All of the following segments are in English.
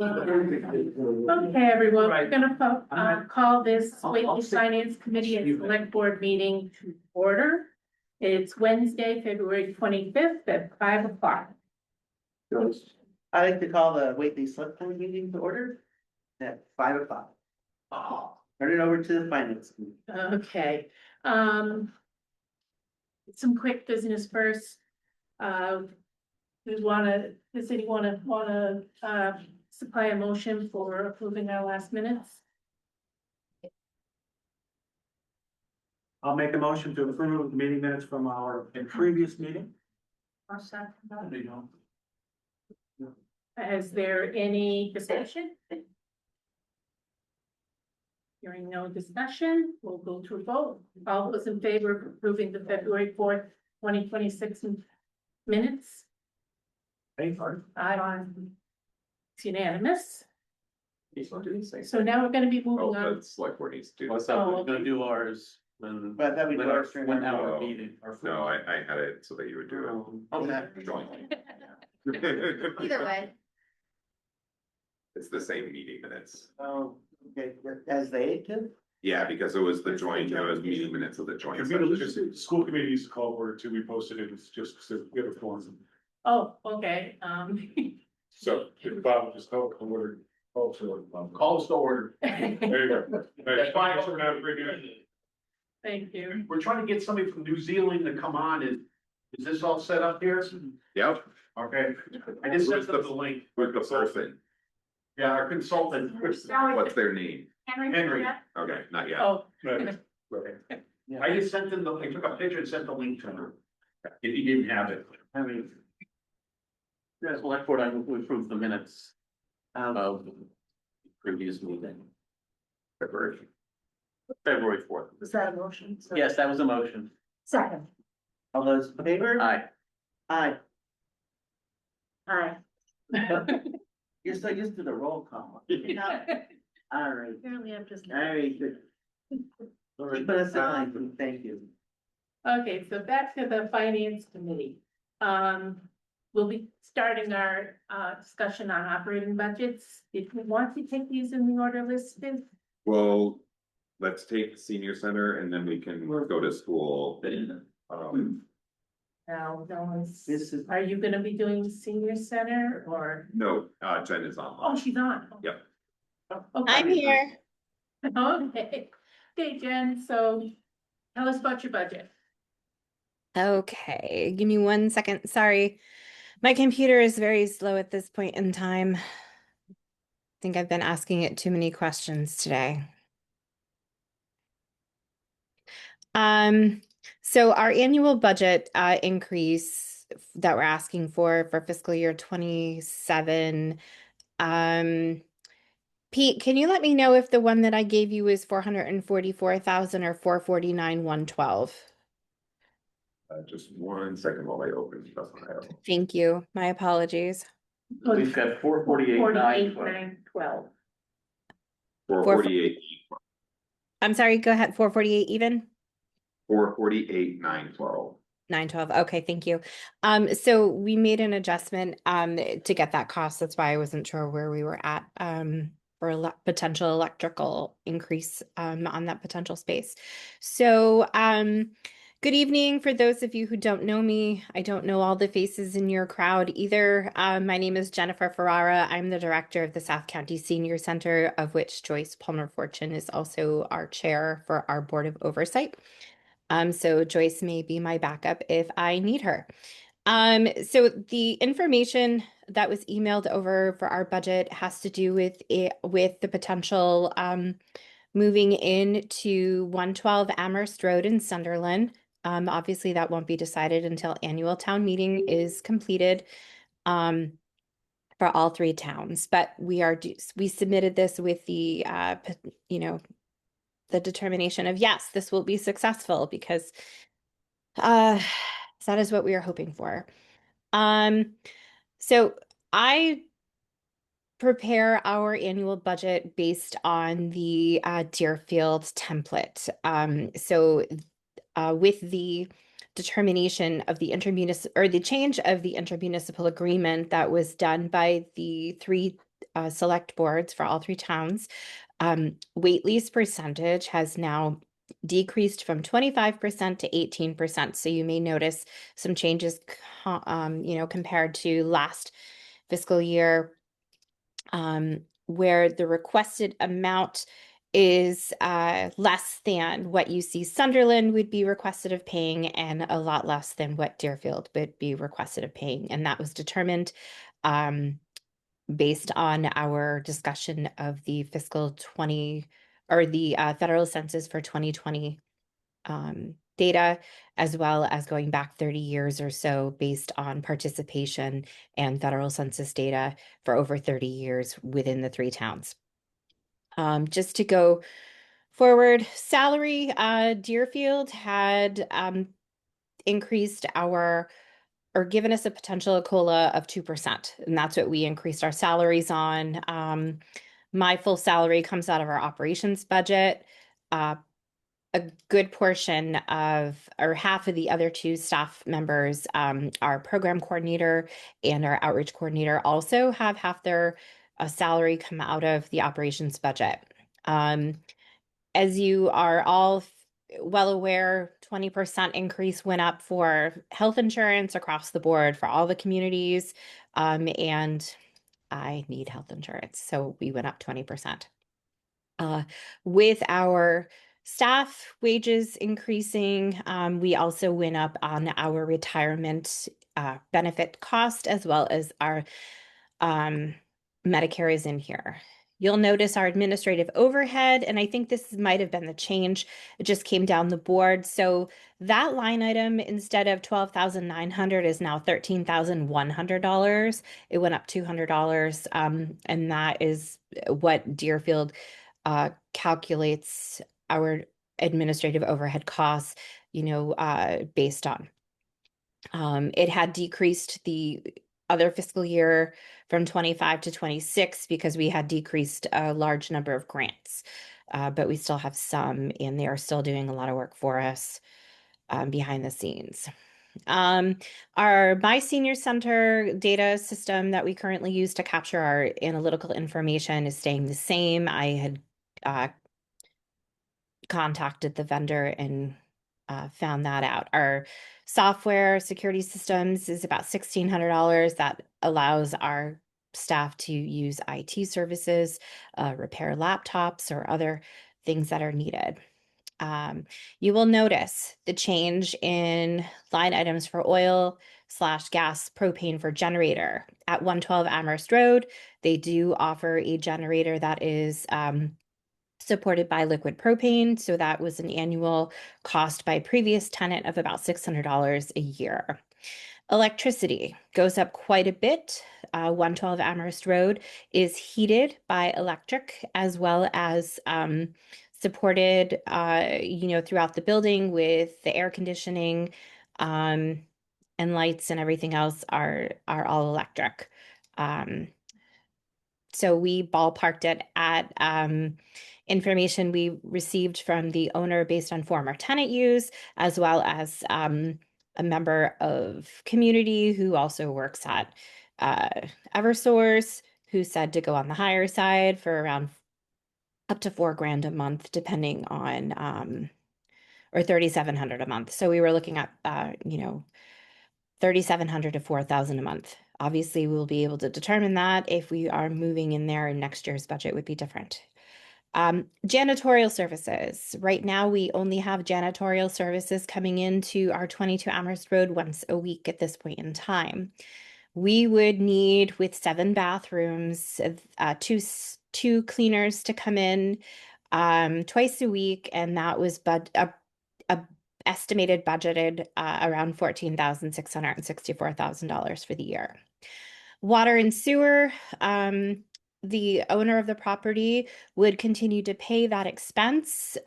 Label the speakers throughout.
Speaker 1: Okay, everyone, we're gonna call this Whately Finance Committee and Select Board meeting to order. It's Wednesday, February 25th at 5 o'clock.
Speaker 2: I'd like to call the Whately Select Board meeting to order at 5 o'clock. Turn it over to the finance committee.
Speaker 1: Okay, some quick business first. Does anyone wanna supply a motion for approving our last minutes?
Speaker 3: I'll make a motion to approve the meeting minutes from our previous meeting.
Speaker 1: Is there any discussion? Hearing no discussion, we'll go to a vote. All those in favor of approving the February 4th, 2026 minutes?
Speaker 3: Hey,
Speaker 1: Aye. It's unanimous. So now we're gonna be moving on.
Speaker 4: Select board needs to do.
Speaker 5: What's
Speaker 1: Oh,
Speaker 5: up, we're
Speaker 1: okay.
Speaker 5: gonna do ours when.
Speaker 2: But that we do ours during
Speaker 5: When
Speaker 2: our-
Speaker 5: our meeting.
Speaker 4: No, I had it so that you would do
Speaker 2: Okay.
Speaker 4: it jointly.
Speaker 6: Either way.
Speaker 4: It's the same meeting minutes.
Speaker 2: Oh, okay, as they do?
Speaker 4: Yeah, because it was the joint, it was meeting minutes of the joint
Speaker 3: Community,
Speaker 4: session.
Speaker 3: school committee used to call order too, we posted it, it's just, so we have a forum.
Speaker 1: Oh, okay,
Speaker 3: So, if Bob would just call order, call to order.
Speaker 5: Calls to order.
Speaker 3: There you go. Hey, fine, so we're not bringing it.
Speaker 1: thank you.
Speaker 5: We're trying to get somebody from New Zealand to come on, is this all set up here?
Speaker 4: Yep,
Speaker 5: Okay, I just sent them the link,
Speaker 4: with the person,
Speaker 5: yeah, our consultant.
Speaker 4: what's their name?
Speaker 5: Henry.
Speaker 4: Okay, not yet.
Speaker 1: Oh,
Speaker 5: I just sent them I took a picture and sent the link to her. If you didn't have it.
Speaker 2: I mean,
Speaker 5: Yeah, select board, I would approve the minutes
Speaker 2: um,
Speaker 5: of the previous meeting,
Speaker 4: February.
Speaker 5: February 4th.
Speaker 6: Was that a motion?
Speaker 5: Yes, that was a motion.
Speaker 6: Second.
Speaker 2: all those in favor?
Speaker 5: Aye.
Speaker 2: Aye.
Speaker 6: Aye.
Speaker 2: You're so used to the roll call. All right,
Speaker 6: Apparently I'm just.
Speaker 2: all right, good. Keep us in line, thank you.
Speaker 1: okay, so back to the finance committee. We'll be starting our discussion on operating budgets. If we want to take these in the order listed.
Speaker 4: Well, let's take the senior center and then we can go to school.
Speaker 1: Now, no one's,
Speaker 2: This is,
Speaker 1: are you gonna be doing the senior center or?
Speaker 4: No, Jen is
Speaker 1: Oh,
Speaker 4: online.
Speaker 1: she's on.
Speaker 4: Yep.
Speaker 1: Oh, okay.
Speaker 6: I'm here.
Speaker 1: Okay, okay, Jen, so tell us about your budget.
Speaker 7: Okay, give me 1 second. Sorry. My computer is very slow at this point in time. I think I've been asking it too many questions today. So our annual budget increase that we're asking for fiscal year 27. Pete, can you let me know if the one that I gave you is 444,000 or 449,112?
Speaker 4: Just 1 second while I open stuff.
Speaker 7: Thank you. My apologies.
Speaker 5: We've got 448,
Speaker 1: 912.
Speaker 4: 448,
Speaker 7: I'm sorry, go ahead. 448 even?
Speaker 4: 448, 912.
Speaker 7: 912. Okay, thank you. So we made an adjustment to get that cost. That's why I wasn't sure where we were at for potential electrical increase on that potential space. So good evening for those of you who don't know me. I don't know all the faces in your crowd either. My name is Jennifer Ferrara. I'm the director of the South County Senior Center, of which Joyce Palmer Fortune is also our chair for our Board of Oversight. So Joyce may be my backup if I need her. So the information that was emailed over for our budget has to do with the potential moving into 112 Amherst Road in Sunderland. Obviously that won't be decided until annual town meeting is completed for all 3 towns, but we submitted this with the the determination of yes, this will be successful because that is what we are hoping for. So I prepare our annual budget based on the Deerfield template. With the determination of the intermunicipal or the change of the intermunicipal agreement that was done by the 3 select boards for all three towns. Whately's percentage has now decreased from 25% to 18%. So you may notice some changes, compared to last fiscal year, where the requested amount is less than what you see Sunderland would be requested of paying, and a lot less than what Deerfield would be requested of paying. And that was determined based on our discussion of the fiscal 20 or the federal census for 2020 data, as well as going back 30 years or so based on participation and federal census data for over 30 years within the three towns. Just to go forward, salary, Deerfield had increased our or given us a potential COLA of 2%. And that's what we increased our salaries on. My full salary comes out of our operations budget. A good portion of, or half of the other two staff members, our program coordinator and our outreach coordinator, also have half their salary come out of the operations budget. As you are all well aware, 20% increase went up for health insurance across the board for all the communities. And I need health insurance, so we went up 20%. With our staff wages increasing, we also went up on our retirement benefit cost, as well as our Medicare is in here. You'll notice our administrative overhead, and I think this might have been the change. It just came down the board. So that line item, instead of $12,900, is now $13,100. It went up $200, and that is what Deerfield calculates our administrative overhead costs, based on. It had decreased the other fiscal year from 25 to 26 because we had decreased a large number of grants, but we still have some, and they are still doing a lot of work for us behind the scenes. Our My Senior Center data system that we currently use to capture our analytical information is staying the same. I had contacted the vendor and found that out. Our software security systems is about $1,600. That allows our staff to use IT services, repair laptops, or other things that are needed. You will notice the change in line items for oil/gas propane for generator. At 112 Amherst Road, they do offer a generator that is supported by liquid propane. So that was an annual cost by previous tenant of about $600 a year. Electricity goes up quite a bit. 112 Amherst Road is heated by electric, as well as supported, throughout the building with the air conditioning, and lights and everything else are all electric. So we ballparked it at information we received from the owner based on former tenant use, as well as a member of community who also works at Eversource, who said to go on the higher side for around up to $4,000 a month, depending on, or $3,700 a month. So we were looking at, $3,700 to $4,000 a month. Obviously, we'll be able to determine that if we are moving in there, and next year's budget would be different. Janitorial services. Right now, we only have janitorial services coming into our 22 Amherst Road once a week at this point in time. We would need, with 7 bathrooms, two cleaners to come in twice a week, and that was estimated budgeted around $14,664,000 for the year. Water and sewer. The owner of the property would continue to pay that expense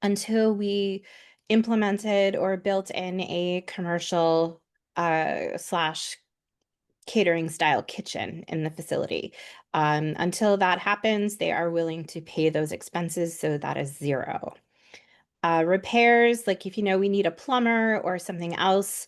Speaker 7: until we implemented or built in a commercial slash catering style kitchen in the facility. Until that happens, they are willing to pay those expenses, so that is zero. Repairs, like if we need a plumber or something else,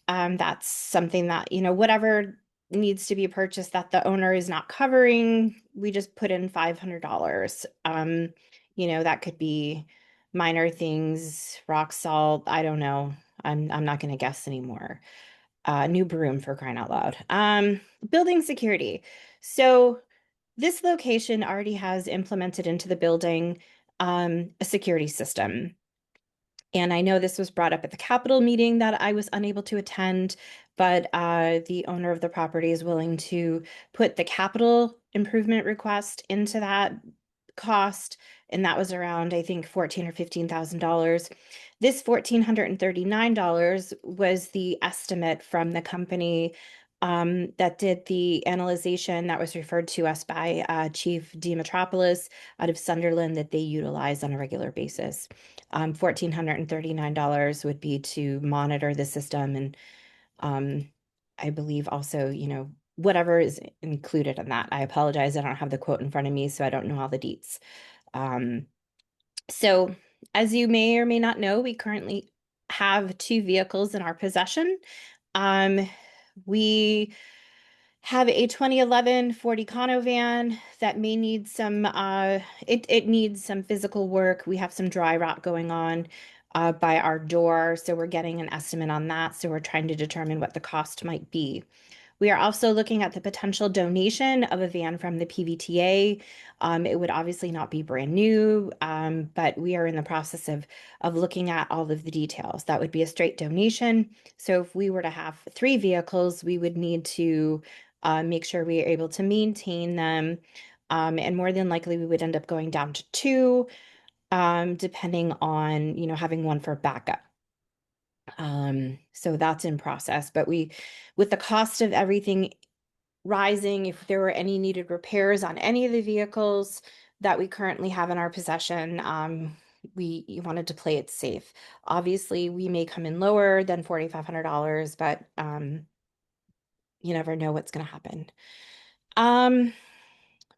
Speaker 7: that's something that, whatever needs to be purchased that the owner is not covering, we just put in $500. That could be minor things, rock salt, I don't know. I'm not gonna guess anymore. New broom, for crying out loud. Building security. So this location already has implemented into the building a security system. And I know this was brought up at the Capitol meeting that I was unable to attend, but the owner of the property is willing to put the capital improvement request into that cost. And that was around, I think, $14,000 or $15,000. This $1,439 was the estimate from the company that did the analyzation that was referred to us by Chief Dimitropoulos out of Sunderland that they utilize on a regular basis. $1,439 would be to monitor the system, and I believe also, whatever is included in that. I apologize, I don't have the quote in front of me, so I don't know all the deets. So as you may or may not know, we currently have 2 vehicles in our possession. We have a 2011 Ford Econo van that may need some, it needs some physical work. We have some dry rot going on by our door, so we're getting an estimate on that. So we're trying to determine what the cost might be. We are also looking at the potential donation of a van from the PVTA. It would obviously not be brand new, but we are in the process of looking at all of the details. That would be a straight donation. So if we were to have 3 vehicles, we would need to make sure we are able to maintain them. And more than likely, we would end up going down to 2, depending on, having one for backup. So that's in process, but with the cost of everything rising, if there were any needed repairs on any of the vehicles that we currently have in our possession, we wanted to play it safe. Obviously, we may come in lower than $4,500, but you never know what's going to happen.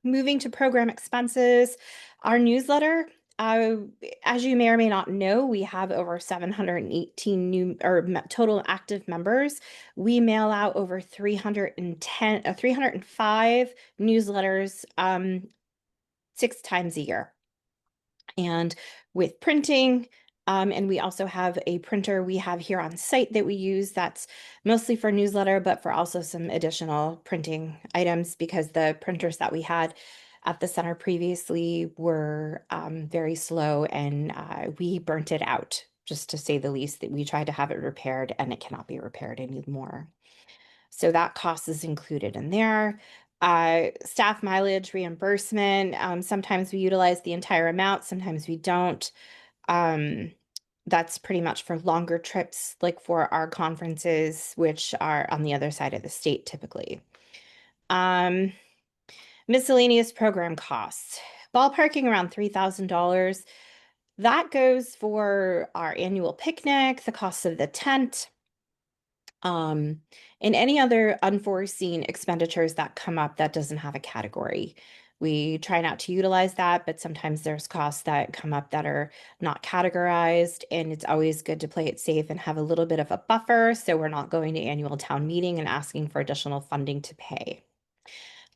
Speaker 7: Moving to program expenses, our newsletter. As you may or may not know, we have over 718 new or total active members. We mail out over 305 newsletters 6 times a year. And with printing, and we also have a printer we have here on site that we use that's mostly for newsletter, but for also some additional printing items because the printers that we had at the center previously were very slow and we burnt it out, just to say the least. That we tried to have it repaired and it cannot be repaired anymore. So that cost is included in there. Staff mileage reimbursement. Sometimes we utilize the entire amount, sometimes we don't. That's pretty much for longer trips, like for our conferences, which are on the other side of the state typically. Miscellaneous program costs, ballparking around $3,000. That goes for our annual picnic, the cost of the tent, and any other unforeseen expenditures that come up that doesn't have a category. We try not to utilize that, but sometimes there's costs that come up that are not categorized, and it's always good to play it safe and have a little bit of a buffer so we're not going to annual town meeting and asking for additional funding to pay.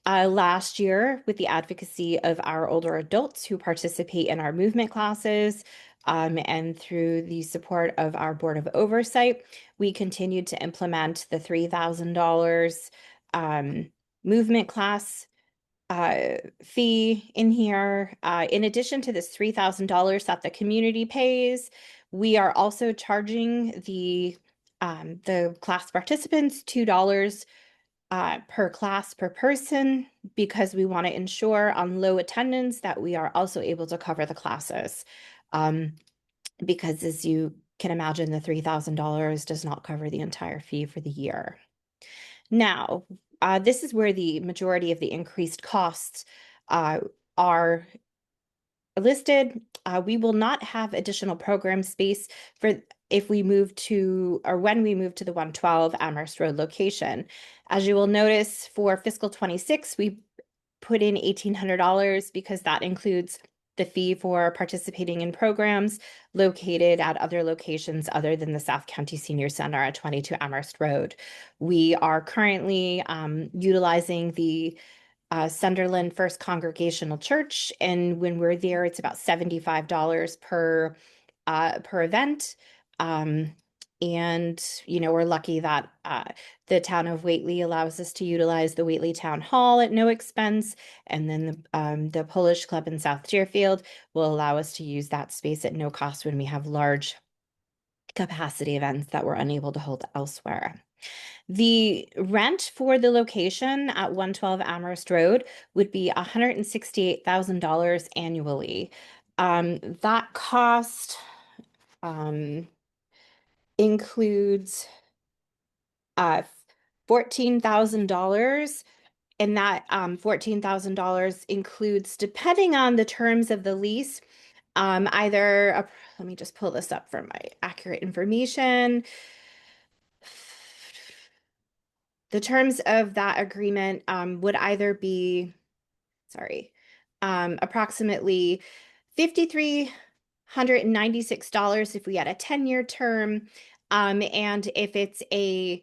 Speaker 7: Last year, with the advocacy of our older adults who participate in our movement classes, and through the support of our Board of Oversight, we continued to implement the $3,000 movement class fee in here. In addition to this $3,000 that the community pays, we are also charging the class participants $2 per class per person because we want to ensure on low attendance that we are also able to cover the classes. Because as you can imagine, the $3,000 does not cover the entire fee for the year. Now, this is where the majority of the increased costs are listed. We will not have additional program space for if we move to, or when we move to the 112 Amherst Road location. As you will notice, for fiscal 26, we put in $1,800 because that includes the fee for participating in programs located at other locations other than the South County Senior Center at 22 Amherst Road. We are currently utilizing the Sunderland First Congregational Church, and when we're there, it's about $75 per event. And we're lucky that the town of Whately allows us to utilize the Whately Town Hall at no expense, and then the Polish Club in South Deerfield will allow us to use that space at no cost when we have large capacity events that we're unable to hold elsewhere. The rent for the location at 112 Amherst Road would be $168,000 annually. That cost includes $14,000, and that $14,000 includes, depending on the terms of the lease, let me just pull this up for my accurate information. The terms of that agreement would either be, approximately $5,396 if we had a 10-year term, and if it's a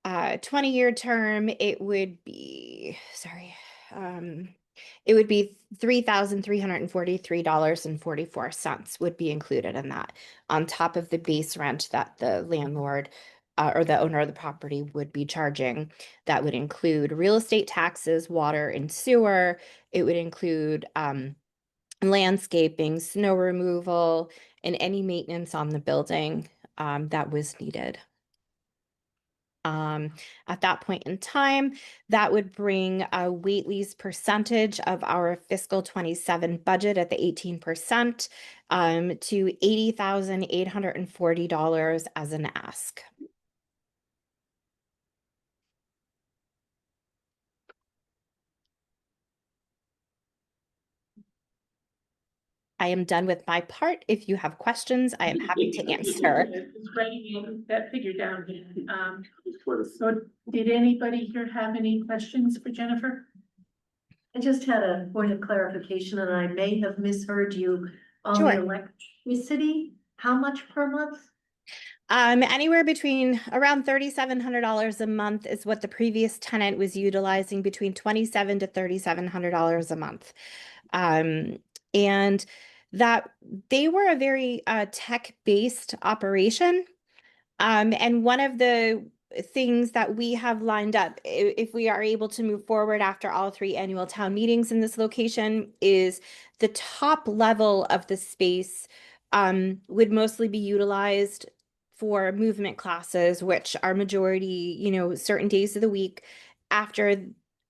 Speaker 7: 20-year term, it would be $3,343.44 would be included in that, on top of the base rent that the landlord or the owner of the property would be charging. That would include real estate taxes, water and sewer. It would include landscaping, snow removal, and any maintenance on the building that was needed. At that point in time, that would bring Whately's percentage of our fiscal 27 budget at the 18% to $80,840 as an ask. I am done with my part. If you have questions, I am happy to answer.
Speaker 1: Just writing that figure down. So did anybody here have any questions for Jennifer?
Speaker 6: I just had a point of clarification, and I may have misheard you on
Speaker 7: Sure.
Speaker 6: the electricity. How much per month?
Speaker 7: Anywhere between around $3,700 a month is what the previous tenant was utilizing, between $2,700 to $3,700 a month. And that they were a very tech-based operation. And one of the things that we have lined up, if we are able to move forward after all 3 annual town meetings in this location, is the top level of the space would mostly be utilized for movement classes, which are majority, certain days of the week. After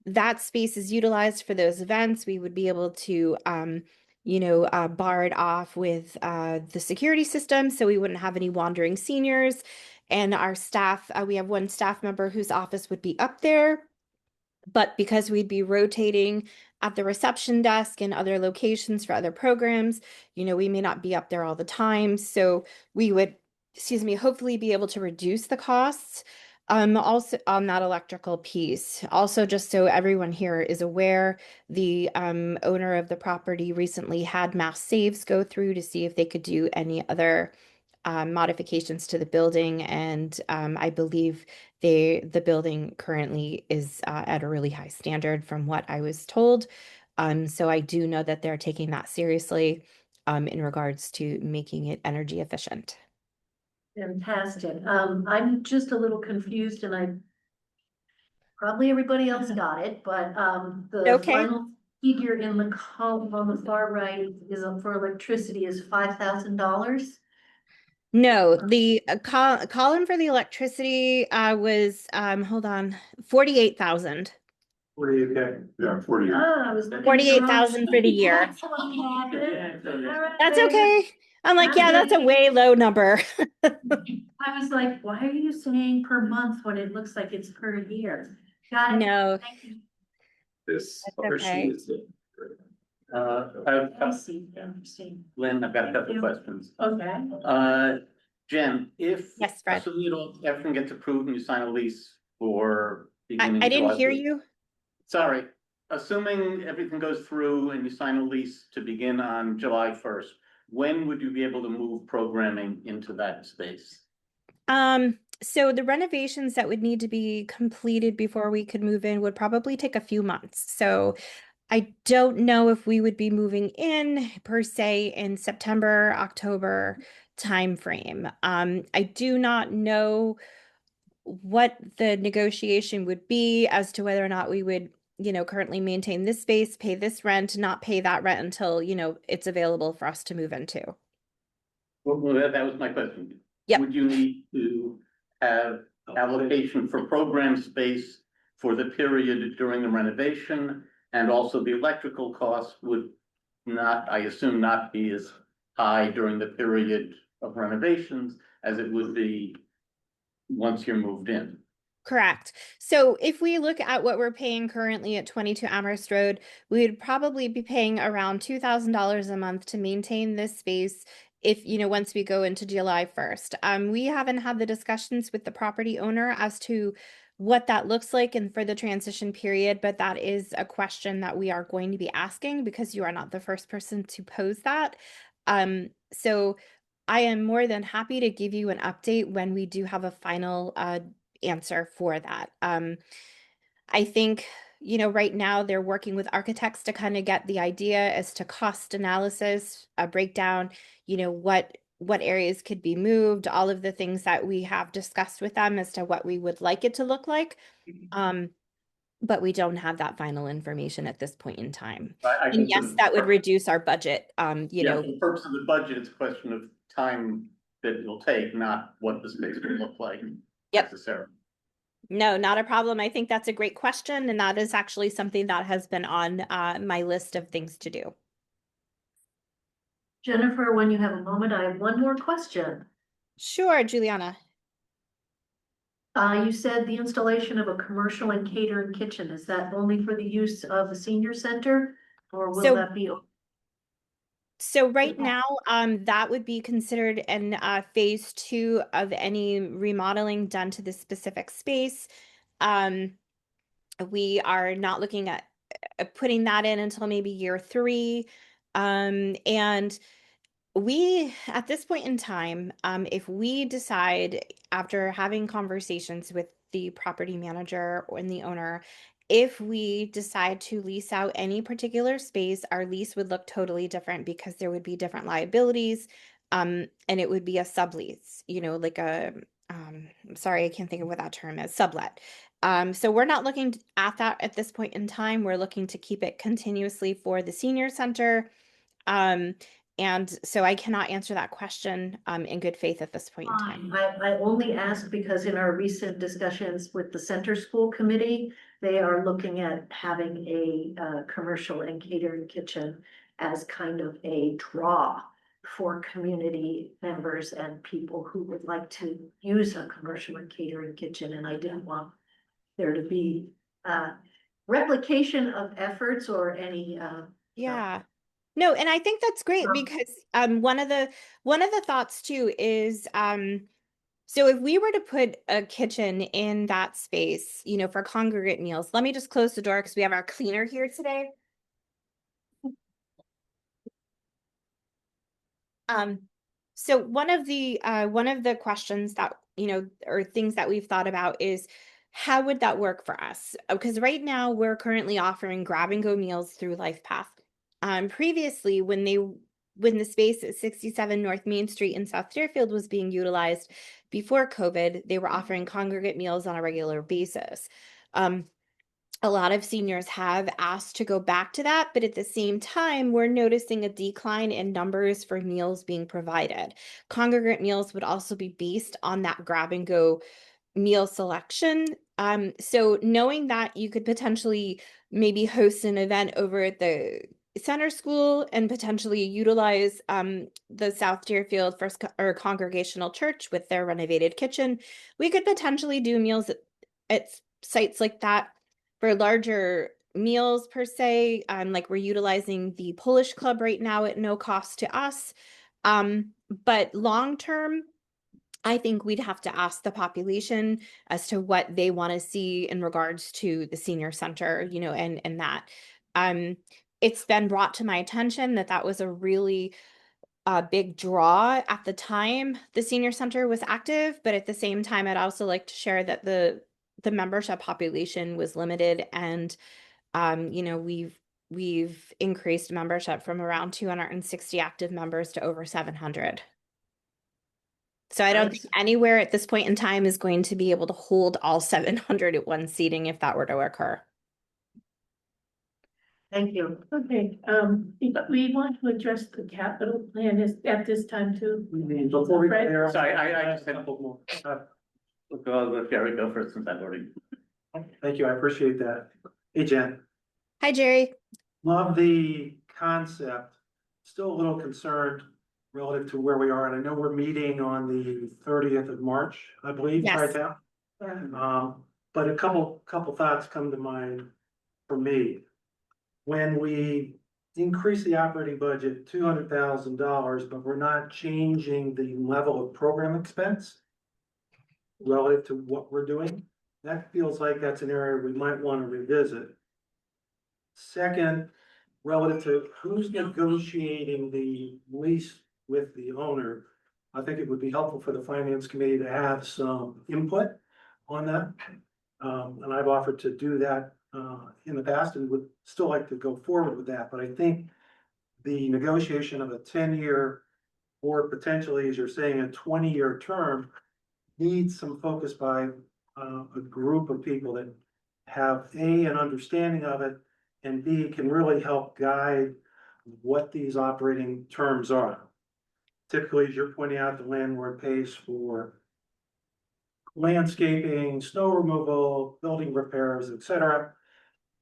Speaker 7: that space is utilized for those events, we would be able to bar it off with the security system, so we wouldn't have any wandering seniors. And our staff, we have one staff member whose office would be up there, but because we'd be rotating at the reception desk and other locations for other programs, we may not be up there all the time. So we would, hopefully be able to reduce the costs. Also on that electrical piece, also just so everyone here is aware, the owner of the property recently had Mass Saves go through to see if they could do any other modifications to the building, and I believe the building currently is at a really high standard from what I was told. So I do know that they're taking that seriously in regards to making it energy efficient.
Speaker 6: Fantastic. I'm just a little confused, and probably everybody else got it, but the
Speaker 7: Okay.
Speaker 6: final figure in the column on the far right is for electricity is $5,000.
Speaker 7: No, the column for the electricity was hold on, 48,000.
Speaker 3: What do you get? Yeah, 40.
Speaker 6: I was looking
Speaker 7: 48,000 for the year.
Speaker 6: That's what happened. All right,
Speaker 7: That's
Speaker 6: baby.
Speaker 7: okay. I'm like, yeah, that's a way low number.
Speaker 6: I was like, why are you saying per month when it looks like it's per year? Got it.
Speaker 7: No,
Speaker 6: Thank you.
Speaker 4: This
Speaker 7: That's
Speaker 4: other
Speaker 7: okay.
Speaker 4: sheet is it.
Speaker 6: I see, interesting.
Speaker 5: Lynn, I've got a couple
Speaker 6: Yeah.
Speaker 5: questions.
Speaker 6: Okay.
Speaker 5: Jen, if.
Speaker 7: Yes, Fred.
Speaker 5: Assuming everything gets approved and you sign a lease for.
Speaker 7: I didn't hear you.
Speaker 5: Sorry, assuming everything goes through and you sign a lease to begin on July first, when would you be able to move programming into that space?
Speaker 7: So the renovations that would need to be completed before we could move in would probably take a few months. So I don't know if we would be moving in per se in September, October timeframe. I do not know what the negotiation would be as to whether or not we would, currently maintain this space, pay this rent, not pay that rent until, it's available for us to move into.
Speaker 5: Well, that was my question.
Speaker 7: Yep.
Speaker 5: Would you need to have allocation for program space for the period during the renovation? And also the electrical costs would not, I assume, not be as high during the period of renovations as it would be once you're moved in.
Speaker 7: Correct. So if we look at what we're paying currently at 22 Amherst Road, we would probably be paying around $2,000 a month to maintain this space if, once we go into July 1st. We haven't had the discussions with the property owner as to what that looks like and for the transition period, but that is a question that we are going to be asking because you are not the first person to pose that. So I am more than happy to give you an update when we do have a final answer for that. I think, right now they're working with architects to kind of get the idea as to cost analysis, a breakdown, what areas could be moved, all of the things that we have discussed with them as to what we would like it to look like. But we don't have that final information at this point in time. And yes, that would reduce our budget.
Speaker 5: For the purpose of the budget, it's a question of time that it'll take, not what the space will look like.
Speaker 7: Yep.
Speaker 5: Necessarily.
Speaker 7: No, not a problem. I think that's a great question, and that is actually something that has been on my list of things to do.
Speaker 6: Jennifer, when you have a moment, I have one more question.
Speaker 7: Sure, Juliana.
Speaker 6: You said the installation of a commercial and catering kitchen, is that only for the use of the senior center? Or will that be?
Speaker 7: So right now, that would be considered in phase 2 of any remodeling done to this specific space. We are not looking at putting that in until maybe year 3. And we, at this point in time, if we decide after having conversations with the property manager and the owner, if we decide to lease out any particular space, our lease would look totally different because there would be different liabilities, and it would be a sublease, like I'm sorry, I can't think of what that term is, sublet. So we're not looking at that at this point in time. We're looking to keep it continuously for the senior center. And so I cannot answer that question in good faith at this point in time.
Speaker 6: I only ask because in our recent discussions with the center school committee, they are looking at having a commercial and catering kitchen as kind of a draw for community members and people who would like to use a commercial and catering kitchen. And I didn't want there to be replication of efforts or any
Speaker 7: Yeah. No, and I think that's great because one of the thoughts too is so if we were to put a kitchen in that space, for congregate meals, let me just close the door because we have our cleaner here today. So one of the questions that, or things that we've thought about is how would that work for us? Because right now we're currently offering grab and go meals through LifePath. Previously, when the space at 67 North Main Street in South Deerfield was being utilized before COVID, they were offering congregate meals on a regular basis. A lot of seniors have asked to go back to that, but at the same time, we're noticing a decline in numbers for meals being provided. Congregate meals would also be based on that grab and go meal selection. So knowing that you could potentially maybe host an event over at the center school and potentially utilize the South Deerfield First Congregational Church with their renovated kitchen, we could potentially do meals at sites like that for larger meals per se. Like we're utilizing the Polish Club right now at no cost to us. But long term, I think we'd have to ask the population as to what they want to see in regards to the senior center, and that. Um, it's been brought to my attention that that was a really big draw at the time the senior center was active, but at the same time, I'd also like to share that the membership population was limited, and we've increased membership from around 260 active members to over 700. So I don't think anywhere at this point in time is going to be able to hold all 700 at one seating if that were to occur.
Speaker 6: Thank you.
Speaker 1: Okay, but we want to address the capital plan is at this time too.
Speaker 2: Before we
Speaker 1: Fred?
Speaker 2: clear.
Speaker 5: Sorry, I just
Speaker 2: a
Speaker 5: had-
Speaker 2: couple more.
Speaker 5: Well, Gary, go first since I've already.
Speaker 8: Thank you, I appreciate that. Hey, Jen,
Speaker 7: Hi, Jerry.
Speaker 8: love the concept. Still a little concerned relative to where we are, and I know we're meeting on the 30th of March, I believe,
Speaker 7: Yes.
Speaker 8: right now. But a couple thoughts come to mind for me. When we increase the operating budget $200,000, but we're not changing the level of program expense relative to what we're doing, that feels like that's an area we might want to revisit. Second, relative to who's negotiating the lease with the owner, I think it would be helpful for the finance committee to have some input on that. And I've offered to do that in the past and would still like to go forward with that, but I think the negotiation of a 10-year or potentially, as you're saying, a 20-year term needs some focus by a group of people that have an understanding of it, and B, can really help guide what these operating terms are. Typically, as you're pointing out, the landlord pays for landscaping, snow removal, building repairs, etc.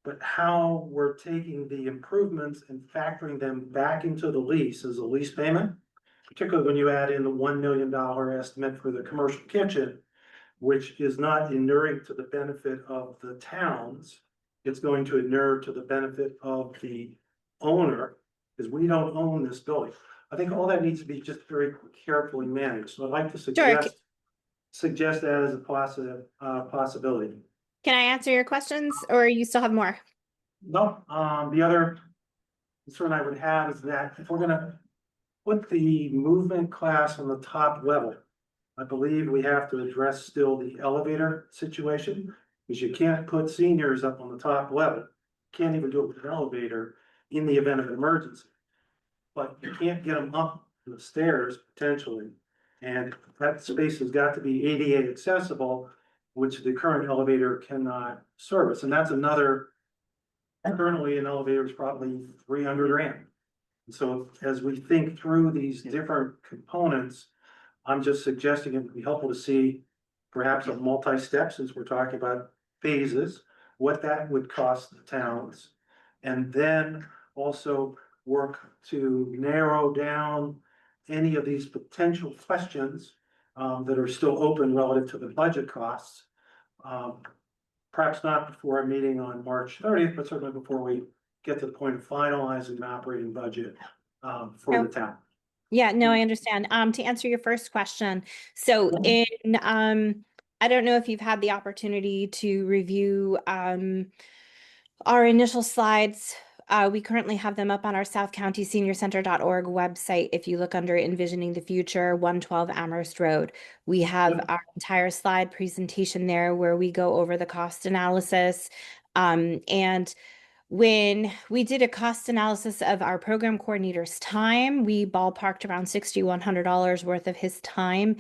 Speaker 8: But how we're taking the improvements and factoring them back into the lease as a lease payment, particularly when you add in the $1 million estimate for the commercial kitchen, which is not inuring to the benefit of the towns. It's going to inure to the benefit of the owner, because we don't own this building. I think all that needs to be just very carefully managed. So I'd like to suggest that as a possibility.
Speaker 7: Can I answer your questions or you still have more?
Speaker 8: No, the other concern I would have is that if we're gonna put the movement class on the top level, I believe we have to address still the elevator situation, because you can't put seniors up on the top level. Can't even do it with an elevator in the event of an emergency. But you can't get them up the stairs potentially. And that space has got to be ADA accessible, which the current elevator cannot service. And that's another, currently an elevator is probably 300 rand. And so as we think through these different components, I'm just suggesting it would be helpful to see perhaps a multi-step, since we're talking about phases, what that would cost the towns. And then also work to narrow down any of these potential questions that are still open relative to the budget costs. Perhaps not before a meeting on March 30th, but certainly before we get to the point of finalizing the operating budget for the town.
Speaker 7: Yeah, no, I understand. To answer your first question, so in I don't know if you've had the opportunity to review our initial slides. We currently have them up on our southcountyseniorcenter.org website. If you look under Envisioning the Future, 112 Amherst Road, we have our entire slide presentation there where we go over the cost analysis. And when we did a cost analysis of our program coordinator's time, we ballparked around $6,100 worth of his time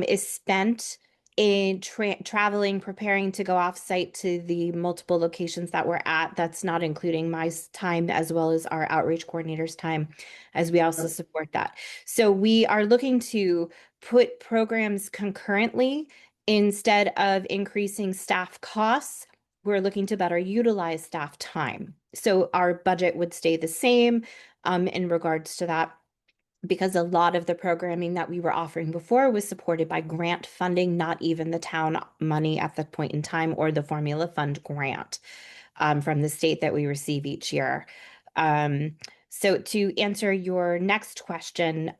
Speaker 7: is spent in traveling, preparing to go off site to the multiple locations that we're at. That's not including my time as well as our outreach coordinator's time, as we also support that. So we are looking to put programs concurrently instead of increasing staff costs. We're looking to better utilize staff time. So our budget would stay the same in regards to that, because a lot of the programming that we were offering before was supported by grant funding, not even the town money at that point in time, or the formula fund grant from the state that we receive each year. So to answer your next question,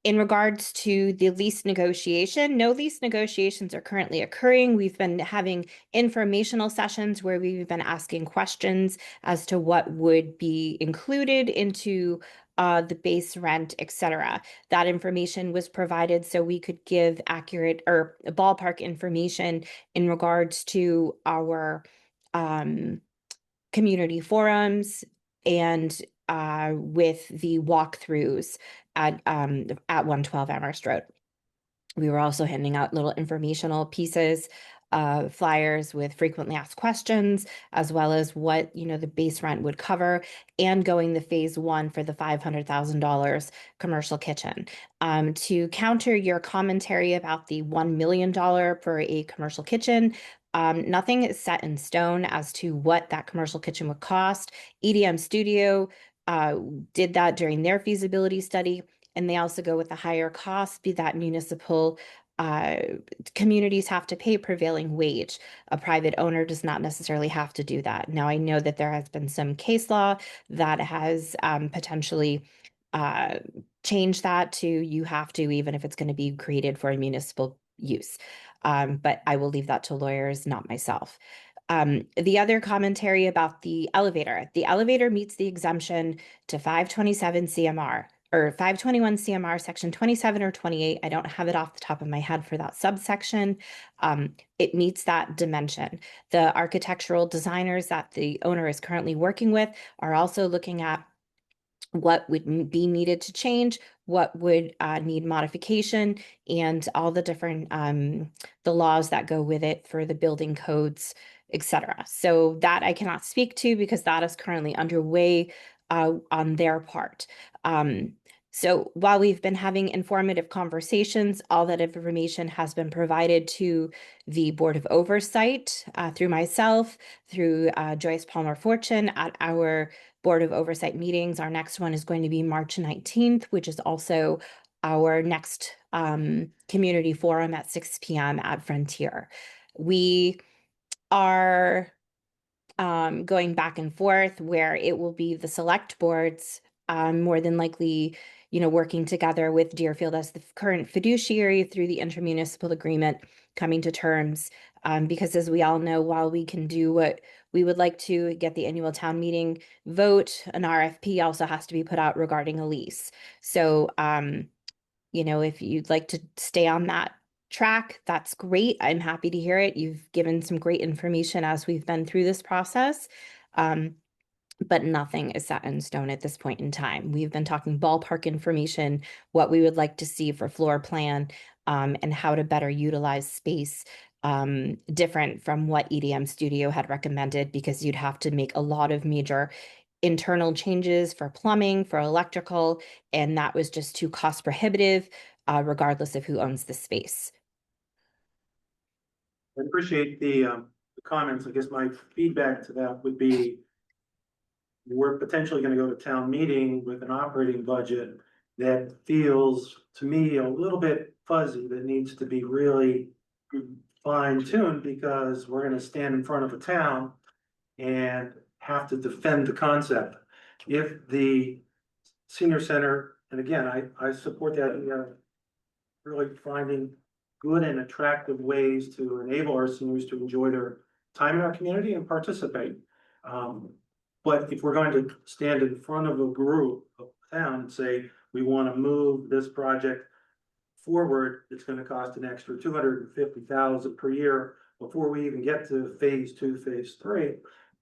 Speaker 7: In regards to the lease negotiation, no lease negotiations are currently occurring. We've been having informational sessions where we've been asking questions as to what would be included into the base rent, etc. That information was provided so we could give accurate or ballpark information in regards to our community forums and with the walkthroughs at 112 Amherst Road. We were also handing out little informational pieces, flyers with frequently asked questions, as well as what, the base rent would cover, and going the phase one for the $500,000 commercial kitchen. To counter your commentary about the $1 million for a commercial kitchen, nothing is set in stone as to what that commercial kitchen would cost. EDM Studio did that during their feasibility study, and they also go with a higher cost, be that municipal communities have to pay prevailing wage. A private owner does not necessarily have to do that. Now, I know that there has been some case law that has potentially changed that to you have to, even if it's going to be created for a municipal use. But I will leave that to lawyers, not myself. The other commentary about the elevator meets the exemption to 527 CMR or 521 CMR section 27 or 28. I don't have it off the top of my head for that subsection. It meets that dimension. The architectural designers that the owner is currently working with are also looking at what would be needed to change, what would need modification, and all the different the laws that go with it for the building codes, etc. So that I cannot speak to because that is currently underway on their part. So while we've been having informative conversations, all that information has been provided to the Board of Oversight through myself, through Joyce Palmer Fortune at our Board of Oversight meetings. Our next one is going to be March 19th, which is also our next community forum at 6 p.m. at Frontier. We are going back and forth where it will be the select boards more than likely, working together with Deerfield as the current fiduciary through the intermunicipal agreement, coming to terms. Because as we all know, while we can do what we would like to get the annual town meeting vote, an RFP also has to be put out regarding a lease. So, if you'd like to stay on that track, that's great. I'm happy to hear it. You've given some great information as we've been through this process. But nothing is set in stone at this point in time. We've been talking ballpark information, what we would like to see for floor plan, and how to better utilize space, different from what EDM Studio had recommended, because you'd have to make a lot of major internal changes for plumbing, for electrical, and that was just too cost prohibitive, regardless of who owns the space.
Speaker 8: I appreciate the comments. I guess my feedback to that would be we're potentially gonna go to town meeting with an operating budget that feels to me a little bit fuzzy, that needs to be really fine tuned, because we're gonna stand in front of a town and have to defend the concept. If the senior center, and again, I support that, really finding good and attractive ways to enable our seniors to enjoy their time in our community and participate. But if we're going to stand in front of a group of town and say, we want to move this project forward, it's going to cost an extra $250,000 per year before we even get to phase 2, phase 3.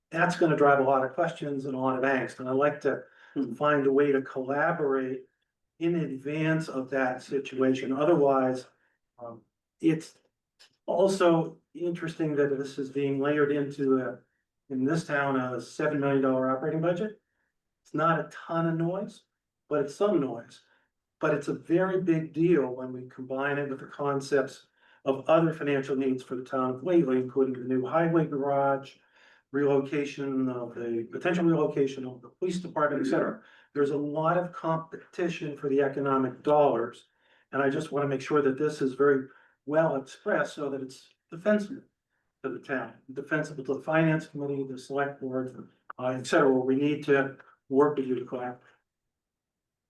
Speaker 8: That's going to drive a lot of questions and a lot of angst. And I like to find a way to collaborate in advance of that situation. Otherwise, it's also interesting that this is being layered into in this town, a $7 million operating budget. It's not a ton of noise, but it's some noise. But it's a very big deal when we combine it with the concepts of other financial needs for the town of Whately, including the new highway garage, potential relocation of the police department, et cetera. There's a lot of competition for the economic dollars. And I just want to make sure that this is very well expressed so that it's defensible to the town, defensible to the finance committee, the select board, et cetera, where we need to work with you to collaborate.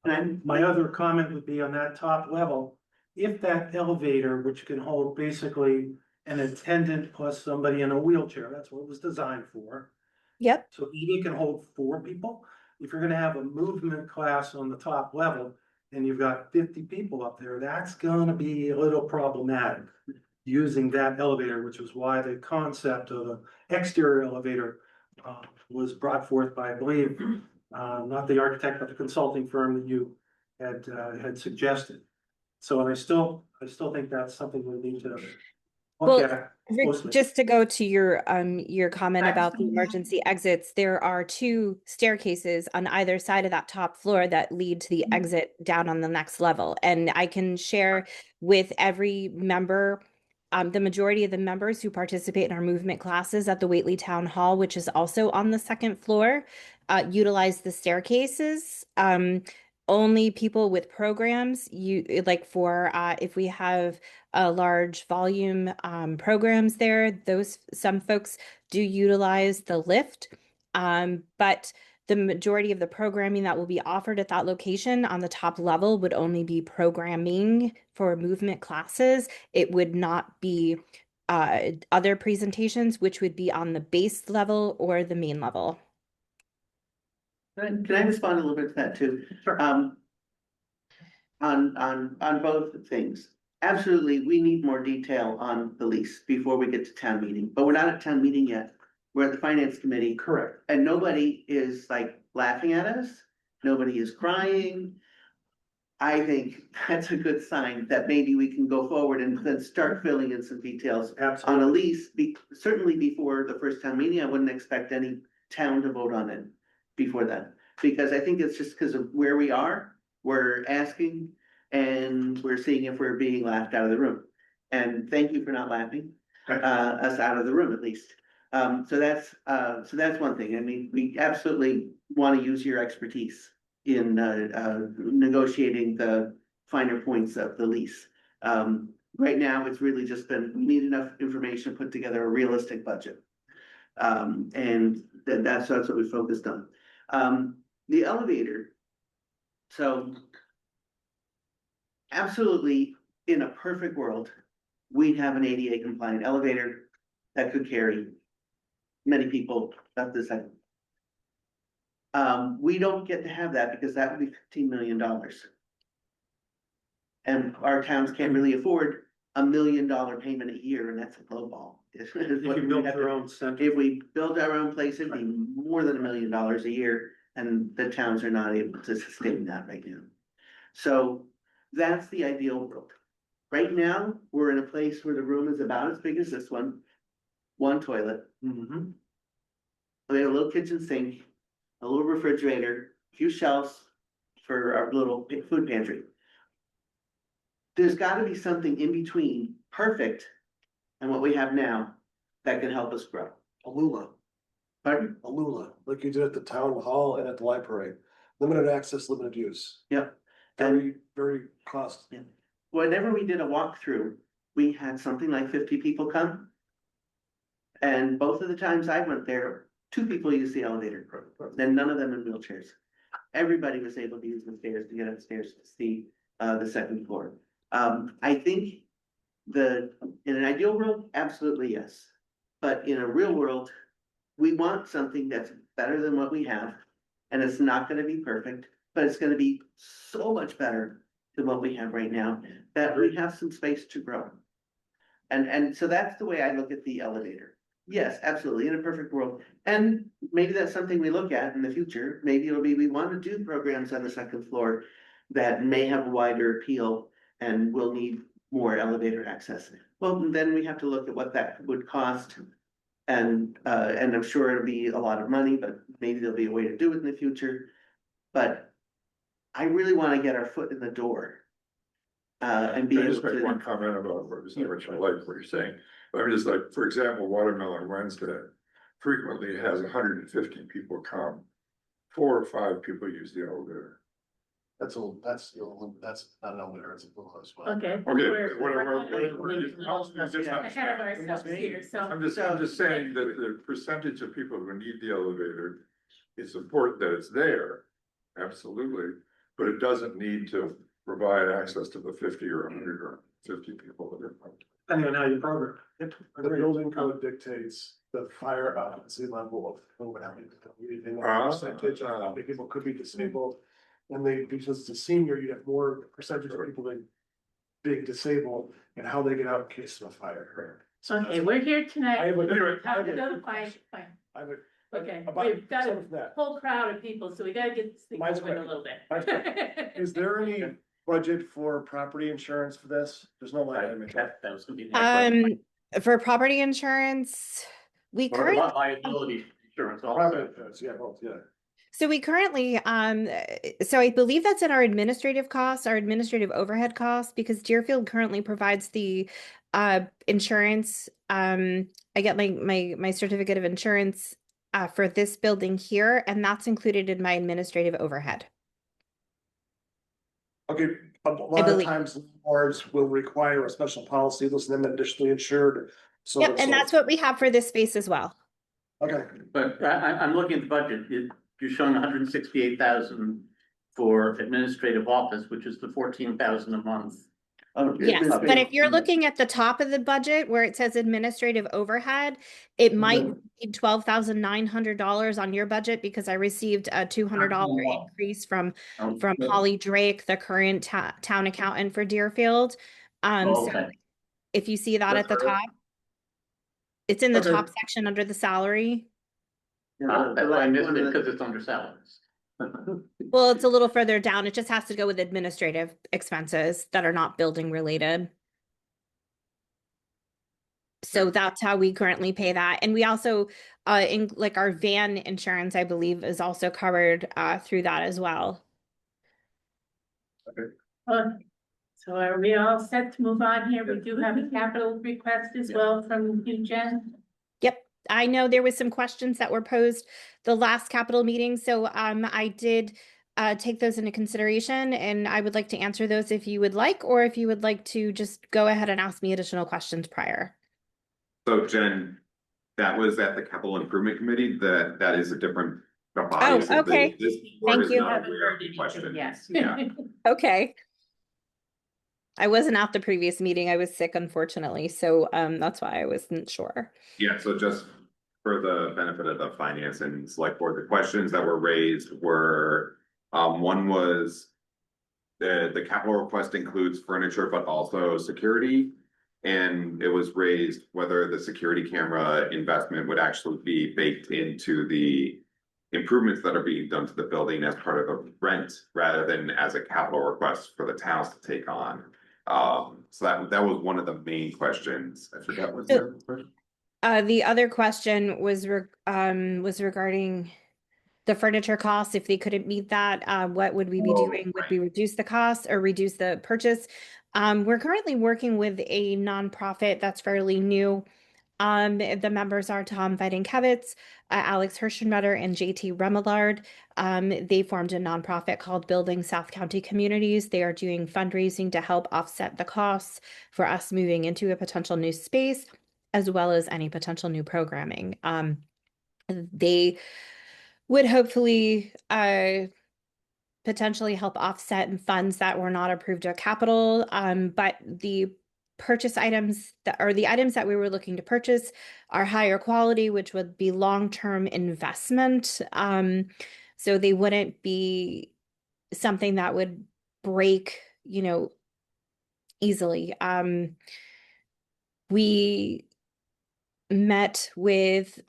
Speaker 2: And
Speaker 8: My other comment would be on that top level, if that elevator, which can hold basically an attendant plus somebody in a wheelchair, that's what it was designed for.
Speaker 7: Yep.
Speaker 8: So maybe it can hold 4 people. If you're gonna have a movement class on the top level and you've got 50 people up there, that's gonna be a little problematic. Using that elevator, which was why the concept of an exterior elevator was brought forth by, I believe, not the architect, but the consulting firm that you had suggested. So, and I still think that's something we need to
Speaker 7: Well,
Speaker 8: look at.
Speaker 7: Rick,
Speaker 8: closely.
Speaker 7: just to go to your comment about the
Speaker 2: Excellent.
Speaker 7: emergency exits, there are 2 staircases on either side of that top floor that lead to the exit down on the next level. And I can share with every member, the majority of the members who participate in our movement classes at the Whately Town Hall, which is also on the 2nd floor, utilize the staircases. Only people with programs, like for if we have a large volume programs there, some folks do utilize the lift. But the majority of the programming that will be offered at that location on the top level would only be programming for movement classes. It would not be other presentations, which would be on the base level or the main level.
Speaker 2: can I respond a little bit to that too?
Speaker 8: Sure.
Speaker 2: On both things. Absolutely, we need more detail on the lease before we get to town meeting, but we're not at town meeting yet. We're at the finance committee.
Speaker 8: Correct.
Speaker 2: And nobody is like laughing at us. Nobody is crying. I think that's a good sign that maybe we can go forward and then start filling in some details on a
Speaker 8: Absolutely.
Speaker 2: lease. Certainly before the first town meeting, I wouldn't expect any town to vote on it before then. Because I think it's just because of where we are, we're asking and we're seeing if we're being laughed out of the room. And thank you for not laughing us out of the room at least. So that's one thing. I mean, we absolutely want to use your expertise in negotiating the finer points of the lease. Right now, it's really just been, we need enough information to put together a realistic budget. And that's what we focused on. The elevator. So absolutely, in a perfect world, we'd have an ADA compliant elevator that could carry many people up the second. We don't get to have that because that would be $15 million. And our towns can't really afford $1 million payment a year, and that's a low ball.
Speaker 8: If you built your own center.
Speaker 2: If we built our own place, it'd be more than $1 million a year, and the towns are not able to sustain that right now. So that's the ideal world. Right now, we're in a place where the room is about as big as this one toilet.
Speaker 8: Mhm.
Speaker 2: We have a little kitchen sink, a little refrigerator, a few shelves for our little food pantry. There's gotta be something in between perfect and what we have now that can help us grow.
Speaker 9: A Lula,
Speaker 2: Pardon?
Speaker 9: a Lula, like you did at the town hall and at the library. Limited access, limited use.
Speaker 2: Yep. And
Speaker 9: Very cost.
Speaker 2: whenever we did a walkthrough, we had something like 50 people come. And both of the times I went there, 2 people used the elevator, then none of them in wheelchairs. Everybody was able to use the stairs to get upstairs to see the second floor. I think in an ideal world, absolutely yes. But in a real world, we want something that's better than what we have. And it's not gonna be perfect, but it's gonna be so much better than what we have right now, that we have some space to grow. And so that's the way I look at the elevator. Yes, absolutely, in a perfect world. And maybe that's something we look at in the future. Maybe it'll be, we want to do programs on the second floor that may have a wider appeal and will need more elevator access. Well, then we have to look at what that would cost. And I'm sure it'll be a lot of money, but maybe there'll be a way to do it in the future. But I really want to get our foot in the door. And be
Speaker 3: Can I
Speaker 2: able
Speaker 3: just make
Speaker 2: to.
Speaker 3: one comment about what I like what you're saying. I mean, it's like, for example, Watermelon Wednesday frequently has 150 people come. 4 or 5 people use the elevator.
Speaker 9: That's not an elevator, it's a Lula as well.
Speaker 1: Okay.
Speaker 3: Okay, whatever.
Speaker 1: Ahead of ourselves here, so.
Speaker 3: I'm just saying that the percentage of people who need the elevator, it's important that it's there, absolutely. but it doesn't need to provide access to the 50 or 100 or 50 people that are.
Speaker 8: Depending on how you program. Yep,
Speaker 9: The building code dictates the fire occupancy level of whatever. Percentage of how many people could be disabled. And they, because it's a senior, you have more percentage of people being disabled and how they get out in case of a fire.
Speaker 1: Okay, we're here
Speaker 9: I
Speaker 1: tonight.
Speaker 9: have a-
Speaker 3: Anyway,
Speaker 9: I have a
Speaker 1: No,
Speaker 9: quick
Speaker 1: fine,
Speaker 9: question.
Speaker 1: fine.
Speaker 9: I have a-
Speaker 1: Okay,
Speaker 9: about
Speaker 1: we've got
Speaker 9: some
Speaker 1: a
Speaker 9: of that.
Speaker 1: whole crowd of people, so we gotta get this thing
Speaker 9: Mine's
Speaker 1: moving a
Speaker 9: quick.
Speaker 1: little
Speaker 9: Mine's
Speaker 1: bit.
Speaker 9: Is there any budget for property insurance for this? There's no line item.
Speaker 5: That was gonna be my question.
Speaker 7: For property insurance, we
Speaker 5: Or
Speaker 7: currently,
Speaker 5: liability insurance
Speaker 9: Property
Speaker 5: also.
Speaker 9: insurance, yeah, both, yeah.
Speaker 7: so we currently, so I believe that's in our administrative costs, our administrative overhead costs, because Deerfield currently provides the insurance. I get my certificate of insurance for this building here, and that's included in my administrative overhead.
Speaker 9: Okay, a lot of
Speaker 7: believe.
Speaker 9: times landlords will require a special policy, listen, them additionally insured. So
Speaker 7: Yep, and that's what we have for this space as well.
Speaker 9: Okay,
Speaker 5: But I'm looking at the budget, you're showing 168,000 for administrative office, which is the 14,000 a month.
Speaker 7: Yes, but if you're looking at the top of the budget where it says administrative overhead, it might be $12,900 on your budget because I received a $200 increase from Holly Drake, the current town accountant for Deerfield. So
Speaker 5: Okay.
Speaker 7: if you see that at the
Speaker 9: That's all right.
Speaker 7: top, it's in the
Speaker 9: Okay.
Speaker 7: top section under the salary.
Speaker 5: That's why I missed it, because it's under salaries.
Speaker 7: Well, it's a little further down. It just has to go with administrative expenses that are not building related. So that's how we currently pay that. And we also, in like our van insurance, I believe is also covered, through that as well.
Speaker 1: So are we all set to move on here? We do have a capital request as well from you, Jen.
Speaker 7: Yep. I know there was some questions that were posed the last capital meeting. So, I did, take those into consideration and I would like to answer those if you would like, or if you would like to just go ahead and ask me additional questions prior.
Speaker 4: So Jen, that was at the capital improvement committee, that is a different body. so
Speaker 7: okay.
Speaker 4: this board
Speaker 7: Thank
Speaker 4: is
Speaker 7: you.
Speaker 4: not
Speaker 1: Haven't
Speaker 4: aware of
Speaker 1: heard
Speaker 4: the
Speaker 1: anything
Speaker 4: question.
Speaker 1: yet.
Speaker 4: Yeah,
Speaker 7: Okay. I wasn't at the previous meeting. I was sick, unfortunately. So, that's why I wasn't sure.
Speaker 4: yeah, so just for the benefit of the finance and select board, the questions that were raised were, one was the capital request includes furniture, but also security. And it was raised whether the security camera investment would actually be baked into the improvements that are being done to the building as part of the rent, rather than as a capital request for the towns to take on. So that was one of the main questions. I forgot what the other question.
Speaker 7: The other question was regarding the furniture costs. If they couldn't meet that, what would we be
Speaker 4: Oh,
Speaker 7: doing? Would
Speaker 4: right.
Speaker 7: we reduce the cost or reduce the purchase? We're currently working with a nonprofit that's fairly new. The members are Tom Weidenkevitz, Alex Hirschenmutter, and JT Remillard. They formed a nonprofit called Building South County Communities. They are doing fundraising to help offset the costs for us moving into a potential new space, as well as any potential new programming. They would hopefully potentially help offset funds that were not approved at capital. But the purchase items the items that we were looking to purchase are higher quality, which would be long-term investment. So they wouldn't be something that would break, easily. We met with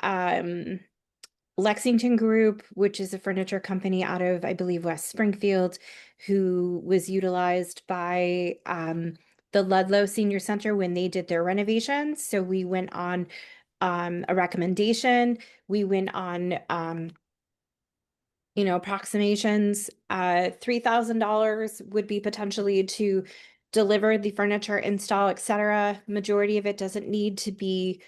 Speaker 7: Lexington Group, which is a furniture company out of, I believe, West Springfield, who was utilized by the Ludlow Senior Center when they did their renovations. So we went on a recommendation. We went on, approximations. $3,000 would be potentially to deliver the furniture, install, etc. Majority of it doesn't need to be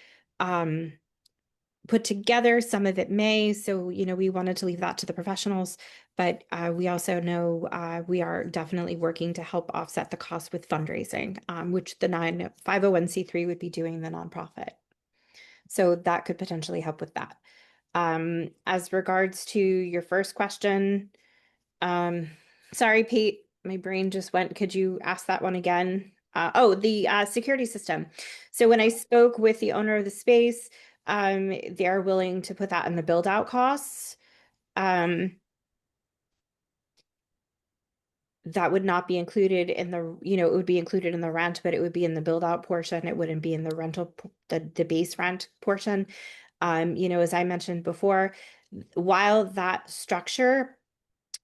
Speaker 7: put together. Some of it may. So, we wanted to leave that to the professionals, but we also know we are definitely working to help offset the cost with fundraising, which the 501c3 would be doing, the nonprofit. So that could potentially help with that. As regards to your first question, Sorry, Pete, my brain just went. Could you ask that one again? The security system. So when I spoke with the owner of the space, they're willing to put that in the build out costs. That would not be included in the, it would be included in the rent, but it would be in the build out portion. It wouldn't be in the rental, the base rent portion. As I mentioned before, while that structure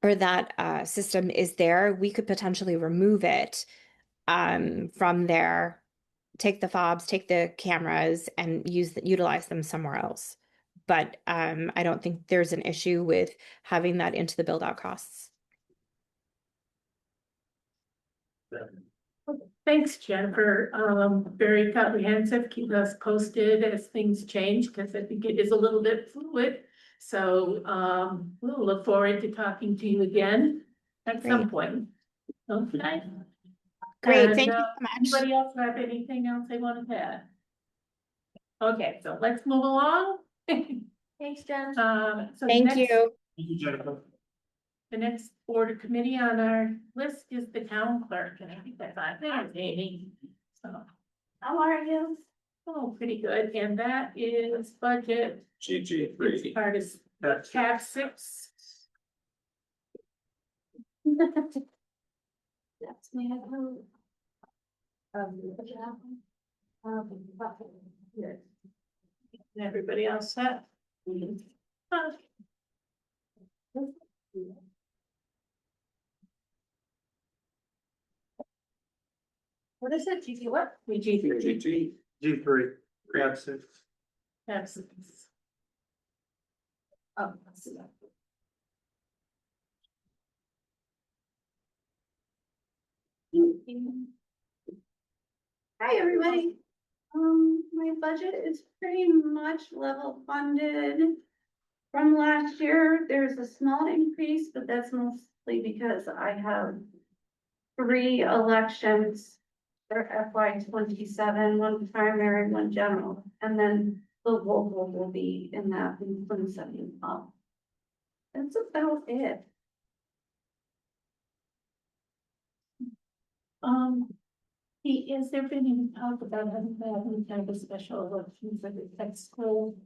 Speaker 7: or that system is there, we could potentially remove it from there, take the fobs, take the cameras, and utilize them somewhere else. But I don't think there's an issue with having that into the build out costs.
Speaker 1: Thanks, Jennifer. Very comprehensive. Keep us posted as things change, because I think it is a little bit fluid. So, we'll look forward to talking to you again at some point. Okay.
Speaker 7: Great,
Speaker 1: And,
Speaker 7: thank you so much.
Speaker 1: Anybody else have anything else they want to add? Okay, so let's move along.
Speaker 6: Thanks, Jen.
Speaker 1: So
Speaker 7: Thank you.
Speaker 8: Thank you, Jennifer.
Speaker 1: The next board committee on our list is the town clerk, and I think that's on there, Amy. So, how are you? Oh, pretty good, and that is budget.
Speaker 4: GG
Speaker 1: It's
Speaker 4: three.
Speaker 1: part of tab 6.
Speaker 6: That's me.
Speaker 1: Everybody else set? What is it? GG what?
Speaker 4: GG.
Speaker 8: G3, tab 6.
Speaker 1: Tab 6. Oh, let's see that.
Speaker 10: Hi, everybody. My budget is pretty much level funded from last year. There's a small increase, but that's mostly because I have 3 elections for FY 27, 1 primary, 1 general, and then the local will be in that in 27 up. That's about it.
Speaker 1: Has there been any talk about having any kind of a special elections at the tech school?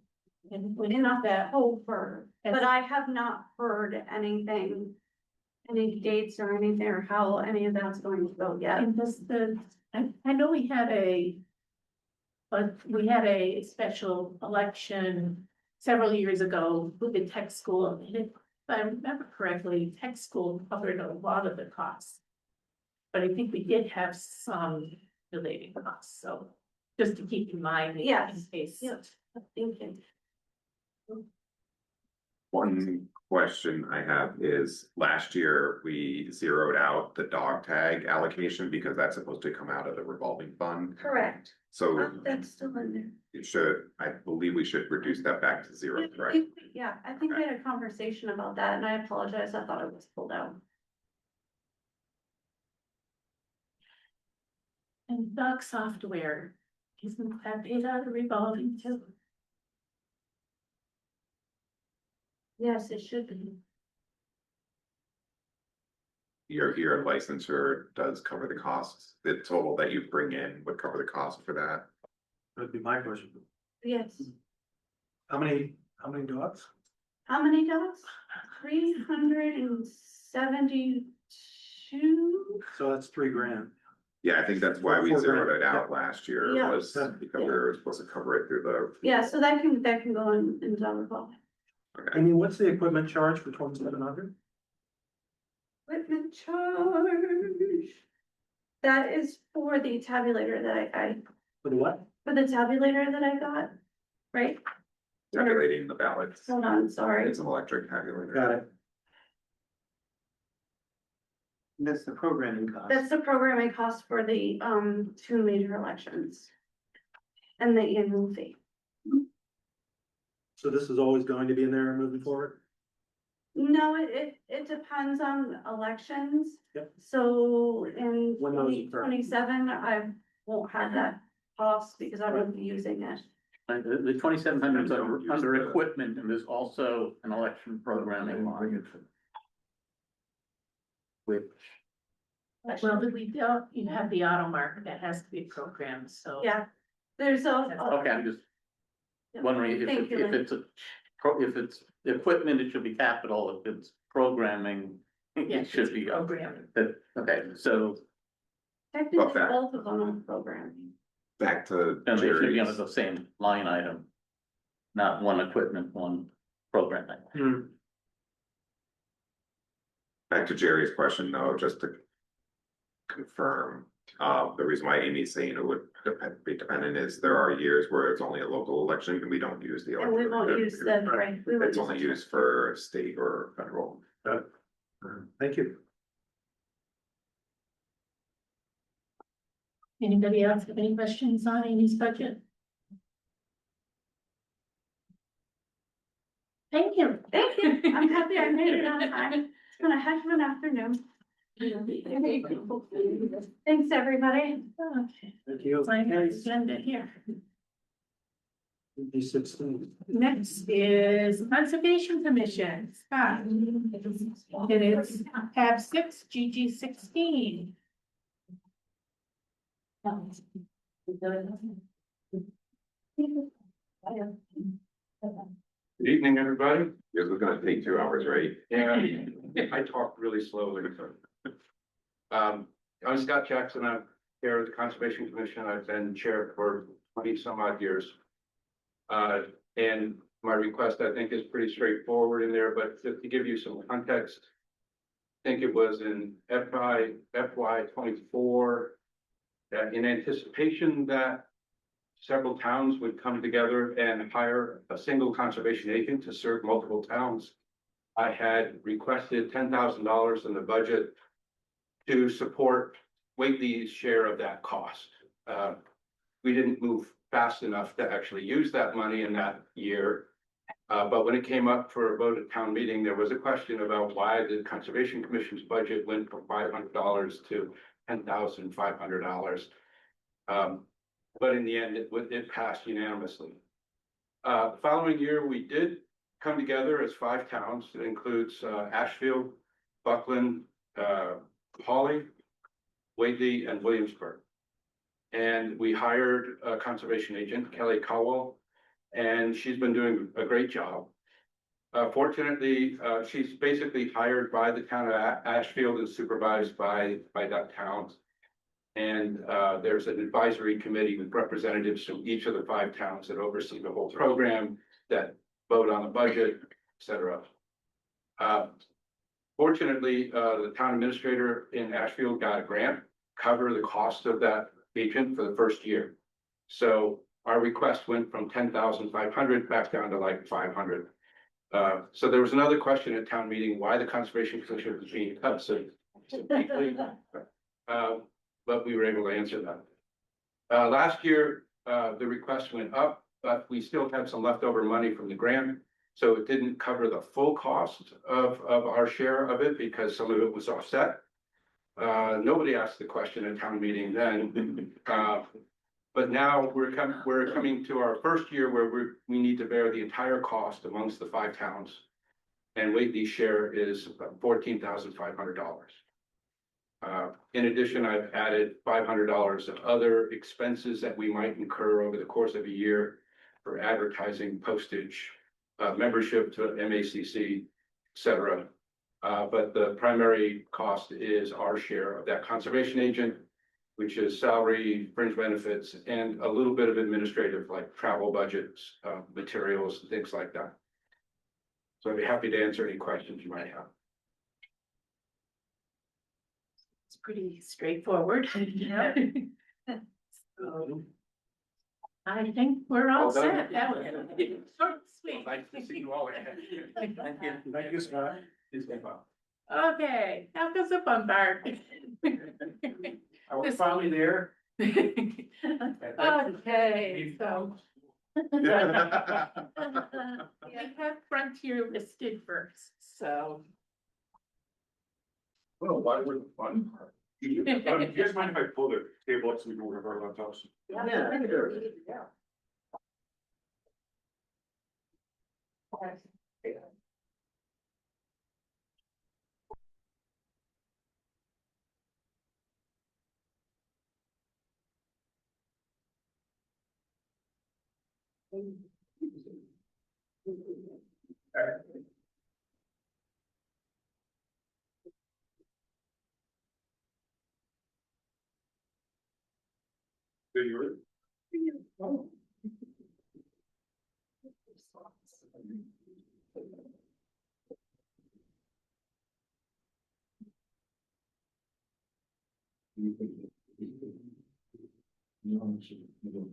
Speaker 1: And when
Speaker 10: In
Speaker 1: that,
Speaker 10: October, but I have not heard anything, any dates or anything, or how any of that's going to go yet.
Speaker 1: and does I know we had a special election several years ago with the tech school, and if I remember correctly, tech school covered a lot of the costs. But I think we did have some related costs, so just to keep in mind. In
Speaker 10: Yes.
Speaker 1: case.
Speaker 10: Yep, thank you.
Speaker 4: One question I have is, last year we zeroed out the dog tag allocation because that's supposed to come out of the revolving fund.
Speaker 10: Correct.
Speaker 4: So
Speaker 10: That's still in there.
Speaker 4: it should, I believe we should reduce that back to 0, correct?
Speaker 10: Yeah, I think we had a conversation about that, and I apologize, I thought it was pulled out.
Speaker 1: And dog software, isn't that paid out of revolving too?
Speaker 10: Yes, it should be.
Speaker 4: Your licensure does cover the costs. The total that you bring in would cover the cost for that.
Speaker 8: That'd be my question.
Speaker 10: Yes.
Speaker 8: How many dogs?
Speaker 10: How many dogs? 372.
Speaker 8: So that's $3,000.
Speaker 4: Yeah, I think that's why we
Speaker 8: $4,000,
Speaker 4: zeroed it out
Speaker 8: yeah.
Speaker 4: last year,
Speaker 10: Yeah.
Speaker 4: was because we were supposed to cover it through the.
Speaker 10: Yeah, so that can go in dog revolving.
Speaker 8: I mean, what's the equipment charge for 2,700?
Speaker 10: Equipment charge. That is for the tabulator that I
Speaker 8: For the what?
Speaker 10: for the tabulator that I got, right?
Speaker 4: Tabulating the ballots.
Speaker 10: Hold on, sorry.
Speaker 4: It's an electric tabulator.
Speaker 8: Got it.
Speaker 2: That's the programming cost.
Speaker 10: That's the programming cost for the 2 major elections. And the annual fee.
Speaker 8: So this is always going to be in there moving forward?
Speaker 10: No, it depends on elections.
Speaker 8: Yep.
Speaker 10: So in
Speaker 8: When those occur.
Speaker 10: 2027, I won't have that cost because I won't be using it.
Speaker 5: The 2,700 is under equipment, and there's also an election programming line. which,
Speaker 1: Well, we don't, you have the auto mark that has to be programmed, so.
Speaker 10: Yeah, there's a.
Speaker 5: okay, I'm just wondering if,
Speaker 10: Thank you,
Speaker 5: if
Speaker 10: Lynn.
Speaker 5: it's if it's equipment, it should be capital, if it's programming, it should be.
Speaker 1: Programmed.
Speaker 5: Okay, so
Speaker 10: Technically,
Speaker 4: that.
Speaker 10: both of them are programming.
Speaker 4: Back to
Speaker 5: then they should be under
Speaker 4: Jerry's,
Speaker 5: the same line item. Not one equipment, one programming.
Speaker 4: back to Jerry's question though, just to confirm, the reason why Amy's saying it would be dependent is there are years where it's only a local election and we don't use the.
Speaker 10: And we won't use the, right. we won't
Speaker 4: It's only
Speaker 10: use
Speaker 4: used for state or federal.
Speaker 8: Thank you.
Speaker 1: Anybody else have any questions on Amy's budget? Thank you.
Speaker 10: Thank you. I'm happy I made it on time. It's been a heck of an afternoon. Thanks, everybody.
Speaker 1: Okay,
Speaker 8: Thank you.
Speaker 1: sign the agenda here.
Speaker 8: D16.
Speaker 1: Next is Conservation Commission, Scott. It is tab 6, GG 16.
Speaker 11: Good evening, everybody.
Speaker 4: This was gonna take 2 hours, right?
Speaker 11: Yeah, I talk really slowly. I'm Scott Jackson. I'm chair of the Conservation Commission. I've been chair for 20 some odd years. And my request, I think, is pretty straightforward in there, but just to give you some context. I think it was in FY 24, in anticipation that several towns would come together and hire a single conservation agent to serve multiple towns. I had requested $10,000 in the budget to support Whately's share of that cost. We didn't move fast enough to actually use that money in that year. But when it came up for a vote at town meeting, there was a question about why the Conservation Commission's budget went from $500 to $10,500. But in the end, it passed unanimously. The following year, we did come together as 5 towns. It includes Ashfield, Buckland, Hawley, Whately, and Williamsburg. And we hired a conservation agent, Kelly Cowell, and she's been doing a great job. Fortunately, she's basically hired by the town of Ashfield and supervised by that town. And there's an advisory committee with representatives from each of the 5 towns that oversee the whole program, that vote on the budget, et cetera. Fortunately, the town administrator in Ashfield got a grant, cover the cost of that agent for the first year. So our request went from 10,500 back down to like 500. So there was another question at town meeting, why the conservation commission was being cut so deeply. But we were able to answer that. Last year, the request went up, but we still had some leftover money from the grant. So it didn't cover the full cost of our share of it because some of it was offset. Nobody asked the question at town meeting then. But now we're coming to our first year where we need to bear the entire cost amongst the 5 towns. And Whately's share is $14,500. In addition, I've added $500 of other expenses that we might incur over the course of a year for advertising, postage, membership to MACC, et cetera. But the primary cost is our share of that conservation agent, which is salary, fringe benefits, and a little bit of administrative like travel budgets, materials, things like that. So I'd be happy to answer any questions you might have.
Speaker 1: It's pretty straightforward. Yeah. So, I think we're all
Speaker 11: Well done.
Speaker 1: set. That was short and sweet.
Speaker 11: Nice to see you all again.
Speaker 5: Thank you.
Speaker 9: Thank you, Scott.
Speaker 1: Okay, now goes the fun part.
Speaker 9: I was finally there.
Speaker 1: Okay, so. We have Frontier listed first, so.
Speaker 11: Oh, why would the fun part?
Speaker 3: Do you guys mind if I pull the table up so we can work our laptops?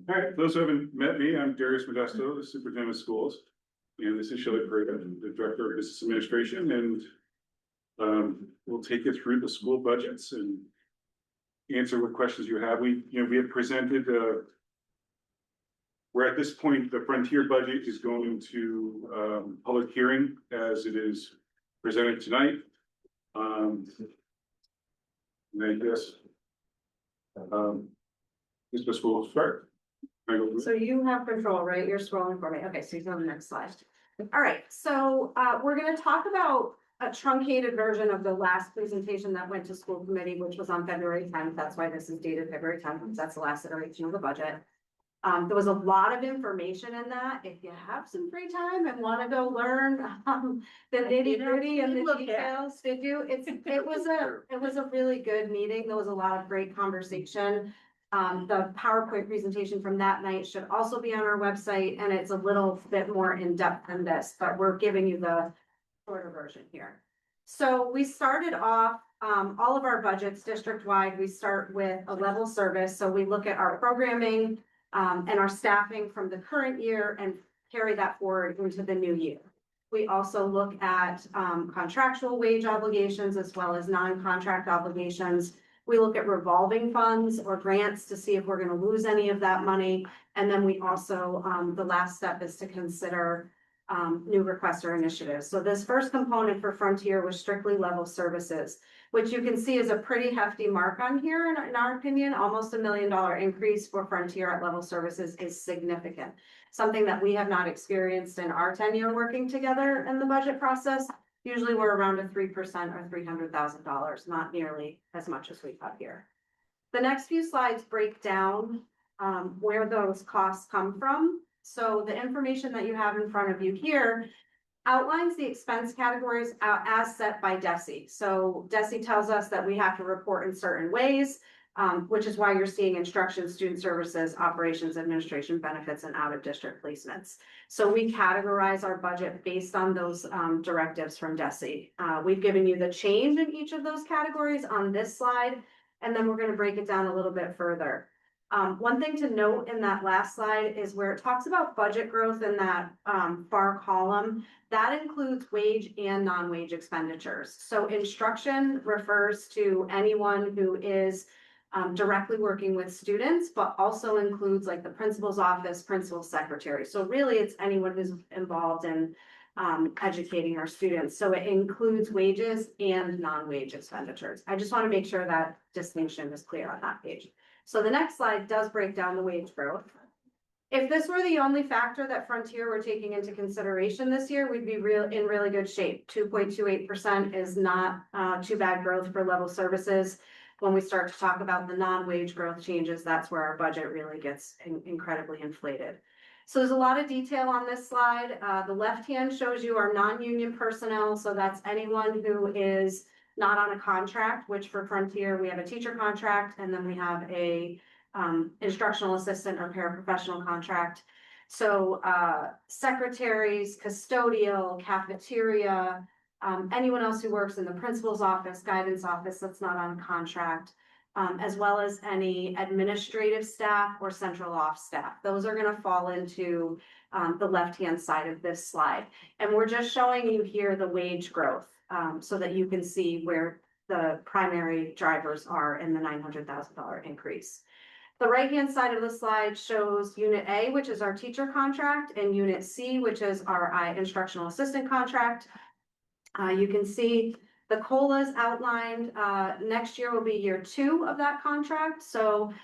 Speaker 12: All right, those who haven't met me, I'm Darius Modesto, the superintendent of schools. And this is Shelley Perica, the director of business administration, and we'll take you through the school budgets and answer what questions you have. We have presented, we're at this point, the Frontier budget is going to public hearing as it is presented tonight. And I guess this fiscal will start.
Speaker 13: So you have control, right? You're scrolling for me. Okay, so you go to the next slide. All right, so we're gonna talk about a truncated version of the last presentation that went to school committee, which was on February 10th. That's why this is dated February 10th, because that's the last iteration of the budget. There was a lot of information in that. If you have some free time and want to go learn the nitty gritty and the details, it was a really good meeting. There was a lot of great conversation. The PowerPoint presentation from that night should also be on our website, and it's a little bit more in depth than this, but we're giving you the shorter version here. So we started off all of our budgets district-wide. We start with a level service. So we look at our programming and our staffing from the current year and carry that forward into the new year. We also look at contractual wage obligations as well as non-contract obligations. We look at revolving funds or grants to see if we're going to lose any of that money. And then we also, the last step is to consider new requester initiatives. So this first component for Frontier was strictly level services, which you can see is a pretty hefty mark on here. In our opinion, almost $1 million increase for Frontier at level services is significant. Something that we have not experienced in our tenure working together in the budget process. Usually we're around a 3% or $300,000, not nearly as much as we have here. The next few slides break down where those costs come from. So the information that you have in front of you here outlines the expense categories as set by DESE. So DESE tells us that we have to report in certain ways, which is why you're seeing instruction, student services, operations, administration, benefits, and out-of-district placements. So we categorize our budget based on those directives from DESE. We've given you the change in each of those categories on this slide, and then we're going to break it down a little bit further. One thing to note in that last slide is where it talks about budget growth in that far column, that includes wage and non-wage expenditures. So instruction refers to anyone who is directly working with students, but also includes like the principal's office, principal secretary. So really it's anyone who's involved in educating our students. So it includes wages and non-wage expenditures. I just want to make sure that distinction is clear on that page. So the next slide does break down the wage growth. If this were the only factor that Frontier were taking into consideration this year, we'd be in really good shape. 2.28% is not too bad growth for level services. When we start to talk about the non-wage growth changes, that's where our budget really gets incredibly inflated. So there's a lot of detail on this slide. The left hand shows you our non-union personnel. So that's anyone who is not on a contract, which for Frontier, we have a teacher contract, and then we have a instructional assistant or paraprofessional contract. So secretaries, custodial, cafeteria, anyone else who works in the principal's office, guidance office that's not on contract, as well as any administrative staff or central office staff. Those are going to fall into the left-hand side of this slide. And we're just showing you here the wage growth so that you can see where the primary drivers are in the $900,000 increase. The right-hand side of the slide shows Unit A, which is our teacher contract, and Unit C, which is our instructional assistant contract. You can see the COLAs outlined. Next year will be year 2 of that contract. So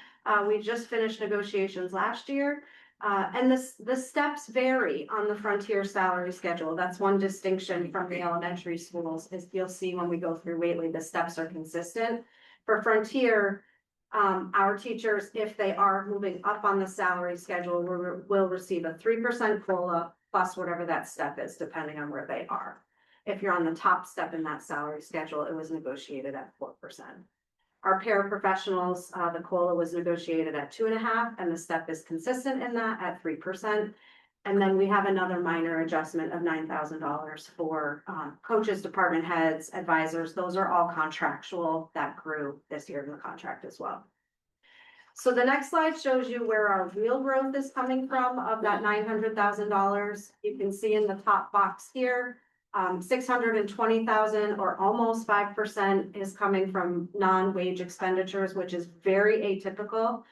Speaker 13: we just finished negotiations last year. And the steps vary on the Frontier salary schedule. That's one distinction from the elementary schools is you'll see when we go through Whately, the steps are consistent. For Frontier, Our teachers, if they are moving up on the salary schedule, will receive a 3% COLA plus whatever that step is, depending on where they are. If you're on the top step in that salary schedule, it was negotiated at 4%. Our paraprofessionals, the COLA was negotiated at 2.5%, and the step is consistent in that at 3%. And then we have another minor adjustment of $9,000 for coaches, department heads, advisors. Those are all contractual that grew this year in the contract as well. So the next slide shows you where our real growth is coming from of that $900,000. You can see in the top box here, 620,000 or almost 5% is coming from non-wage expenditures, which is very atypical.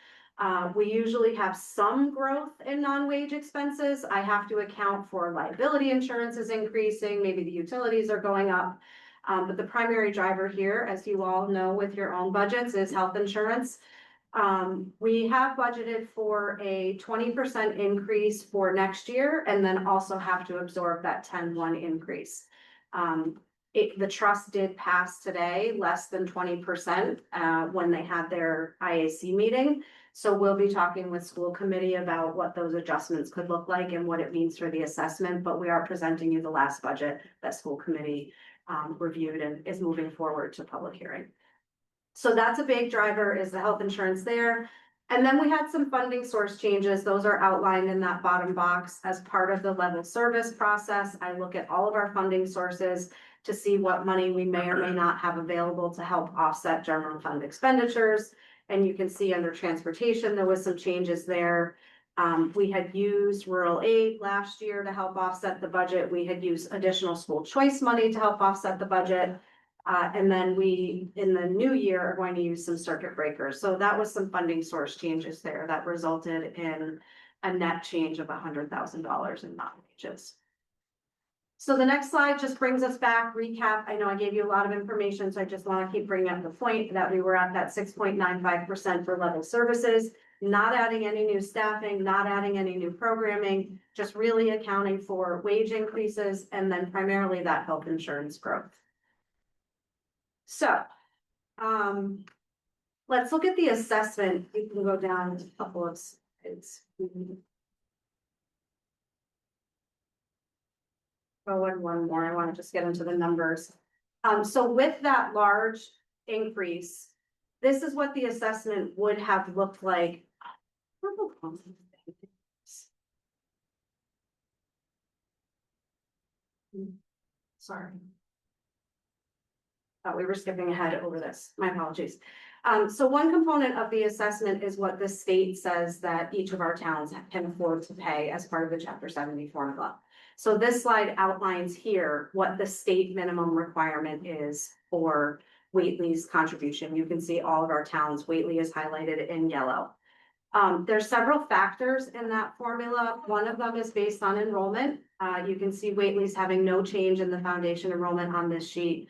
Speaker 13: We usually have some growth in non-wage expenses. I have to account for liability insurance is increasing, maybe the utilities are going up. But the primary driver here, as you all know with your own budgets, is health insurance. We have budgeted for a 20% increase for next year and then also have to absorb that 10-1 increase. The trust did pass today less than 20% when they had their IAC meeting. So we'll be talking with school committee about what those adjustments could look like and what it means for the assessment, but we are presenting you the last budget that school committee reviewed and is moving forward to public hearing. So that's a big driver, is the health insurance there. And then we had some funding source changes. Those are outlined in that bottom box as part of the level service process. I look at all of our funding sources to see what money we may or may not have available to help offset general fund expenditures. And you can see under transportation, there was some changes there. We had used rural aid last year to help offset the budget. We had used additional school choice money to help offset the budget. And then we, in the new year, are going to use some circuit breakers. So that was some funding source changes there that resulted in a net change of $100,000 in non-wages. So the next slide just brings us back, recap. I know I gave you a lot of information, so I just want to keep bringing up the point that we were at that 6.95% for level services, not adding any new staffing, not adding any new programming, just really accounting for wage increases and then primarily that health insurance growth. So, let's look at the assessment. You can go down a couple of slides. Oh, and one more. I want to just get into the numbers. So with that large increase, this is what the assessment would have looked like. Sorry. We were skipping ahead over this. My apologies. So one component of the assessment is what the state says that each of our towns can afford to pay as part of the Chapter 70 formula. So this slide outlines here what the state minimum requirement is for Whately's contribution. You can see all of our towns. Whately is highlighted in yellow. There's several factors in that formula. One of them is based on enrollment. You can see Whately's having no change in the foundation enrollment on this sheet.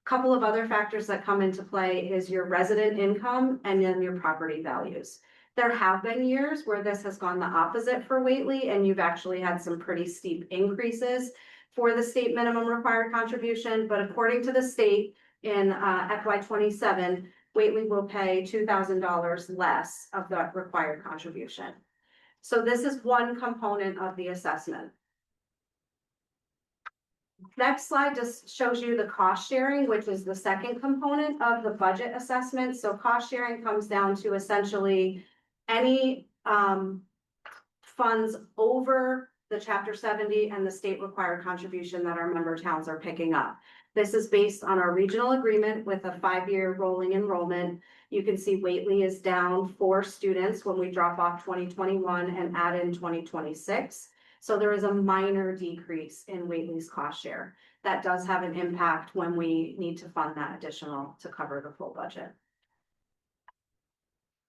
Speaker 13: A couple of other factors that come into play is your resident income and then your property values. There have been years where this has gone the opposite for Whately, and you've actually had some pretty steep increases for the state minimum required contribution. But according to the state in FY27, Whately will pay $2,000 less of the required contribution. So this is one component of the assessment. Next slide just shows you the cost sharing, which is the second component of the budget assessment. So cost sharing comes down to essentially any funds over the Chapter 70 and the state required contribution that our member towns are picking up. This is based on our regional agreement with a 5-year rolling enrollment. You can see Whately is down 4 students when we drop off 2021 and add in 2026. So there is a minor decrease in Whately's cost share. That does have an impact when we need to fund that additional to cover the full budget.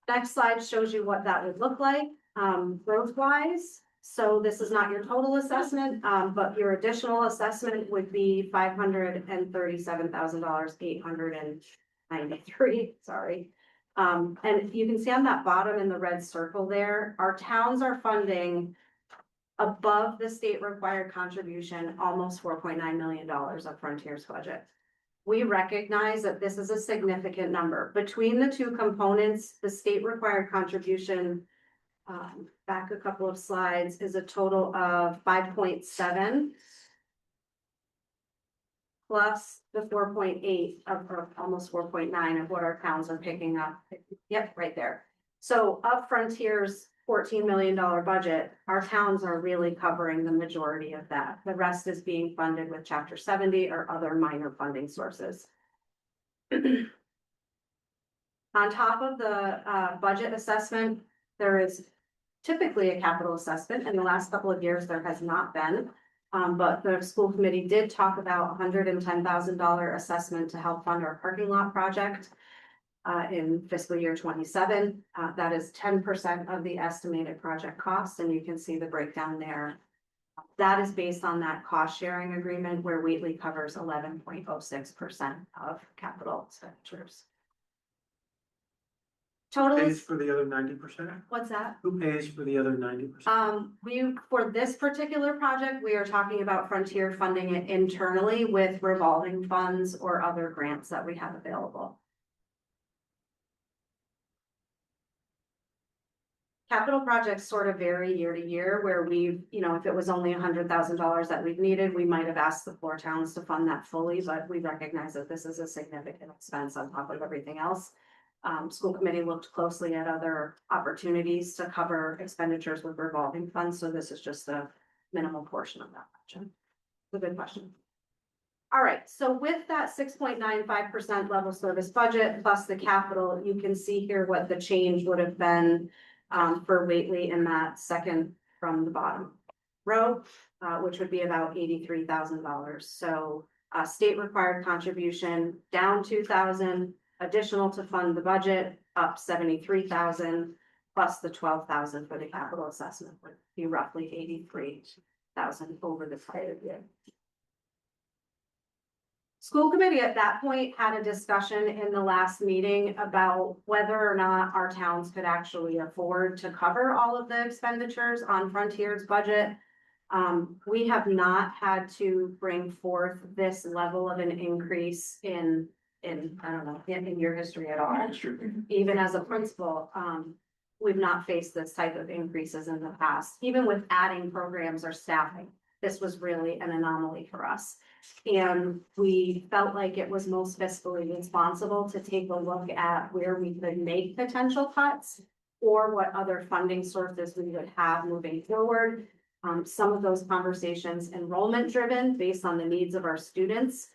Speaker 13: Next slide shows you what that would look like growth wise. So this is not your total assessment, but your additional assessment would be $537,000, 893, sorry. And you can see on that bottom in the red circle there, our towns are funding above the state required contribution, almost $4.9 million of Frontier's budget. We recognize that this is a significant number. Between the two components, the state required contribution, back a couple of slides, is a total of 5.7 plus the 4.8 or almost 4.9 of what our towns are picking up. Yep, right there. So of Frontier's $14 million budget, our towns are really covering the majority of that. The rest is being funded with Chapter 70 or other minor funding sources. On top of the budget assessment, there is typically a capital assessment. In the last couple of years, there has not been. But the school committee did talk about $110,000 assessment to help fund our parking lot project in fiscal year 27. That is 10% of the estimated project cost, and you can see the breakdown there. That is based on that cost sharing agreement where Whately covers 11.06% of capital expenditures. Total
Speaker 8: Pays
Speaker 13: is,
Speaker 8: for the other 90%?
Speaker 13: what's that?
Speaker 8: Who pays for the other 90%?
Speaker 13: For this particular project, we are talking about Frontier funding it internally with revolving funds or other grants that we have available. Capital projects sort of vary year to year where we've, if it was only $100,000 that we've needed, we might have asked the 4 towns to fund that fully, but we recognize that this is a significant expense on top of everything else. School committee looked closely at other opportunities to cover expenditures with revolving funds, so this is just a minimal portion of that budget. It's a good question. All right, so with that 6.95% level service budget plus the capital, you can see here what the change would have been for Whately in that second from the bottom row, which would be about $83,000. So state required contribution down 2,000. Additional to fund the budget, up 73,000, plus the 12,000 for the capital assessment would be roughly 83,000 over the prior year. School committee at that point had a discussion in the last meeting about whether or not our towns could actually afford to cover all of the expenditures on Frontier's budget. We have not had to bring forth this level of an increase in I don't know, in your history at all. Even as a principal, we've not faced this type of increases in the past, even with adding programs or staffing. This was really an anomaly for us. And we felt like it was most fiscally responsible to take a look at where we could make potential cuts or what other funding sources we would have moving forward. Some of those conversations enrollment driven based on the needs of our students.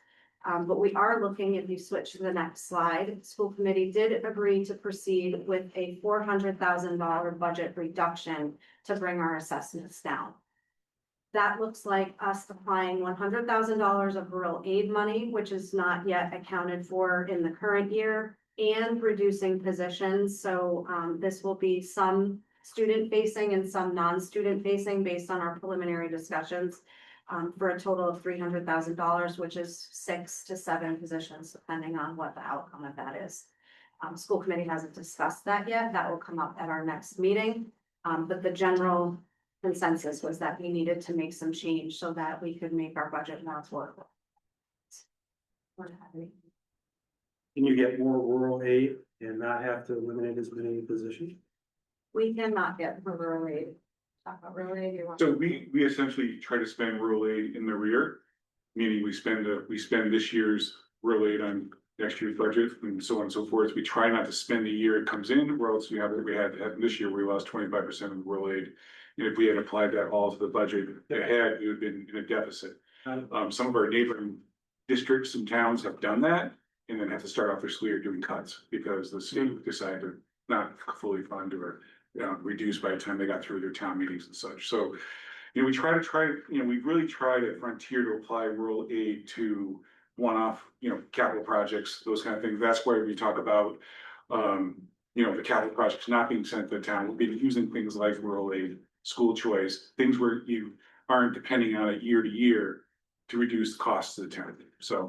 Speaker 13: But we are looking, if you switch to the next slide, school committee did agree to proceed with a $400,000 budget reduction to bring our assessments down. That looks like us applying $100,000 of rural aid money, which is not yet accounted for in the current year, and reducing positions. So this will be some student facing and some non-student facing based on our preliminary discussions. For a total of $300,000, which is 6 to 7 positions, depending on what the outcome of that is. School committee hasn't discussed that yet. That will come up at our next meeting. But the general consensus was that we needed to make some change so that we could make our budget more affordable.
Speaker 8: Can you get more rural aid and not have to eliminate as many positions?
Speaker 13: We cannot get rural aid. Talk about rural aid.
Speaker 12: So we essentially try to spend rural aid in the rear, meaning we spend this year's rural aid on next year's budget and so on and so forth. We try not to spend the year it comes in, or else we had this year, we lost 25% of the rural aid. And if we had applied that all to the budget ahead, we would have been in a deficit. Some of our neighboring districts and towns have done that and then have to start off their school year doing cuts because the state decided to not fully fund or reduced by the time they got through their town meetings and such. So, we really tried at Frontier to apply rural aid to one-off, capital projects, those kind of things. That's why we talk about, the capital projects not being sent to the town. We'll be using things like rural aid, school choice, things where you aren't depending on it year to year to reduce the costs of the town. So,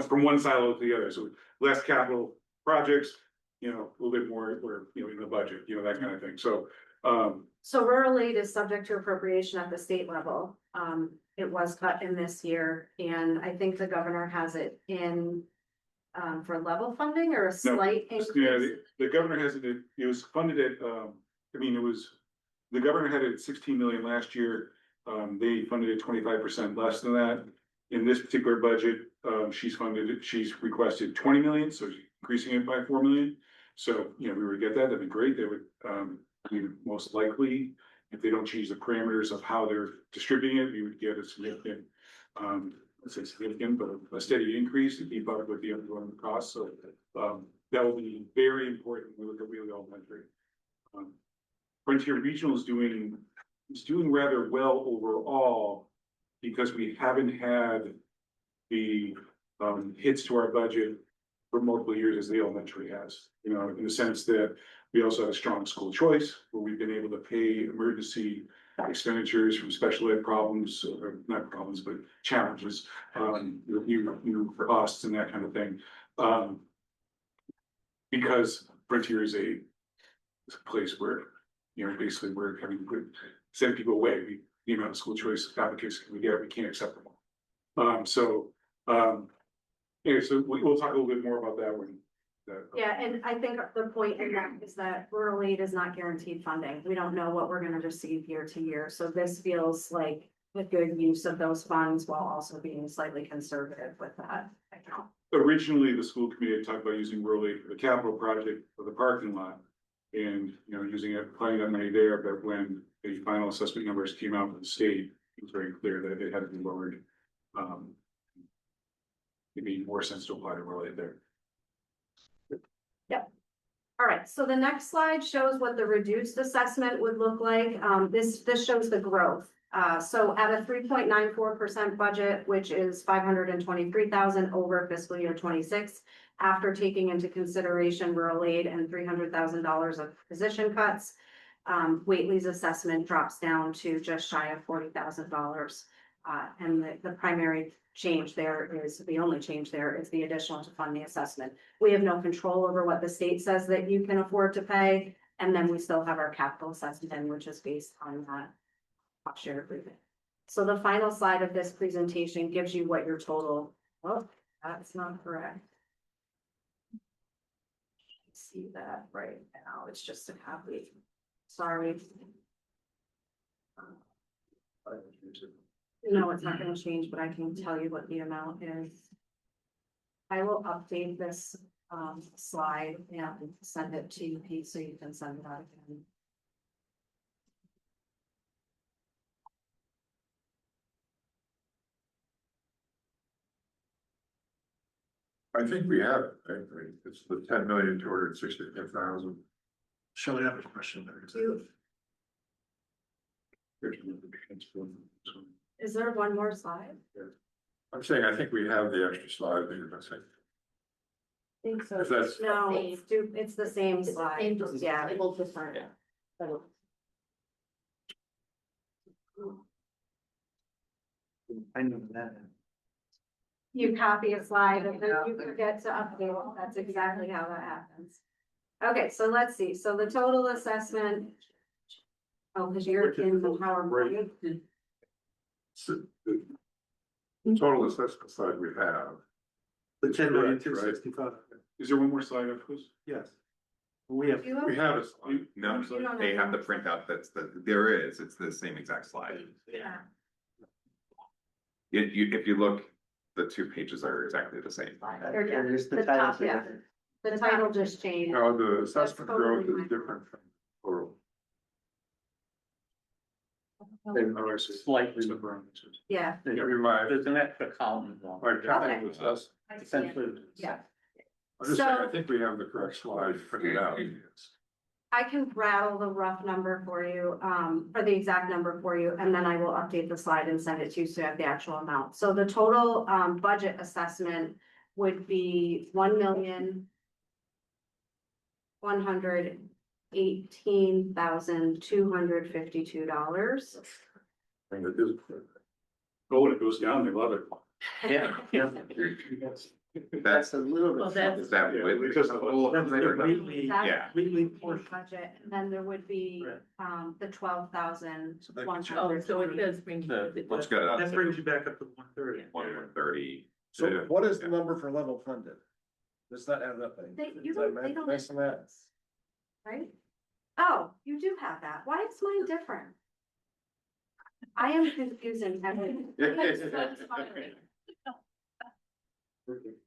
Speaker 12: from one silo to the other. So less capital projects, a little bit more, in the budget, that kind of thing. So,
Speaker 13: So rural aid is subject to appropriation at the state level. it was cut in this year, and I think the governor has it in for level funding or a slight
Speaker 12: Yeah,
Speaker 13: increase.
Speaker 12: the governor has it, it was funded at, I mean, it was, the governor had it at 16 million last year. They funded it 25% less than that. In this particular budget, she's requested 20 million, so she's increasing it by 4 million. So, you know, we would get that, that'd be great. They would, most likely, if they don't change the parameters of how they're distributing it, we would get a significant, let's say significant, but a steady increase to keep up with the underlying costs. So, that will be very important when we look at Whately Elementary. Frontier Regional is doing rather well overall because we haven't had the hits to our budget for multiple years as the elementary has. You know, in the sense that we also have a strong school choice where we've been able to pay emergency expenditures from special ed problems, or not problems, but challenges, new costs and that kind of thing. Because Frontier is a place where, you know, basically we're having to send people away. The amount of school choice applicants we get, we can't accept them all. Anyway, so we'll talk a little bit more about that when.
Speaker 13: Yeah, and I think the point in that is that rural aid is not guaranteed funding. We don't know what we're gonna receive year to year, so this feels like a good use of those funds while also being slightly conservative with that account.
Speaker 12: Originally, the school committee had talked about using rural aid for the capital project for the parking lot. And, you know, using it, applying that money there, but when the final assessment numbers came out from the state, it was very clear that it had to be lowered. It'd be more sense to apply to rural aid there.
Speaker 13: Yep. All right, so the next slide shows what the reduced assessment would look like. This shows the growth. So at a 3.94% budget, which is 523,000 over fiscal year 26, after taking into consideration rural aid and $300,000 of position cuts, Whately's assessment drops down to just shy of $40,000. And the primary change there is, the only change there is the additional to fund the assessment. We have no control over what the state says that you can afford to pay. And then we still have our capital assessment, which is based on that cost share agreement. So the final slide of this presentation gives you what your total, oh, that's not correct. See that right now, it's just a copy. Sorry. No, it's not gonna change, but I can tell you what the amount is. I will update this slide and send it to you, Pete, so you can send it out again.
Speaker 3: I think we have, it's the 10,265,000.
Speaker 9: Shelley, I have a question there.
Speaker 13: Is there one more slide?
Speaker 3: I'm saying, I think we have the extra slide that you're missing.
Speaker 6: I think so.
Speaker 3: If that's-
Speaker 13: No, it's the same
Speaker 6: It's the
Speaker 13: slide.
Speaker 6: same, just
Speaker 13: Yeah.
Speaker 6: labeled different. So,
Speaker 2: I know that.
Speaker 13: You copy a slide and then you forget to update it. That's exactly how that happens. Okay, so let's see. So the total assessment. Oh, because you're in the PowerPoint.
Speaker 3: So, the total assessment side we have.
Speaker 9: The 10,265,000.
Speaker 12: Is there one more slide after this?
Speaker 9: Yes. We have.
Speaker 13: You
Speaker 3: We have a slide.
Speaker 4: No,
Speaker 13: You don't
Speaker 4: they
Speaker 13: have
Speaker 4: have the
Speaker 13: one.
Speaker 4: printout it's the same exact slide.
Speaker 13: Yeah.
Speaker 4: If you look, the two pages are exactly the same.
Speaker 2: There's the
Speaker 13: The
Speaker 2: title.
Speaker 13: top, yeah. The title just changed.
Speaker 3: No, the assessment
Speaker 13: totally
Speaker 3: growth
Speaker 13: my
Speaker 3: is different from total.
Speaker 5: Slightly.
Speaker 13: Yeah.
Speaker 3: Maybe my
Speaker 5: There's an extra column.
Speaker 3: capital assessment.
Speaker 5: Essentially.
Speaker 13: Yeah.
Speaker 3: I'm just saying, I
Speaker 13: So-
Speaker 3: think we have the correct slide printed out.
Speaker 13: I can rattle the rough number for you, or the exact number for you, and then I will update the slide and send it to you so you have the actual amount. So the total budget assessment would be $1,118,252.
Speaker 3: And it is.
Speaker 12: Oh, when it goes down, they love it.
Speaker 5: Yeah, yeah.
Speaker 2: That's a little
Speaker 1: Well,
Speaker 2: bit.
Speaker 1: that's-
Speaker 4: Is that
Speaker 12: Yeah,
Speaker 4: with?
Speaker 12: because of the whole-
Speaker 8: That's the Whately,
Speaker 13: That's
Speaker 4: Yeah.
Speaker 8: Whately
Speaker 13: the
Speaker 8: portion.
Speaker 13: budget, and then there would be, the 12,000.
Speaker 9: So that
Speaker 13: one
Speaker 9: gets you-
Speaker 1: Oh,
Speaker 13: hundred
Speaker 1: so it
Speaker 13: twenty.
Speaker 1: does bring.
Speaker 4: Let's get it
Speaker 8: That
Speaker 4: up
Speaker 8: brings you back up to 130.
Speaker 4: 130.
Speaker 9: So
Speaker 4: Yeah.
Speaker 9: what is the number for level funded? Does that add up?
Speaker 13: You don't, they don't.
Speaker 9: Missing that?
Speaker 13: Right? Oh, you do have that. Why is mine different? I am confusing everything.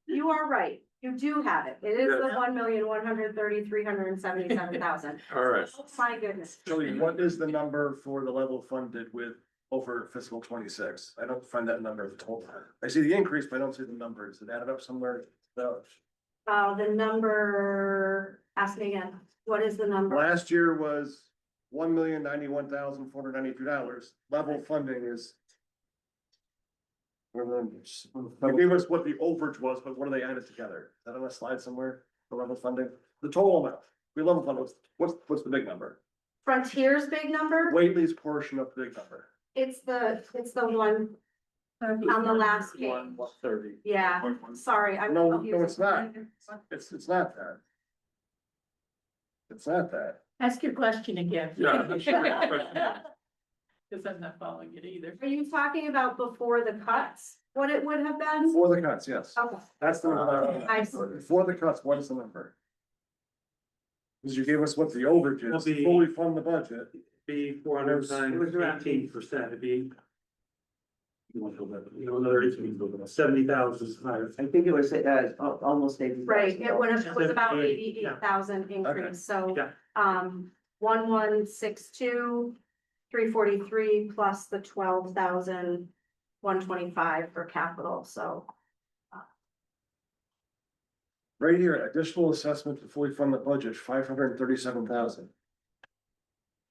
Speaker 13: You are right. You do have it. It is the 1,130,377,000.
Speaker 3: All right.
Speaker 13: My goodness.
Speaker 9: Julie, what is the number for the level funded with over fiscal 26? I don't find that number of total. I see the increase, but I don't see the numbers. It added up somewhere. No.
Speaker 13: The number, ask me again. What is the number?
Speaker 9: Last year was $1,091,492. Level funding is. They gave us what the overage was, but what do they added together? Is that on a slide somewhere? The level funding, the total amount. We level funded. What's the big number?
Speaker 13: Frontier's big number?
Speaker 9: Whately's portion of the big number.
Speaker 13: It's the one on the last page.
Speaker 9: 130.
Speaker 13: Yeah, sorry, I'm.
Speaker 9: No,
Speaker 13: confusing.
Speaker 9: it's not. It's not that. It's not that.
Speaker 1: Ask your question again.
Speaker 3: Yeah.
Speaker 1: Cause I'm not following it either.
Speaker 13: Are you talking about before the cuts, what it would have been?
Speaker 9: Before the cuts, yes.
Speaker 13: Okay,
Speaker 9: That's the number.
Speaker 13: I see.
Speaker 9: Before the cuts, what is the number? Because you gave us what the overage
Speaker 8: It'll
Speaker 9: is,
Speaker 8: be-
Speaker 9: fully fund the budget.
Speaker 8: Be 400 times 18%, it'd be. Another 70,000 higher.
Speaker 2: I think it was, almost 80.
Speaker 13: Right, it would have, it was about
Speaker 8: 78,
Speaker 13: 88,000 increase, so,
Speaker 8: Yeah.
Speaker 13: 1162,343 plus the 12,125 for capital, so.
Speaker 9: Right here, additional assessment to fully fund the budget, 537,000.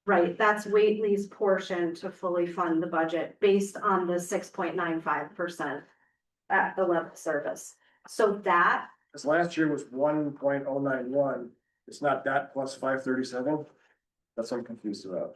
Speaker 13: Right, that's Whately's portion to fully fund the budget based on the 6.95% at the level service. So that,
Speaker 9: This last year was 1.091. It's not that plus 537. That's what I'm confused about.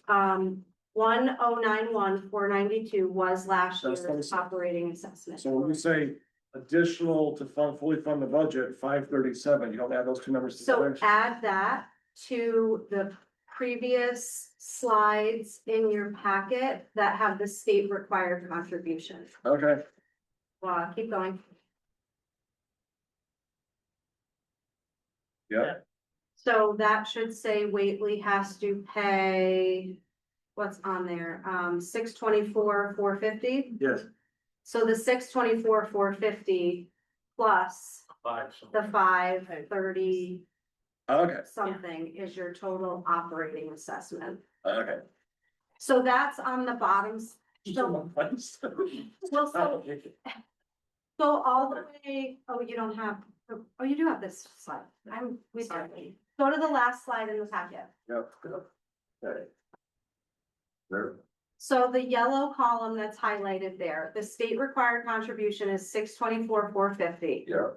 Speaker 13: 1,091,492 was last
Speaker 9: That's
Speaker 13: year's
Speaker 9: 27.
Speaker 13: operating assessment.
Speaker 9: So when you say additional to fully fund the budget, 537, you don't add those two numbers
Speaker 13: So
Speaker 9: together?
Speaker 13: add that to the previous slides in your packet that have the state required contribution.
Speaker 9: Okay,
Speaker 13: Keep going.
Speaker 9: yeah,
Speaker 13: So that should say Whately has to pay, what's on there, 624,450.
Speaker 8: Yes.
Speaker 13: So the 624,450 plus the 530
Speaker 9: okay,
Speaker 13: something is your total operating assessment.
Speaker 9: okay.
Speaker 13: So that's on the bottoms. So, well, so all the way, oh, you don't have, oh, you do have this slide. We started. Go to the last slide in the packet.
Speaker 9: Yep. Okay. There.
Speaker 13: So the yellow column that's highlighted there, the state required contribution is 624,450.
Speaker 9: Yeah.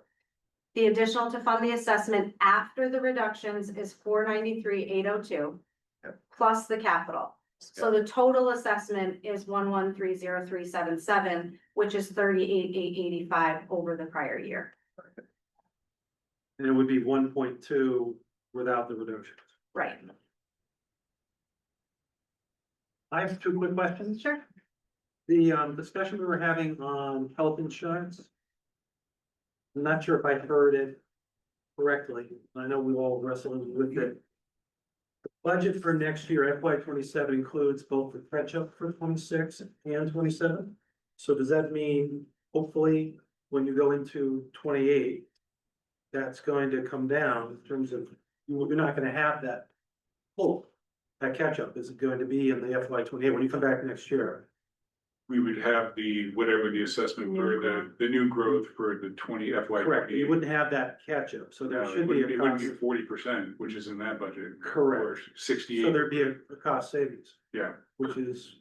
Speaker 13: The additional to fund the assessment after the reductions is 493,802.
Speaker 9: Yep.
Speaker 13: Plus the capital. So the total assessment is 113,0377, which is 38,885 over the prior year.
Speaker 8: And it would be 1.2 without the reduction.
Speaker 13: Right.
Speaker 8: I have two quick questions.
Speaker 13: Sure.
Speaker 8: The discussion we were having on health insurance. I'm not sure if I heard it correctly. I know we all wrestled with it. The budget for next year, FY 27 includes both the catch up for 26 and 27. So does that mean hopefully when you go into 28, that's going to come down in terms of, you're not gonna have that full, that catch up is going to be in the FY 28 when you come back next year.
Speaker 12: We would have whatever the assessment for the new growth for the FY.
Speaker 8: Correct, you wouldn't have that catch up, so there should be a
Speaker 12: It wouldn't
Speaker 8: cost,
Speaker 12: be 40%, which is in that budget.
Speaker 8: Correct.
Speaker 12: Or 68.
Speaker 8: so there'd be a cost savings,
Speaker 12: Yeah.
Speaker 8: which is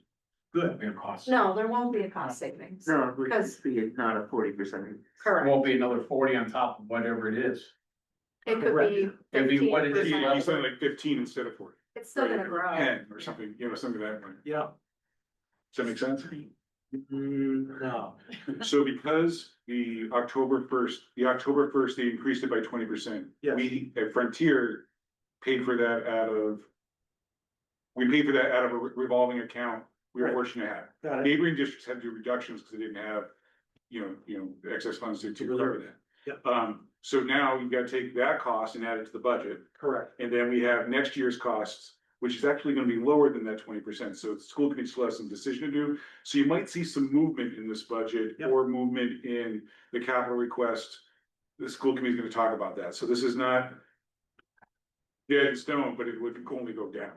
Speaker 8: good.
Speaker 13: No, there won't be a cost savings.
Speaker 2: No, it would
Speaker 13: Because-
Speaker 2: just be not a 40%.
Speaker 13: Correct.
Speaker 14: Won't be another 40 on top of whatever it is.
Speaker 13: It could be
Speaker 14: It'd be what it is.
Speaker 13: 15%.
Speaker 12: He's saying like 15 instead of 40.
Speaker 13: It's still gonna grow.
Speaker 12: 10 or something, something like that. Does
Speaker 8: Yeah,
Speaker 12: that make sense?
Speaker 8: No.
Speaker 12: So because the October first, they increased it by 20%.
Speaker 8: Yes.
Speaker 12: We, at Frontier, paid for that out of. We paid for that out of a revolving account we were
Speaker 8: Right.
Speaker 12: fortunate to have.
Speaker 8: Got it.
Speaker 12: Neighboring districts had to do reductions because they didn't have, excess funds to cover that.
Speaker 8: Yep.
Speaker 12: So now you've got to take that cost and add it to the budget.
Speaker 8: Correct.
Speaker 12: And then we have next year's costs, which is actually gonna be lower than that 20%. So the school committee still has some decision to do. So you might see some movement in this budget
Speaker 8: Yep.
Speaker 12: or movement in the capital request. The school committee is gonna talk about that. So this is not dead in stone, but it would only go down.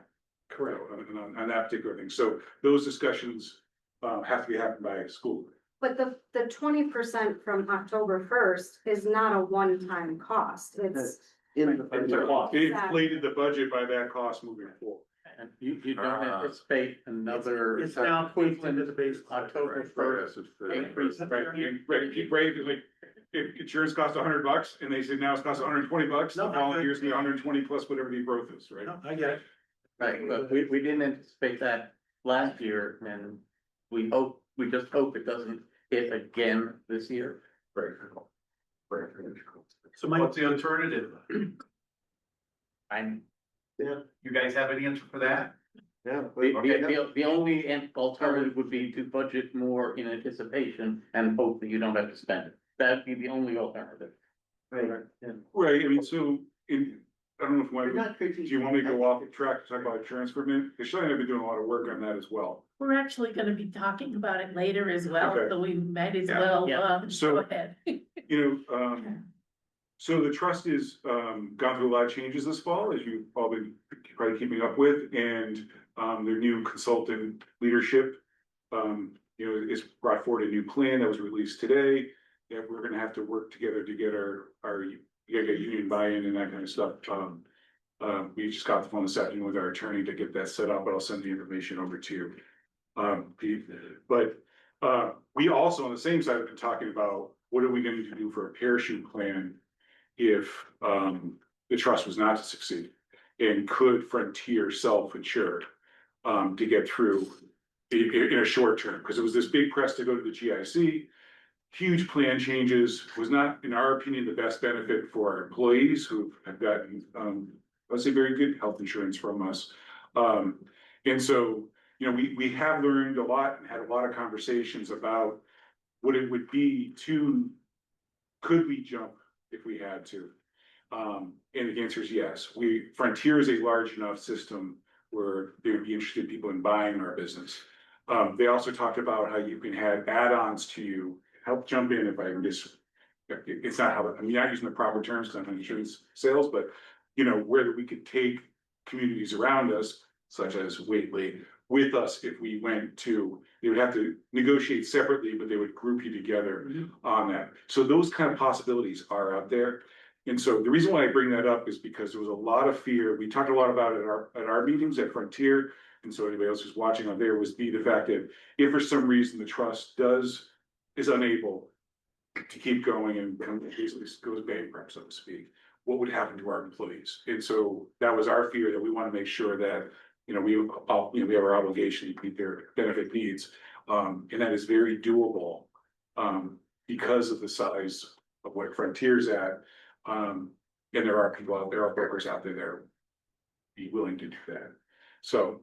Speaker 8: Correct.
Speaker 12: On that particular thing. So those discussions have to be happened by school.
Speaker 13: But the 20% from October first is not a one-time cost, it's.
Speaker 2: In the.
Speaker 8: It's a cost.
Speaker 12: It inflated the budget by that cost moving forward.
Speaker 5: And you don't anticipate another.
Speaker 8: It's now tweaked into the base.
Speaker 5: October first increase.
Speaker 12: Right, like, if insurance costs $100 and they say now it's cost $120,
Speaker 8: No,
Speaker 12: the following year's be 120 plus whatever the growth is, right?
Speaker 8: No, I get it.
Speaker 5: Right, but we didn't anticipate that last year, and we just hope it doesn't hit again this year.
Speaker 12: Right.
Speaker 8: So Mike,
Speaker 14: What's the alternative? I'm.
Speaker 2: Yeah.
Speaker 14: You guys have an answer for that?
Speaker 2: Yeah.
Speaker 5: The only alternative would be to budget more in anticipation and hope that you don't have to spend it. That'd be the only alternative.
Speaker 2: Right.
Speaker 12: Right, I mean, so I don't know if you
Speaker 2: You're
Speaker 12: want,
Speaker 2: not crazy.
Speaker 12: do you want me to go off the track to talk about transfer mint? Because Shelley and I have been doing a lot of work on that as well.
Speaker 1: We're actually gonna be talking about it later as well,
Speaker 12: Okay.
Speaker 1: so we might as
Speaker 12: Yeah.
Speaker 1: well,
Speaker 5: Yeah.
Speaker 12: So-
Speaker 1: go ahead.
Speaker 12: So the trust is gone through a lot of changes this fall, as you've probably keeping up with, and their new consultant leadership. Is brought forward a new plan that was released today, that we're gonna have to work together to get our get union buy-in and that kind of stuff. We just got the phone this afternoon with our attorney to get that set up, but I'll send the information over to you. We also, on the same side, have been talking about what are we going to do for a parachute plan if the trust was not to succeed? And could Frontier self-insure to get through in a short term? Because it was this big press to go to the GIC. Huge plan changes, was not, in our opinion, the best benefit for our employees who have gotten, let's say, very good health insurance from us. And so, we have learned a lot and had a lot of conversations about what it would be could we jump if we had to? And the answer is yes. Frontier is a large enough system where they would be interested in people in buying our business. They also talked about how you can have add-ons to you. Help jump in if I can just, it's not how, I'm not using the proper terms because I'm in insurance sales, but whether we could take communities around us, such as Whately, with us if we went to, they would have to negotiate separately, but they would group you together on that. So those kind of possibilities are out there. And so the reason why I bring that up is because there was a lot of fear. We talked a lot about it at our meetings at Frontier. And so anybody else who's watching on there was the fact that if for some reason the trust is unable to keep going and basically goes bankrupt, so to speak, what would happen to our employees? And so that was our fear, that we want to make sure that, we have our obligation to meet their benefit needs. And that is very doable, because of the size of what Frontier's at. And there are people out there, brokers out there that are be willing to do that. So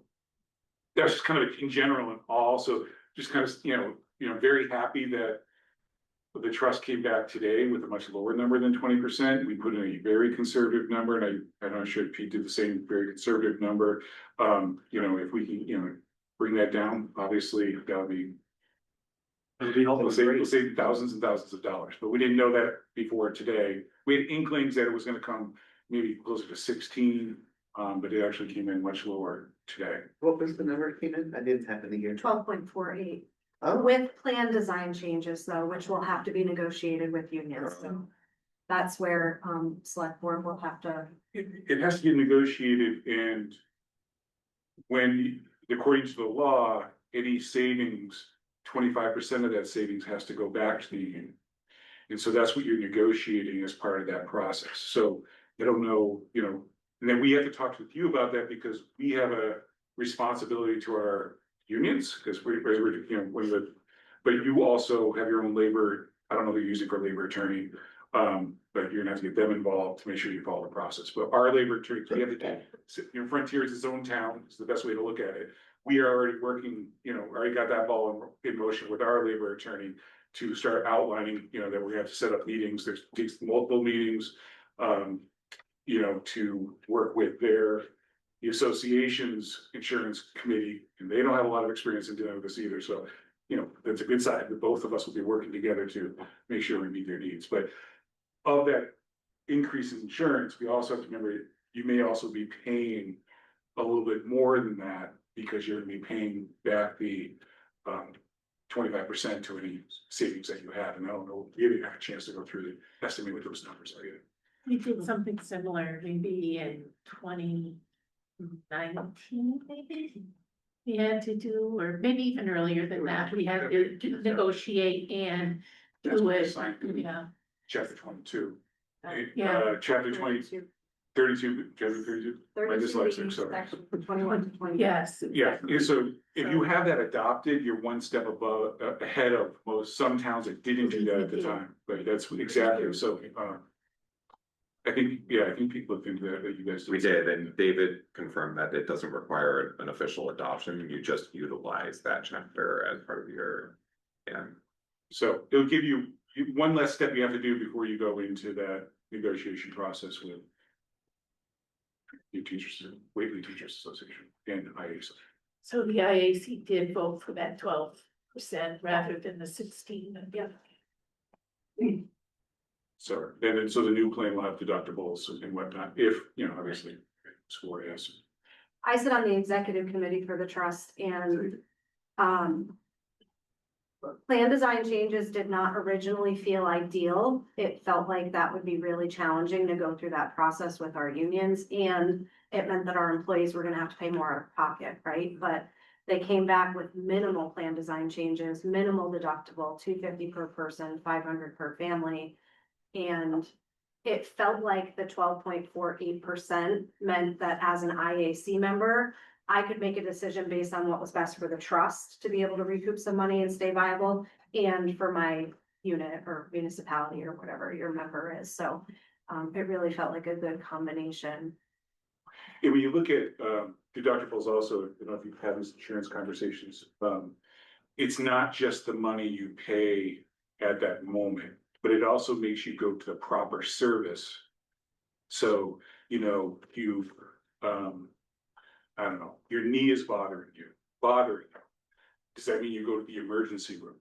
Speaker 12: that's just kind of in general, and also just kind of, very happy that the trust came back today with a much lower number than 20%. We put in a very conservative number, and I'm not sure if Pete did the same very conservative number. If we can, bring that down, obviously, that would be. We'll save thousands and thousands of dollars, but we didn't know that before today. We had inklings that it was gonna come maybe closer to 16, but it actually came in much lower today.
Speaker 2: What was the number it came in? I didn't happen to hear.
Speaker 13: 12.48,
Speaker 2: Oh,
Speaker 13: with plan design changes though, which will have to be negotiated with unions, so. That's where, select board will have to.
Speaker 12: It has to get negotiated, and when, according to the law, any savings, 25% of that savings has to go back to the union. And so that's what you're negotiating as part of that process. So I don't know, and then we have to talk with you about that because we have a responsibility to our unions, because we're one of the But you also have your own labor, I don't know if you're using for labor attorney. But you're gonna have to get them involved to make sure you follow the process. But our labor attorney, we have to, Frontier is its own town, is the best way to look at it. We are already working, already got that ball in motion with our labor attorney to start outlining, that we have to set up meetings. There's takes multiple meetings. To work with the association's insurance committee, and they don't have a lot of experience in dealing with this either. So, that's a good side that both of us will be working together to make sure we meet their needs. But of that increase in insurance, we also have to remember, you may also be paying a little bit more than that because you're gonna be paying back the 25% to any savings that you have. And I don't know, if you didn't have a chance to go through the estimate what those numbers are yet.
Speaker 1: We did something similar, maybe in 2019, maybe. We had to do, or maybe even earlier than that, we had to negotiate and
Speaker 12: That's
Speaker 1: do
Speaker 12: what I
Speaker 1: it,
Speaker 12: signed.
Speaker 1: yeah.
Speaker 12: Chapter 22.
Speaker 1: Yeah.
Speaker 12: Chapter 32, chapter 32. My dyslexic, sorry.
Speaker 13: Section 21 to 22.
Speaker 1: Yes.
Speaker 12: Yeah, so if you have that adopted, you're one step ahead of some towns that didn't do that at the time, but that's exactly, so, I think people looked into that you guys.
Speaker 4: We did, and David confirmed that it doesn't require an official adoption, you just utilize that chapter as part of your,
Speaker 12: So it'll give you one less step you have to do before you go into that negotiation process with your teachers, Whately Teachers Association and IAC.
Speaker 1: So the IAC did vote for that 12% rather than the 16, yeah.
Speaker 12: So, so the new plan will have deductibles and whatnot, if, obviously, school has.
Speaker 13: I sit on the executive committee for the trust, and plan design changes did not originally feel ideal. It felt like that would be really challenging to go through that process with our unions, and it meant that our employees were gonna have to pay more out of pocket, right? But they came back with minimal plan design changes, minimal deductible, $250 per person, $500 per family. And it felt like the 12.48% meant that as an IAC member, I could make a decision based on what was best for the trust to be able to recoup some money and stay viable, and for my unit or municipality or whatever your member is. So it really felt like a good combination.
Speaker 12: And when you look at deductibles also, if you've had these insurance conversations, it's not just the money you pay at that moment, but it also makes you go to the proper service. So, you've, I don't know, your knee is bothering you. Does that mean you go to the emergency room,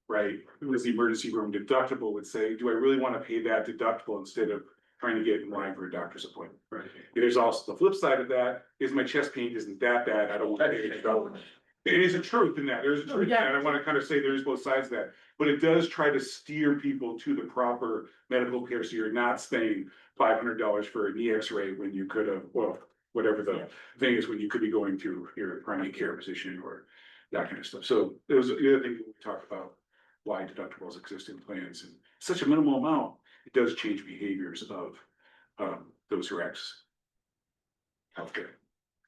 Speaker 12: right? Because the emergency room deductible would say, do I really want to pay that deductible instead of trying to get in line for a doctor's appointment? Right. There's also the flip side of that, is my chest pain isn't that bad, I don't want to pay the deductible. It is a truth in that, there's a truth, in that, and I want to kind of say there's both sides of that. But it does try to steer people to the proper medical care, so you're not spending $500 for a knee x-ray when you could have, whatever the thing is, when you could be going to your primary care physician or that kind of stuff. So it was the other thing we talked about, why deductibles exist in plans, and such a minimal amount, it does change behaviors of those who access healthcare.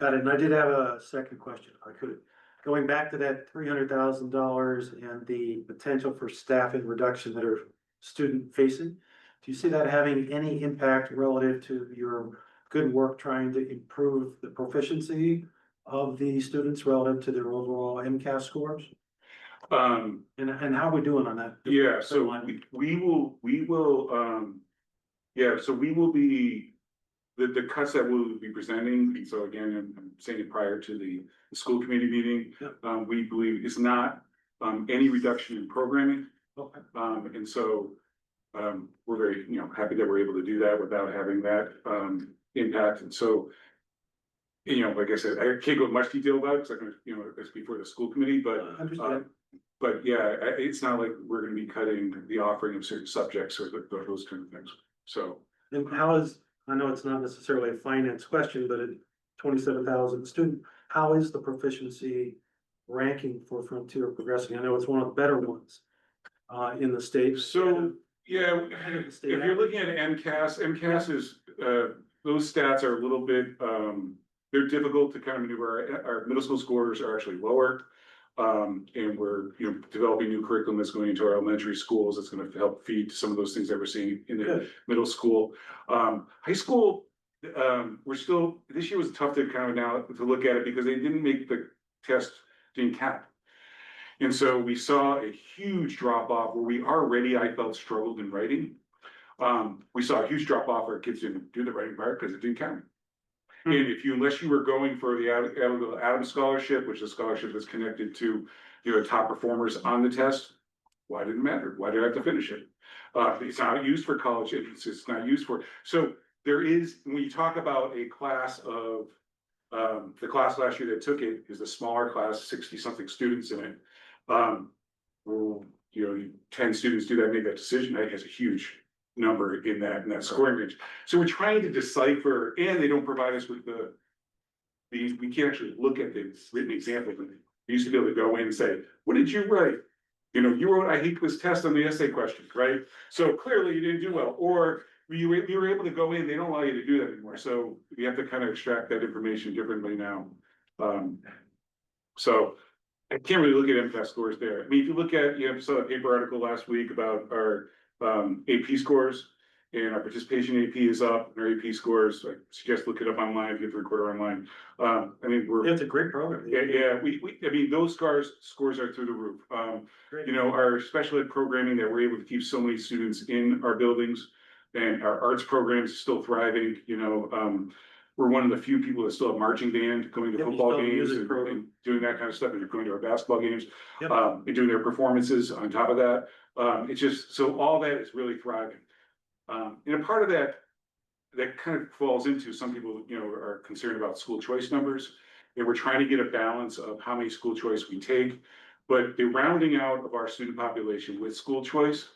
Speaker 8: Got it, and I did have a second question, if I could. Going back to that $300,000 and the potential for staffing reduction that are student facing, do you see that having any impact relative to your good work trying to improve the proficiency of the students relative to their overall MCAS scores? And how are we doing on that?
Speaker 12: Yeah, so we will be, the cuts that we'll be presenting, and so again, I'm saying it prior to the school committee meeting, we believe is not any reduction in programming.
Speaker 8: Okay.
Speaker 12: And so we're very, happy that we're able to do that without having that impact. And so, like I said, I can't go into much detail about it, because it's before the school committee, but yeah, it's not like we're gonna be cutting the offering of certain subjects or those kind of things, so.
Speaker 8: And I know it's not necessarily a finance question, but at 27,000 student, how is the proficiency ranking for Frontier progressing? I know it's one of the better ones in the state.
Speaker 12: So, yeah, if you're looking at MCAS is, those stats are a little bit, they're difficult to kind of maneuver. Our middle school scores are actually lower. And we're, developing new curriculum that's going into our elementary schools. That's gonna help feed some of those things that we're seeing in the
Speaker 8: Good.
Speaker 12: middle school. High school, we're still, this year was tough to kind of now to look at it because they didn't make the test didn't count. And so we saw a huge drop off where we already, I felt, struggled in writing. We saw a huge drop off where kids didn't do the writing part because it didn't count. And if you, unless you were going for the Adams Scholarship, which is a scholarship that's connected to, top performers on the test, why did it matter? Why did I have to finish it? It's not used for college, it's not used for, so there is, when you talk about a class of, the class last year that took it is a smaller class, 60-something students in it. Well, 10 students do that, make that decision, that has a huge number in that scoring range. So we're trying to decipher, and they don't provide us with we can't actually look at the written example. We used to be able to go in and say, what did you write? You wrote, I hate this test on the essay question, right? So clearly you didn't do well, or you were able to go in, they don't allow you to do that anymore. So you have to kind of extract that information differently now. So I can't really look at MCAS scores there. I mean, if you look at, saw a paper article last week about our AP scores, and our participation AP is up, and our AP scores, I suggest look it up online, if you get the recorder online. I mean,
Speaker 8: It's a great program.
Speaker 12: I mean, those scores are through the roof.
Speaker 8: Great.
Speaker 12: Our special ed programming that we're able to keep so many students in our buildings, and our arts programs still thriving, we're one of the few people that still have marching band, going to
Speaker 8: Yep,
Speaker 12: football
Speaker 8: still have a
Speaker 12: games
Speaker 8: music
Speaker 12: and
Speaker 8: program.
Speaker 12: doing that kind of stuff, and going to our basketball games,
Speaker 8: Yep.
Speaker 12: and doing their performances on top of that. It's just, so all that is really thriving. And a part of that kind of falls into, some people, are concerned about school choice numbers. And we're trying to get a balance of how many school choice we take. But the rounding out of our student population with school choice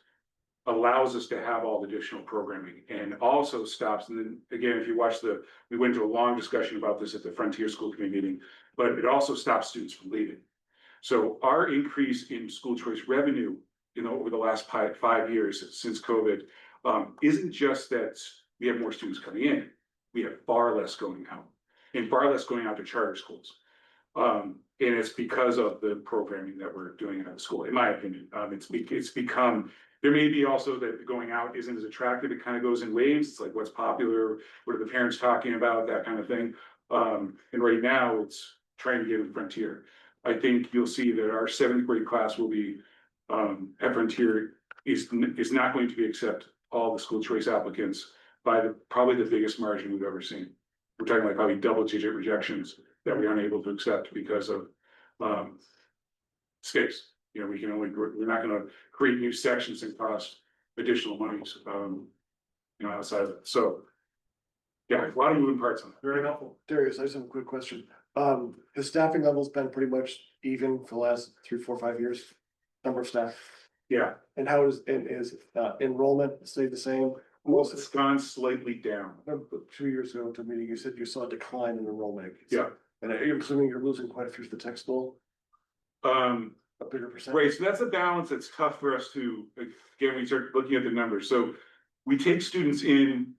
Speaker 12: allows us to have all the additional programming, and also stops. And then again, if you watch we went into a long discussion about this at the Frontier School Committee meeting, but it also stops students from leaving. So our increase in school choice revenue, over the last 5 years since COVID, isn't just that we have more students coming in, we have far less going out, and far less going out to charter schools. And it's because of the programming that we're doing at the school, in my opinion. It's become, there may be also that going out isn't as attractive, it kind of goes in waves. It's like, what's popular, what are the parents talking about, that kind of thing. And right now it's trying to get in Frontier. I think you'll see that our 7th grade class will be, at Frontier is not going to be accept all the school choice applicants by probably the biggest margin we've ever seen. We're talking like probably double-digit rejections that we aren't able to accept because of space. We're not gonna create new sections and cost additional monies, outside of it. So yeah, a lot of moving parts on that.
Speaker 8: Very helpful.
Speaker 9: Darius, I just have a quick question. Has staffing levels been pretty much even for the last 3, 4, 5 years? Number of staff?
Speaker 12: Yeah,
Speaker 9: And how is enrollment stayed the same?
Speaker 12: it's gone slightly down.
Speaker 9: 2 years ago to a meeting, you said you saw a decline in enrollment.
Speaker 12: Yeah.
Speaker 9: And I'm assuming you're losing quite a few to the tech school, a bigger percentage.
Speaker 12: Right, so that's a balance that's tough for us to, again, we start looking at the numbers. So we take students in,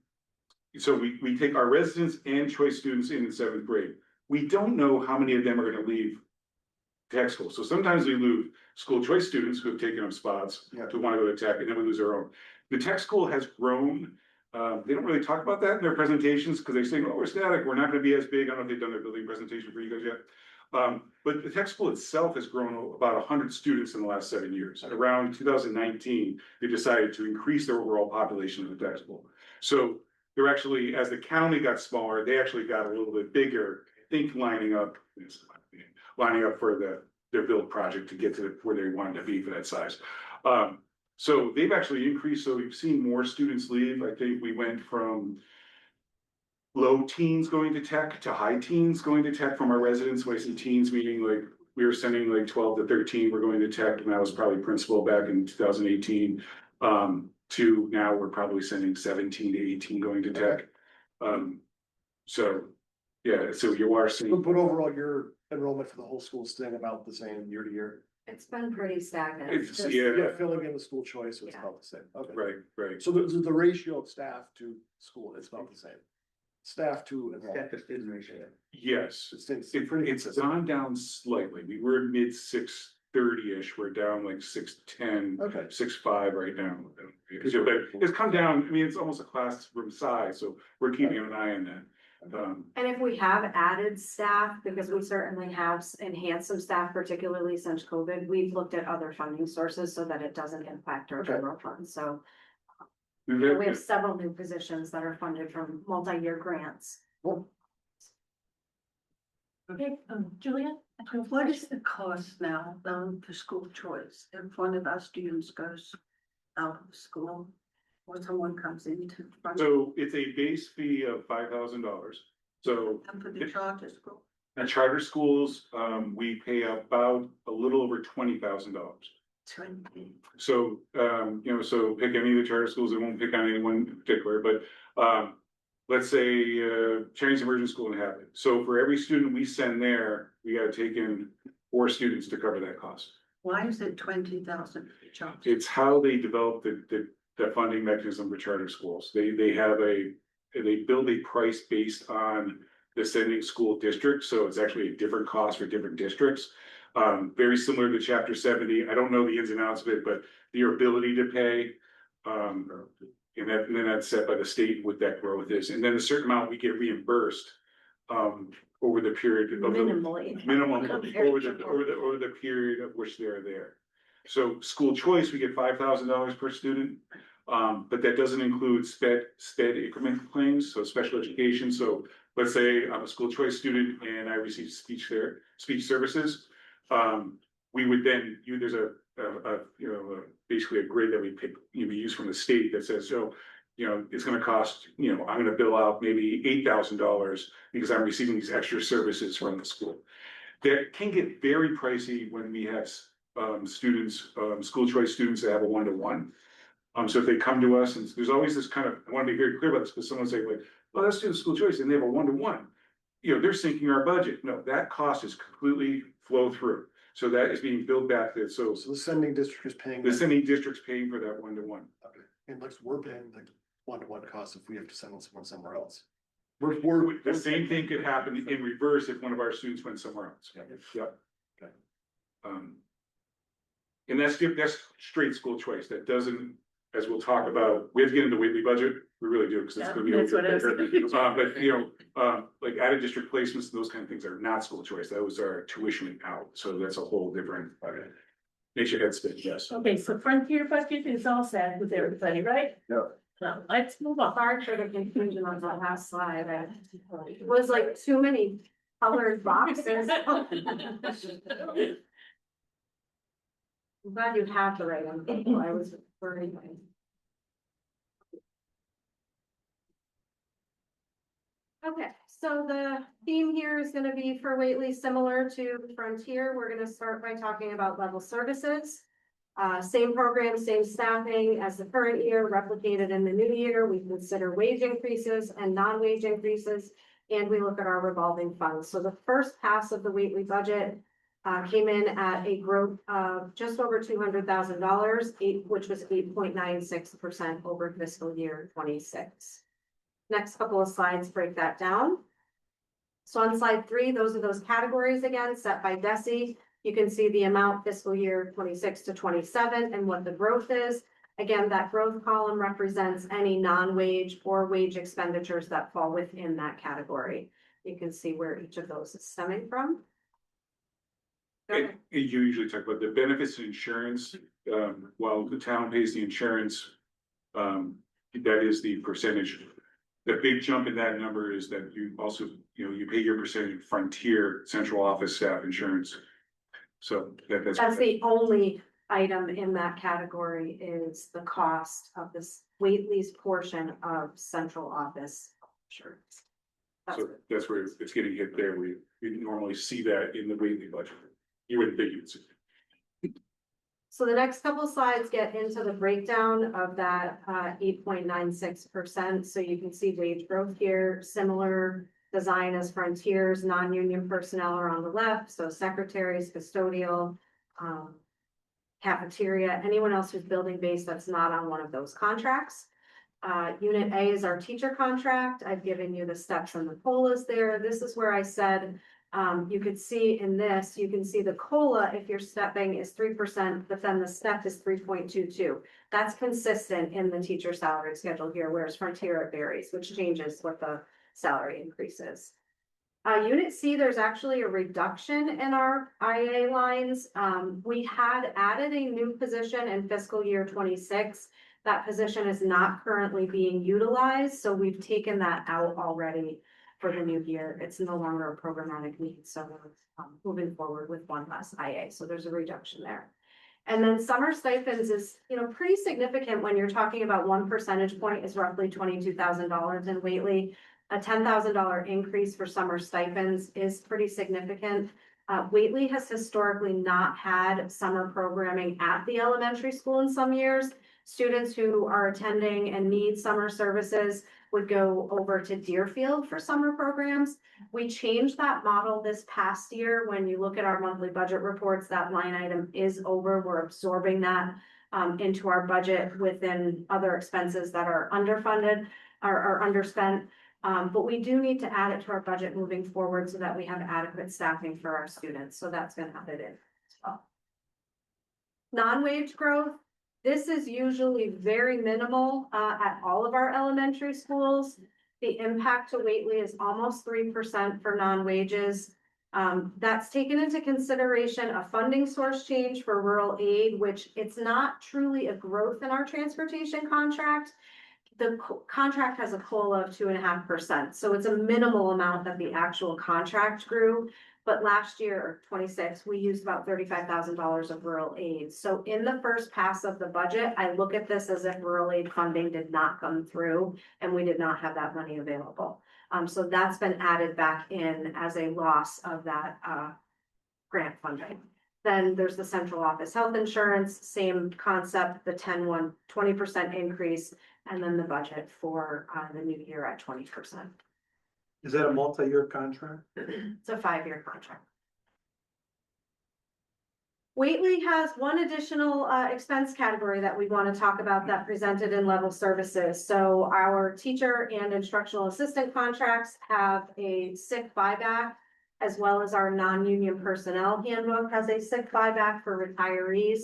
Speaker 12: so we take our residents and choice students in 7th grade. We don't know how many of them are gonna leave tech school. So sometimes we lose school choice students who have taken up spots to want to go to tech, and then we lose our own. The tech school has grown. They don't really talk about that in their presentations because they say, oh, we're static, we're not gonna be as big. I don't know if they've done their building presentation for you guys yet. But the tech school itself has grown about 100 students in the last 7 years. Around 2019, they decided to increase their overall population of the tech school. So they're actually, as the county got smaller, they actually got a little bit bigger, I think lining up for their build project to get to where they wanted to be for that size. So they've actually increased, so we've seen more students leave. I think we went from low teens going to tech to high teens going to tech from our residents. When I say teens, meaning like we were sending like 12 to 13 were going to tech, and that was probably principal back in 2018. To now we're probably sending 17 to 18 going to tech. So yeah, so you are seeing.
Speaker 9: But overall, your enrollment for the whole school is staying about the same year to year.
Speaker 13: It's been pretty stagnant.
Speaker 12: It's,
Speaker 13: Just-
Speaker 12: yeah,
Speaker 9: Filling in the school choice, so it's
Speaker 13: Yeah.
Speaker 9: about the same. Okay.
Speaker 12: right.
Speaker 9: So the ratio of staff to school is about the same. staff to.
Speaker 2: Staff to student ratio.
Speaker 12: Yes,
Speaker 9: It's pretty
Speaker 12: it's
Speaker 9: consistent.
Speaker 12: gone down slightly. We were mid 630-ish. We're down like 610,
Speaker 9: Okay.
Speaker 12: 6.5 right now. So, but it's come down. I mean, it's almost a classroom size, so we're keeping an eye on that.
Speaker 13: And if we have added staff, because we certainly have enhanced some staff, particularly since COVID, we've looked at other funding sources so that it doesn't impact our
Speaker 9: Okay.
Speaker 13: general fund. So
Speaker 12: we've
Speaker 13: we
Speaker 12: had-
Speaker 13: have several new positions that are funded from multi-year grants.
Speaker 1: Okay, Julia?
Speaker 6: What is the cost now, for school choice, if one of our students goes out of school? Or someone comes into.
Speaker 12: So it's a base fee of $5,000. So
Speaker 6: And for the charter school?
Speaker 12: at charter schools, we pay about a little over $20,000.
Speaker 6: 20.
Speaker 12: So, so pick any of the charter schools, I won't pick on any one in particular, but, let's say, Chinese Immersion School in Hadley. So for every student we send there, we gotta take in 4 students to cover that cost.
Speaker 6: Why is it 20,000 for charter?
Speaker 12: It's how they develop the funding mechanism for charter schools. They build a price based on the sending school district, so it's actually a different cost for different districts. Very similar to chapter 70. I don't know the ins and outs of it, but your ability to pay, and then that's set by the state what that growth is, and then a certain amount we get reimbursed over the period of
Speaker 13: Minimally.
Speaker 12: minimum
Speaker 13: Compared
Speaker 12: over
Speaker 13: to
Speaker 12: the period of which they're there. So school choice, we get $5,000 per student, but that doesn't include sped increment claims, so special education. So let's say I'm a school choice student and I receive speech services. We would then, there's basically a grid that we pick, we use from the state that says, so, it's gonna cost, I'm gonna bill out maybe $8,000 because I'm receiving these extra services from the school. That can get very pricey when we have students, school choice students that have a 1-to-1. So if they come to us, and there's always this kind of, I want to be very clear about this, because someone say like, well, let's do the school choice, and they have a 1-to-1. They're sinking our budget. No, that cost is completely flow through. So that is being billed back there. So
Speaker 9: So the sending district is paying.
Speaker 12: the sending district's paying for that 1-to-1.
Speaker 9: Okay. And like we're paying like 1-to-1 costs if we have to send someone somewhere else.
Speaker 12: The same thing could happen in reverse if one of our students went somewhere else.
Speaker 9: Yeah.
Speaker 12: Yep.
Speaker 9: Okay.
Speaker 12: And that's straight school choice. That doesn't, as we'll talk about, we have to get into Whately budget. We really do, because it's gonna be.
Speaker 1: That's what I was
Speaker 12: But like out of district placements, those kind of things are not school choice. Those are tuition out. So that's a whole different. Makes your head spin, yes.
Speaker 1: Okay, so frontier budget is all set with everybody, right?
Speaker 12: Yeah.
Speaker 1: So let's move on.
Speaker 13: Hard for the confusion on the last slide. It was like too many colored boxes. I'm glad you have the right one. I was worried. Okay, so the theme here is gonna be for Whately similar to Frontier. We're gonna start by talking about level services. Same program, same staffing as the current year, replicated in the new year. We consider wage increases and non-wage increases, and we look at our revolving funds. So the first pass of the Whately budget came in at a growth of just over $200,000, which was 8.96% over fiscal year 26. Next couple of slides break that down. So on slide 3, those are those categories again, set by DESI. You can see the amount fiscal year 26 to 27 and what the growth is. Again, that growth column represents any non-wage or wage expenditures that fall within that category. You can see where each of those is stemming from.
Speaker 12: You usually talk about the benefits and insurance, while the town pays the insurance. That is the percentage. The big jump in that number is that you also, you pay your percentage Frontier central office staff insurance. So
Speaker 13: That's the only item in that category is the cost of this Whately's portion of central office insurance.
Speaker 12: So that's where it's getting hit there. We normally see that in the Whately budget. You wouldn't think you'd see it.
Speaker 13: So the next couple slides get into the breakdown of that 8.96%. So you can see wage growth here, similar design as Frontiers, non-union personnel are on the left. So secretaries, custodial, cafeteria, anyone else who's building based that's not on one of those contracts. Unit A is our teacher contract. I've given you the steps and the COLAs there. This is where I said, you could see in this, you can see the COLA, if you're stepping, is 3%, but then the step is 3.22. That's consistent in the teacher salary schedule here, whereas Frontier it varies, which changes what the salary increase is. Unit C, there's actually a reduction in our IA lines. We had added a new position in fiscal year 26. That position is not currently being utilized, so we've taken that out already for the new year. It's no longer a programmatic need, so we're moving forward with one less IA, so there's a reduction there. And then summer stipends is, pretty significant when you're talking about 1 percentage point is roughly $22,000 in Whately. A $10,000 increase for summer stipends is pretty significant. Whately has historically not had summer programming at the elementary school in some years. Students who are attending and need summer services would go over to Deerfield for summer programs. We changed that model this past year. When you look at our monthly budget reports, that line item is over. We're absorbing that into our budget within other expenses that are underfunded or underspent. But we do need to add it to our budget moving forward so that we have adequate staffing for our students. So that's been added in as well. Non-wage growth. This is usually very minimal at all of our elementary schools. The impact to Whately is almost 3% for non-wages. That's taken into consideration a funding source change for rural aid, which it's not truly a growth in our transportation contract. The contract has a COLA of 2.5%, so it's a minimal amount that the actual contract grew. But last year, or 26, we used about $35,000 of rural aid. So in the first pass of the budget, I look at this as if rural aid funding did not come through and we did not have that money available. So that's been added back in as a loss of that grant funding. Then there's the central office health insurance, same concept, the 20% increase, and then the budget for the new year at 20%.
Speaker 8: Is that a multi-year contract?
Speaker 13: It's a 5-year contract. Whately has one additional expense category that we want to talk about that presented in level services. So our teacher and instructional assistant contracts have a sick buyback, as well as our non-union personnel handbook has a sick buyback for retirees.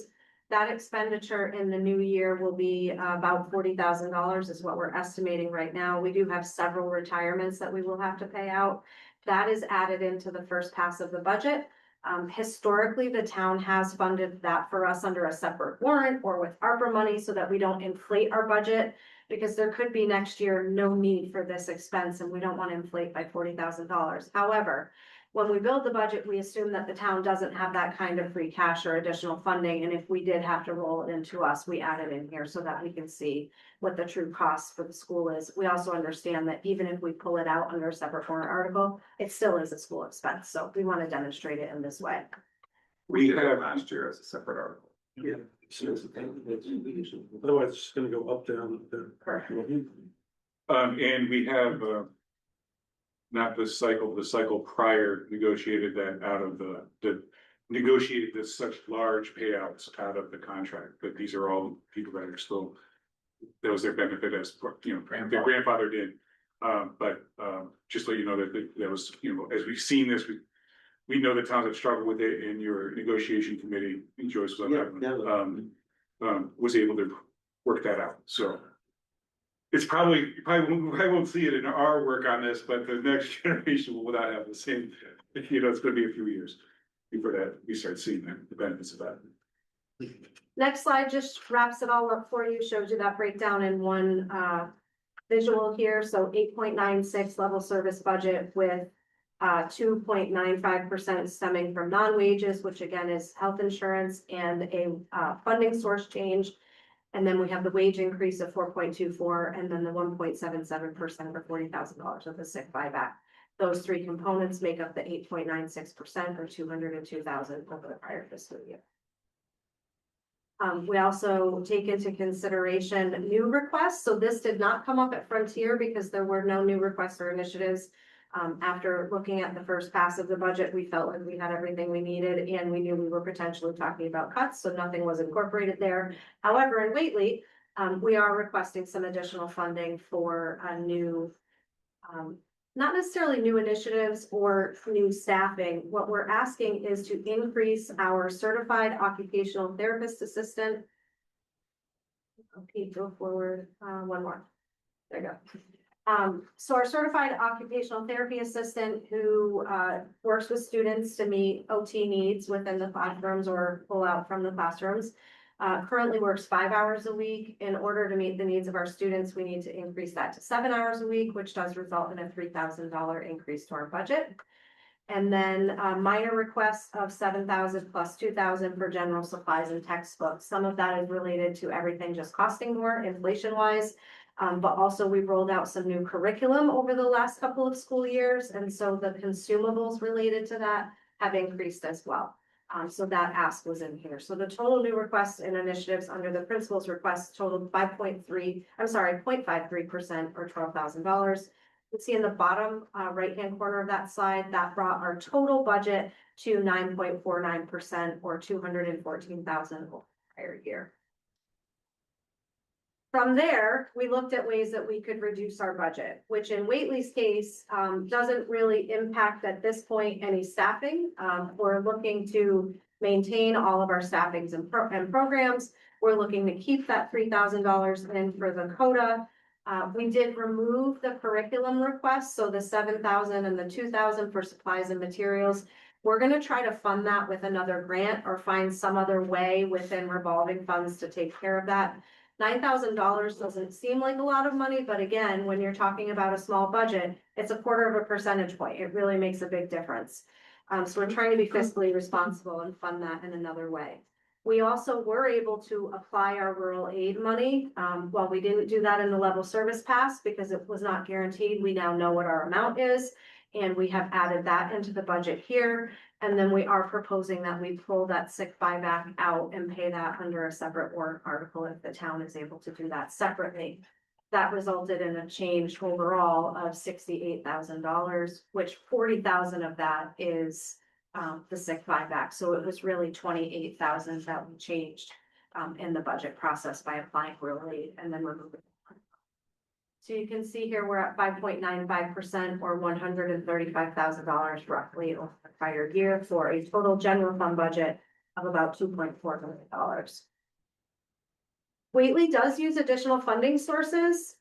Speaker 13: That expenditure in the new year will be about $40,000 is what we're estimating right now. We do have several retirements that we will have to pay out. That is added into the first pass of the budget. Historically, the town has funded that for us under a separate warrant or with ARPA money so that we don't inflate our budget, because there could be next year no need for this expense and we don't want to inflate by $40,000. However, when we build the budget, we assume that the town doesn't have that kind of free cash or additional funding. And if we did have to roll it into us, we add it in here so that we can see what the true cost for the school is. We also understand that even if we pull it out under a separate warrant article, it still is a school expense. So we want to demonstrate it in this way.
Speaker 4: We did it last year as a separate article.
Speaker 8: Yeah. Otherwise, it's just gonna go up, down, there.
Speaker 12: And we have, not the cycle prior negotiated that out of negotiated this such large payouts out of the contract, but these are all people that are still, that was their benefit as, their grandfather did. But just so you know that was, as we've seen this, we know the towns that struggled with it, and your negotiation committee, Joyce was on that one, was able to work that out, so. It's probably, I won't see it in our work on this, but the next generation will not have the same, it's gonna be a few years before that we start seeing the benefits of that.
Speaker 13: Next slide just wraps it all up for you, shows you that breakdown in one visual here. So 8.96 level service budget with 2.95% stemming from non-wages, which again is health insurance, and a funding source change. And then we have the wage increase of 4.24, and then the 1.77% or $40,000 of the sick buyback. Those three components make up the 8.96% or $202,000 over the prior fiscal year. We also take into consideration new requests. So this did not come up at Frontier because there were no new requests or initiatives. After looking at the first pass of the budget, we felt like we had everything we needed, and we knew we were potentially talking about cuts, so nothing was incorporated there. However, in Whately, We are requesting some additional funding for a new, not necessarily new initiatives or new staffing. What we're asking is to increase our certified occupational therapist assistant. Okay, go forward, one more. There you go. So our certified occupational therapy assistant who works with students to meet OT needs within the classrooms or pull out from the classrooms. Currently works 5 hours a week. In order to meet the needs of our students, we need to increase that to 7 hours a week, which does result in a $3,000 increase to our budget. And then minor requests of 7,000 plus 2,000 for general supplies and textbooks. Some of that is related to everything just costing more inflation wise. But also we've rolled out some new curriculum over the last couple of school years. And so the consumables related to that have increased as well. So that ask was in here. So the total new requests and initiatives under the principal's request totaled 0.53% or $12,000. You can see in the bottom right-hand corner of that slide, that brought our total budget to 9.49% or $214,000 prior year. From there, we looked at ways that we could reduce our budget, which in Whately's case doesn't really impact at this point any staffing. We're looking to maintain all of our staffings and programs. We're looking to keep that $3,000 in for the CODA. We did remove the curriculum request, so the 7,000 and the 2,000 for supplies and materials. We're going to try to fund that with another grant or find some other way within revolving funds to take care of that. $9,000 doesn't seem like a lot of money, but again, when you're talking about a small budget, it's 1/4 percentage point. It really makes a big difference. So we're trying to be fiscally responsible and fund that in another way. We also were able to apply our rural aid money. While we didn't do that in the level service pass because it was not guaranteed, we now know what our amount is. And we have added that into the budget here. And then we are proposing that we pull that sick buyback out and pay that under a separate warrant article if the town is able to do that separately. That resulted in a change overall of $68,000, which 40,000 of that is the sick buyback. So it was really 28,000 that we changed in the budget process by applying rural aid and then removing. So you can see here, we're at 5.95% or $135,000 roughly over the prior year for a total general fund budget of about $2.4 million. Whately does use additional funding sources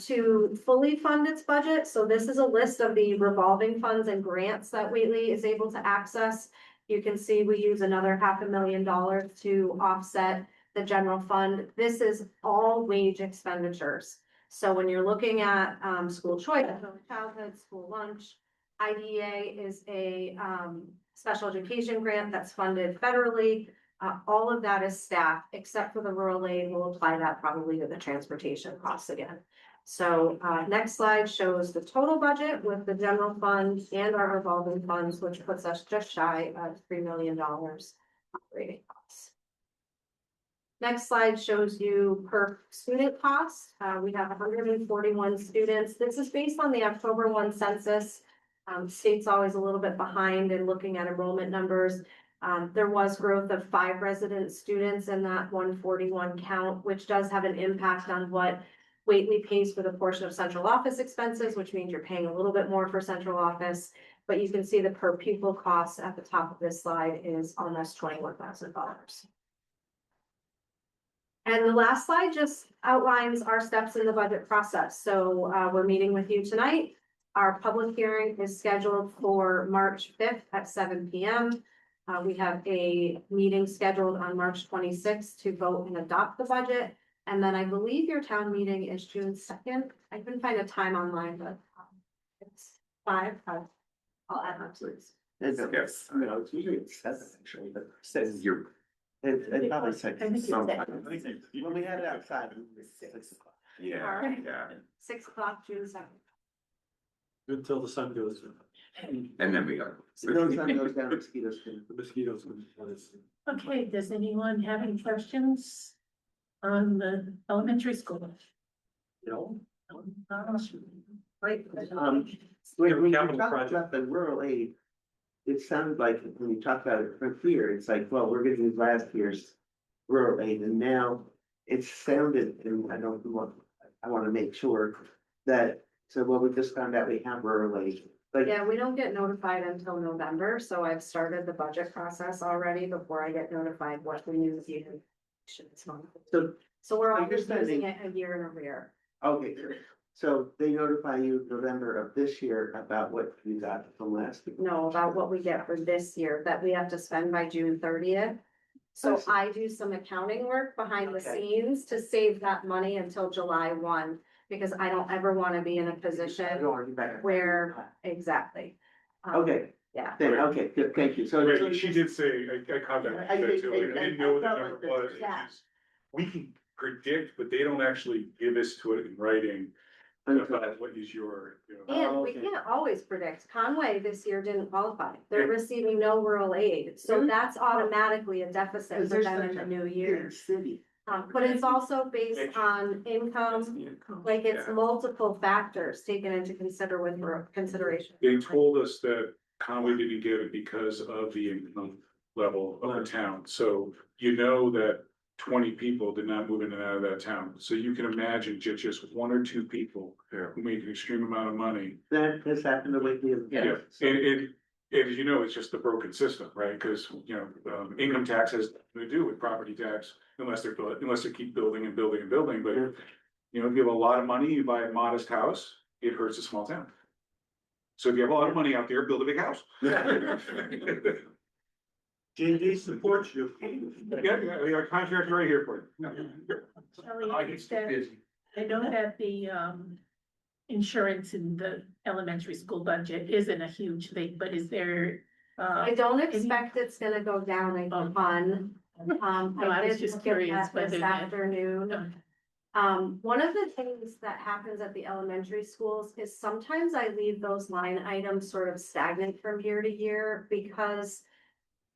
Speaker 13: to fully fund its budget. So this is a list of the revolving funds and grants that Whately is able to access. You can see we use another $500,000 to offset the general fund. This is all wage expenditures. So when you're looking at school choice, childhood, school lunch, IDEA is a special education grant that's funded federally. All of that is staff, except for the rural aid. We'll apply that probably to the transportation costs again. So next slide shows the total budget with the general fund and our revolving funds, which puts us just shy of $3 million operating costs. Next slide shows you per student cost. We have 141 students. This is based on the October 1 census. State's always a little bit behind in looking at enrollment numbers. There was growth of 5 resident students in that 141 count, which does have an impact on what Whately pays for the portion of central office expenses, which means you're paying a little bit more for central office. But you can see the per pupil cost at the top of this slide is almost $21,000. And the last slide just outlines our steps in the budget process. So we're meeting with you tonight. Our public hearing is scheduled for March 5th at 7 p.m. We have a meeting scheduled on March 26th to vote and adopt the budget. And then I believe your town meeting is June 2nd. I couldn't find a time online, but it's 5. I'll add that to this.
Speaker 2: Yes. I mean, it's usually 7 actually, but it says you're. It probably said sometime. When we had it outside, it was 6 o'clock.
Speaker 4: Yeah,
Speaker 13: Alright.
Speaker 4: yeah.
Speaker 13: 6 o'clock, June 2nd.
Speaker 8: Good till the sun goes down.
Speaker 4: And then we go.
Speaker 2: No sun goes down, mosquitoes can.
Speaker 8: The mosquitoes.
Speaker 1: Okay, does anyone have any questions on the elementary school?
Speaker 8: No.
Speaker 1: Right.
Speaker 2: When you
Speaker 8: Capital
Speaker 2: talk
Speaker 8: project.
Speaker 2: about the rural aid, it sounds like when you talk about it from here, it's like, well, we're gonna use last year's rural aid and now it sounded, and I don't want, I wanna make sure that, so well, we just found out we have rural aid. Like,
Speaker 13: Yeah, we don't get notified until November, so I've started the budget process already before I get notified what the new year.
Speaker 2: so,
Speaker 13: So we're
Speaker 2: I
Speaker 13: always
Speaker 2: understand
Speaker 13: using
Speaker 2: they-
Speaker 13: it a year in arrear.
Speaker 2: okay, so they notify you November of this year about what you got from last year.
Speaker 13: No, about what we get for this year that we have to spend by June 30th. So
Speaker 2: see.
Speaker 13: I do some accounting work behind the
Speaker 2: Okay.
Speaker 13: scenes to save that money until July 1, because I don't ever want to be in a
Speaker 2: I
Speaker 13: position
Speaker 2: don't want you back.
Speaker 13: where, exactly.
Speaker 2: Okay,
Speaker 13: Yeah.
Speaker 2: then, okay, good, thank you, so.
Speaker 12: Right, she did say, I caught that,
Speaker 2: I
Speaker 12: too, I didn't know what the
Speaker 2: felt
Speaker 12: number
Speaker 2: like that.
Speaker 12: was.
Speaker 13: Yeah.
Speaker 12: We can predict, but they don't actually give us to it in writing about what is your, you know.
Speaker 13: And we
Speaker 2: okay.
Speaker 13: can't always predict. Conway this year didn't qualify. They're
Speaker 12: Yeah.
Speaker 13: receiving no rural aid, so
Speaker 2: Really?
Speaker 13: that's automatically a deficit
Speaker 2: Because
Speaker 13: for
Speaker 2: there's
Speaker 13: them in
Speaker 2: such
Speaker 13: the
Speaker 2: a
Speaker 13: new
Speaker 2: big
Speaker 13: year.
Speaker 2: city.
Speaker 13: But it's also based on income, like it's
Speaker 12: Yeah.
Speaker 13: multiple factors taken into consideration.
Speaker 12: They told us that Conway didn't get it because of the income level of the town, so you know that 20 people did not move in and out of that town, so you can imagine just one or two people who make an extreme amount of money.
Speaker 2: That has happened the way we have.
Speaker 12: Yeah, and as you know, it's just the broken system, right? Because, you know, income tax has nothing to do with property tax unless they keep building and building and building, but you know, if you have a lot of money, you buy a modest house, it hurts a small town. So if you have a lot of money out there, build a big house.
Speaker 8: JD supports you.
Speaker 12: Yeah, we got a contract right here for you.
Speaker 1: Shelley,
Speaker 14: I get so busy.
Speaker 1: I know that the insurance in the elementary school budget isn't a huge thing, but is there?
Speaker 13: I don't expect it's gonna go down a ton.
Speaker 1: No, I was
Speaker 13: did
Speaker 1: just
Speaker 13: look at
Speaker 1: curious
Speaker 13: that
Speaker 1: whether
Speaker 13: this
Speaker 1: that.
Speaker 13: afternoon. One of the things that happens at the elementary schools is sometimes I leave those line items sort of stagnant from year to year because.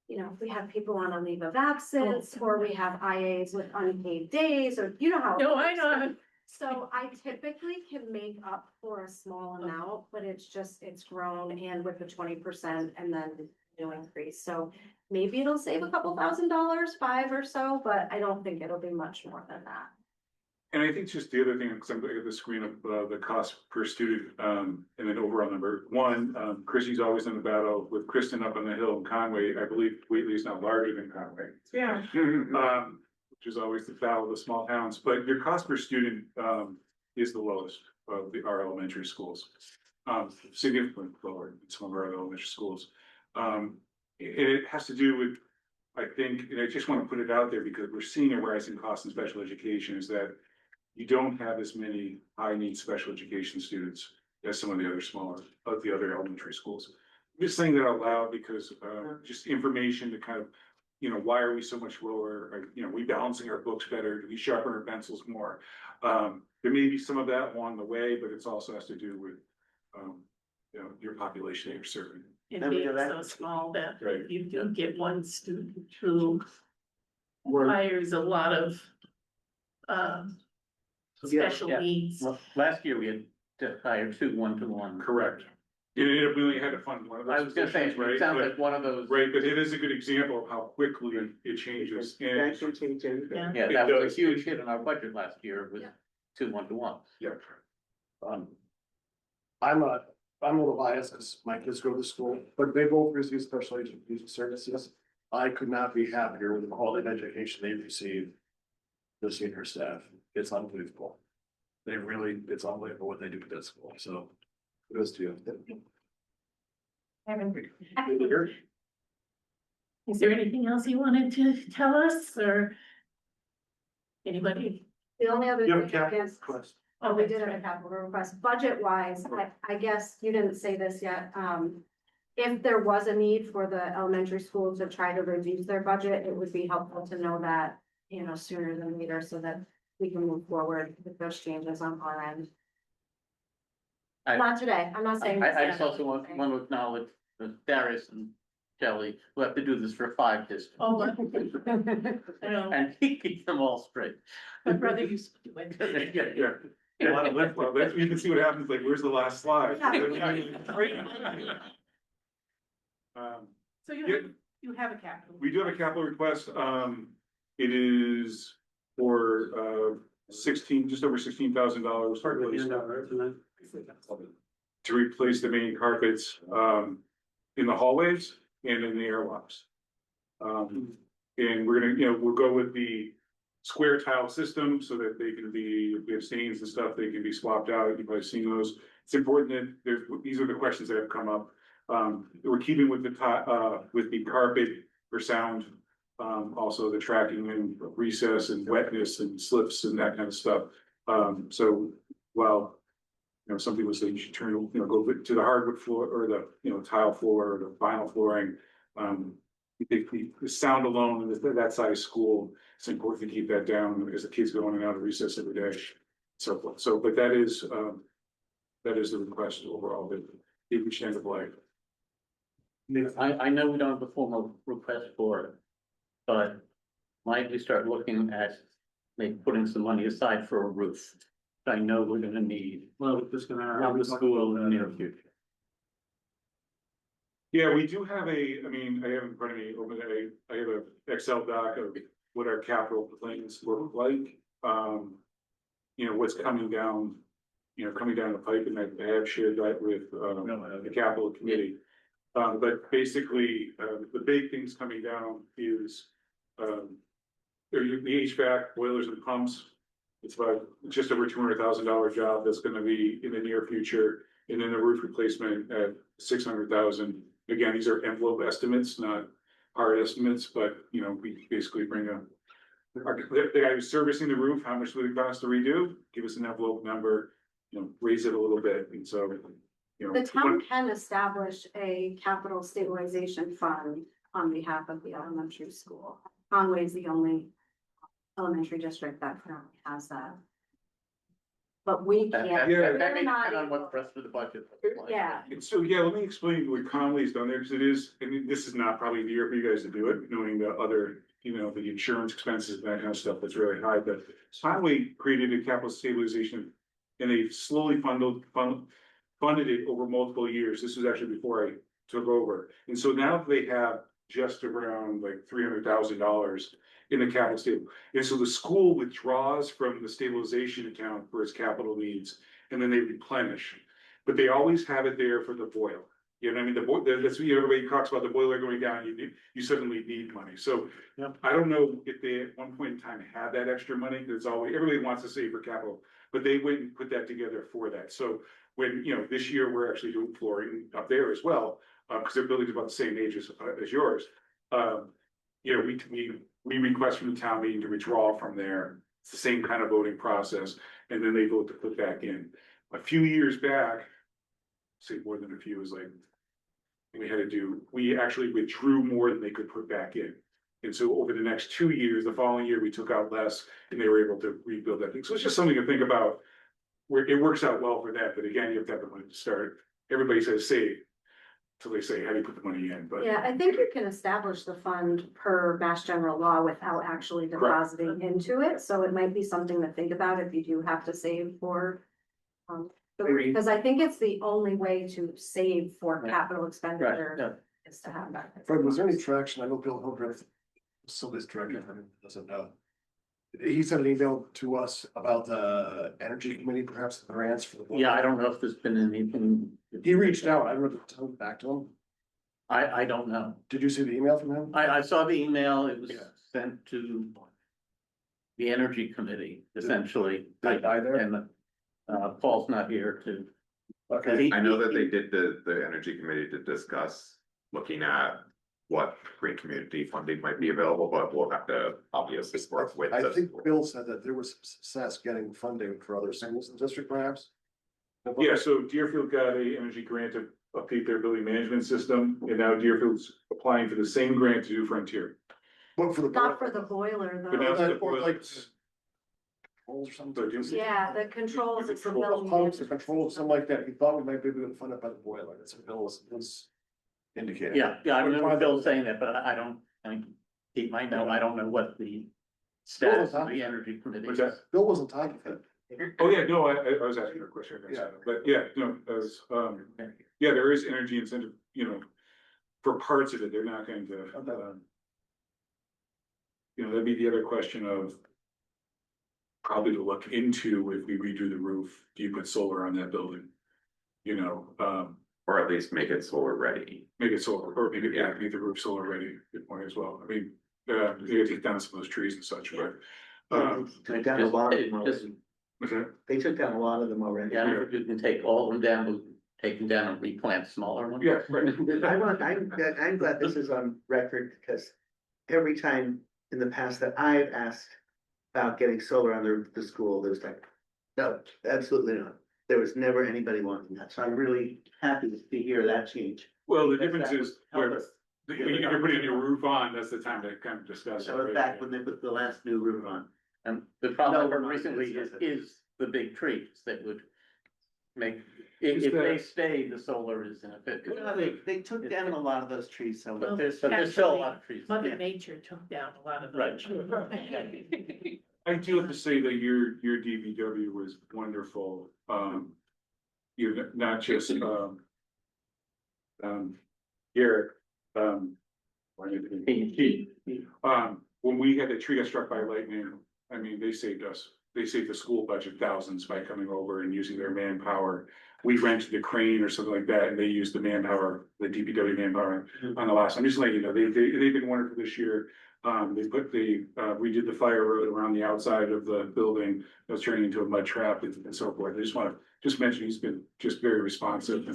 Speaker 13: You know, if we have people on a leave of absence, or we have IAs with unpaid days, or you know how. it
Speaker 1: No, I
Speaker 13: works.
Speaker 1: know.
Speaker 13: So I typically can make up for a small amount, but it's grown and with the 20% and then new increase. So maybe it'll save a couple $1,000s, 5 or so, but I don't think it'll be much more than that.
Speaker 12: And I think just the other thing, because I'm looking at the screen of the cost per student, and then overall number one, Chrissy's always in the battle with Kristen up on the hill in Conway. I believe Whately is now larger than Conway.
Speaker 1: Yeah.
Speaker 12: Which is always the battle of the small towns, but your cost per student, is the lowest of our elementary schools. Significantly lower than some of our other elementary schools. It has to do with, I think, and I just want to put it out there because we're seeing a rise in cost in special education, is that you don't have as many high need special education students as some of the other elementary schools. I'm just saying that out loud because just information to kind of, you know, why are we so much lower? Are, you know, we balancing our books better? Do we sharpen our pencils more? There may be some of that along the way, but it's also has to do with, you know, your population that you're serving.
Speaker 1: It being so small that
Speaker 12: Right.
Speaker 1: you do get one student who requires a lot of special
Speaker 5: Yeah.
Speaker 1: needs.
Speaker 5: Well, last year we had to hire 2 1-to-1.
Speaker 12: Correct. It really had to fund one of those.
Speaker 5: I was gonna say,
Speaker 12: positions, right?
Speaker 5: it sounds
Speaker 12: But-
Speaker 5: like one of those.
Speaker 12: Right, but it is a good example of how quickly it changes.
Speaker 2: That
Speaker 12: And
Speaker 2: can change anything.
Speaker 1: Yeah.
Speaker 5: Yeah,
Speaker 12: It
Speaker 5: that was
Speaker 12: does.
Speaker 5: a huge hit in our budget last year with
Speaker 13: Yeah.
Speaker 5: 2 1-to-1s.
Speaker 12: yeah,
Speaker 9: I'm a little biased because my kids go to school, but they both receive special education services. I could not be happier with the quality of education they receive. The senior staff, it's unbelievable. It's unbelievable what they do at that school, so it goes to you.
Speaker 1: Is there anything else you wanted to tell us or? Anybody?
Speaker 13: The only other
Speaker 8: You have a
Speaker 13: thing, I
Speaker 8: capital
Speaker 13: guess,
Speaker 8: request.
Speaker 13: oh, we did have a capital request, budget wise, I guess you didn't say this yet, if there was a need for the elementary school to try to reduce their budget, it would be helpful to know that, you know, sooner than later, so that we can move forward with those changes on our end. Not today, I'm not saying.
Speaker 5: I just also want to acknowledge Darius and Kelly, who have to do this for 5 districts.
Speaker 1: Oh, I know,
Speaker 5: And he keeps them all straight.
Speaker 1: my brother used to do it.
Speaker 12: yeah. Well, you can see what happens, like, where's the last slide?
Speaker 1: So
Speaker 12: Yeah.
Speaker 1: you have a capital.
Speaker 12: We do have a capital request. It is for, just over $16,000.
Speaker 8: Part of the handout, right, isn't it?
Speaker 12: To replace the main carpets, in the hallways and in the airlocks. And we're gonna, we'll go with the square tile system so that they can be, if we have stains and stuff, they can be swapped out. You've probably seen those. It's important that these are the questions that have come up. We're keeping with the carpet for sound. Also the tracking and recess and wetness and slips and that kind of stuff. So while some people say you should turn, go to the hardwood floor or the, tile floor or the vinyl flooring. The sound alone in that size school, it's important to keep that down because the kids go in and out of recess every day. But that is the request overall, that they reach end of life.
Speaker 5: I know we don't have a formal request for it, but might we start looking at maybe putting some money aside for a roof? I know we're gonna need
Speaker 8: Well, just gonna.
Speaker 5: on the school in the near future.
Speaker 12: Yeah, we do have I have in front of me, I have a Excel doc of what our capital plans look like. What's coming down, the pipe, and I have shared that with, the capital committee. But basically, the big things coming down is, the HVAC, boilers and pumps. It's about just over $200,000 job that's gonna be in the near future, and then the roof replacement at $600,000. Again, these are envelope estimates, not hard estimates, but we basically bring the guy who's servicing the roof, how much would it cost to redo? Give us an envelope number, raise it a little bit, and so.
Speaker 13: The town can establish a capital stabilization fund on behalf of the elementary school. Conway is the only elementary district that currently has that. But we can't.
Speaker 5: That
Speaker 13: we're
Speaker 5: may
Speaker 13: not
Speaker 5: depend on
Speaker 13: able-
Speaker 5: what the rest of the budget looks like.
Speaker 13: Yeah,
Speaker 12: And so, let me explain what Conley's done there, because it is, this is not probably the year for you guys to do it, knowing the other, the insurance expenses and that kind of stuff that's really high, but Conway created a capital stabilization. And they slowly funded it over multiple years. This was actually before I took over. And so now they have just around like $300,000 in the capital stable. And so the school withdraws from the stabilization account for its capital needs, and then they replenish. But they always have it there for the boiler. You know what I mean? That's what everybody talks about, the boiler going down, you suddenly need money. So I don't know if they at one point in time had that extra money. There's always, everybody wants to save for capital, but they went and put that together for that. So when, this year we're actually doing flooring up there as well, because their building's about the same age as yours. We request from the town meeting to withdraw from there. It's the same kind of voting process, and then they vote to put back in. A few years back, say more than a few, is like, we actually withdrew more than they could put back in. And so over the next 2 years, the following year, we took out less, and they were able to rebuild that thing. So it's just something to think about, where it works out well for that, but again, you have to have the money to start. Everybody says save, so they say, how do you put the money in? But
Speaker 13: yeah, I think you can establish the fund per Mass General Law without actually depositing into it, so it might be something to think about if you do have to save for. Because I think it's the only way to save for capital expenditure is to have that.
Speaker 9: Fred, was there any traction? I know Bill Hildreth, facilities director, doesn't know. He sent an email to us about the energy committee, perhaps the grants for the.
Speaker 5: Yeah, I don't know if there's been anything.
Speaker 9: He reached out. I wrote the tone back to him.
Speaker 5: I don't know.
Speaker 9: Did you see the email from him?
Speaker 5: I saw the email. It was sent to the energy committee, essentially.
Speaker 9: Did I there?
Speaker 5: And Paul's not here to.
Speaker 9: Okay.
Speaker 4: I know that they did, the energy committee did discuss looking at what green community funding might be available, but we'll have to obviously work with.
Speaker 9: I think Bill said that there was some success getting funding for other schools in the district, perhaps.
Speaker 12: yeah, so Deerfield got a energy grant to update their building management system, and now Deerfield's applying for the same grant to do Frontier.
Speaker 9: What for the.
Speaker 13: Not for the boiler
Speaker 12: But now
Speaker 13: though.
Speaker 12: the
Speaker 9: Or like.
Speaker 12: boilers-
Speaker 9: Controls or something.
Speaker 13: Yeah, the controls, it's the
Speaker 9: Control
Speaker 13: building.
Speaker 9: pumps, the controls, something like that. He thought we might be able to fund it by the boiler. That's what Bill was indicating.
Speaker 5: Yeah, I remember Bill saying that, but I don't, he might know, I don't know what the status of the energy committee
Speaker 12: What's
Speaker 5: is.
Speaker 12: that?
Speaker 9: Bill wasn't talking to him.
Speaker 12: Oh, yeah, no, I was asking her a question.
Speaker 9: Yeah.
Speaker 12: But yeah, no, as, yeah, there is energy incentive, for parts of it, they're not going to, that'd be the other question of, probably to look into if we redo the roof, do you put solar on that building? You know,
Speaker 4: Or at least make it solar ready.
Speaker 12: make it solar, or maybe, yeah, make the roof solar ready, good point as well. I mean, you gotta take down some of those trees and such, but.
Speaker 2: Took down a lot of them
Speaker 5: just-
Speaker 2: already.
Speaker 12: What's that?
Speaker 2: They took down a lot of them already.
Speaker 5: Yeah, if you can take all of them down, take them down and replant smaller ones.
Speaker 12: Yeah, right.
Speaker 2: I'm glad this is on record, because every time in the past that I've asked about getting solar on the school, there's like, no, absolutely not. There was never anybody wanting that, so I'm really happy to hear that change.
Speaker 12: Well, the
Speaker 2: Because
Speaker 12: difference
Speaker 2: that
Speaker 12: is,
Speaker 2: would help
Speaker 12: where,
Speaker 2: us.
Speaker 12: if you're putting a new roof on, that's the time to kind of discuss.
Speaker 2: That was back when they put the last new roof on.
Speaker 5: And the problem
Speaker 2: No,
Speaker 5: I've heard
Speaker 2: we're not
Speaker 5: recently
Speaker 2: gonna discuss it.
Speaker 5: is the big trees that would make,
Speaker 12: Is
Speaker 5: if they
Speaker 12: that-
Speaker 5: stay, the solar is in effect.
Speaker 2: No, they took down a lot of those trees, so.
Speaker 5: But there's still a lot of trees.
Speaker 1: Mother
Speaker 5: Yeah.
Speaker 1: Nature took down a lot of
Speaker 5: Right.
Speaker 1: those.
Speaker 12: I do have to say that your DPW was wonderful, you, not just, Garrett, when we had a tree got struck by lightning, I mean, they saved us. They saved the school budget thousands by coming over and using their manpower. We rented a crane or something like that, and they used the manpower, the DPW manpower on the last, I'm just letting you know, they've been wonderful this year. They put we did the fire road around the outside of the building, it was turning into a mud trap and so forth. I just wanna mention, he's been just very responsive.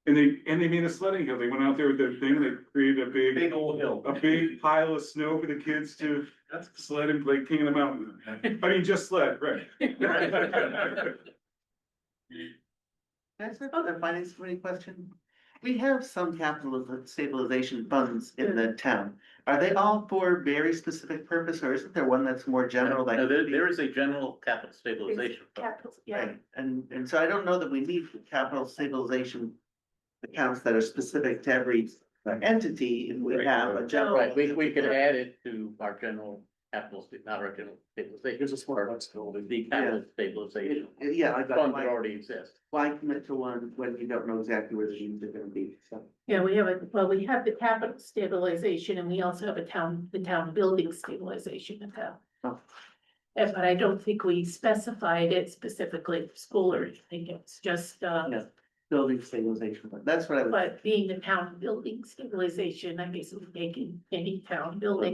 Speaker 12: And they made a sledding hill. They went out there with their thing, they created a
Speaker 14: Big old hill.
Speaker 12: a big pile of snow for the kids to sled and play King of the Mountain. I mean, just sled, right?
Speaker 2: That's a finance committee question. We have some capital stabilization funds in the town. Are they all for very specific purpose, or isn't there one that's more general? Like
Speaker 5: No, there is a general capital stabilization. fund.
Speaker 1: Capitals, yeah.
Speaker 2: Right, and so I don't know that we need capital stabilization accounts that are specific to every entity, if we have a general.
Speaker 5: Right, we could add it to our general capital, not our general stabilization.
Speaker 9: Here's a smart flexibility.
Speaker 5: The capital stabilization
Speaker 2: Yeah, I got,
Speaker 5: fund that already exists.
Speaker 2: why commit to one when you don't know exactly where the needs are gonna be, so.
Speaker 1: Yeah, we have we have the capital stabilization and we also have the town building stabilization account.
Speaker 2: Oh.
Speaker 1: But I don't think we specified it specifically for school or anything, it's just,
Speaker 2: Yeah. Building stabilization, but that's what I was.
Speaker 1: but being the town building stabilization, I guess we make any town building.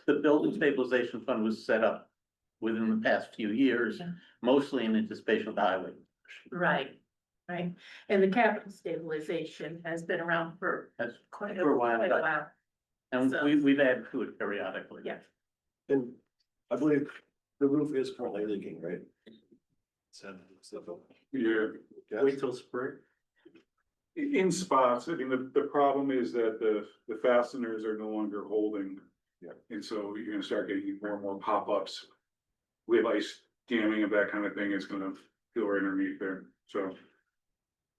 Speaker 5: The building stabilization fund was set up within the past few years,
Speaker 1: Yeah.
Speaker 5: mostly in anticipation of the highway.
Speaker 1: Right, right, and the capital stabilization has been around for
Speaker 5: That's,
Speaker 1: quite
Speaker 2: For a while.
Speaker 1: quite a while.
Speaker 5: and
Speaker 1: So-
Speaker 5: we've added to it periodically.
Speaker 1: Yeah.
Speaker 9: And I believe the roof is currently leaking, right?
Speaker 12: Yeah.
Speaker 9: Wait till spring.
Speaker 12: In spots, I mean, the problem is that the fasteners are no longer holding.
Speaker 9: Yeah.
Speaker 12: And so you're gonna start getting more and more pop-ups. We have ice damming and that kind of thing is gonna go right underneath there, so.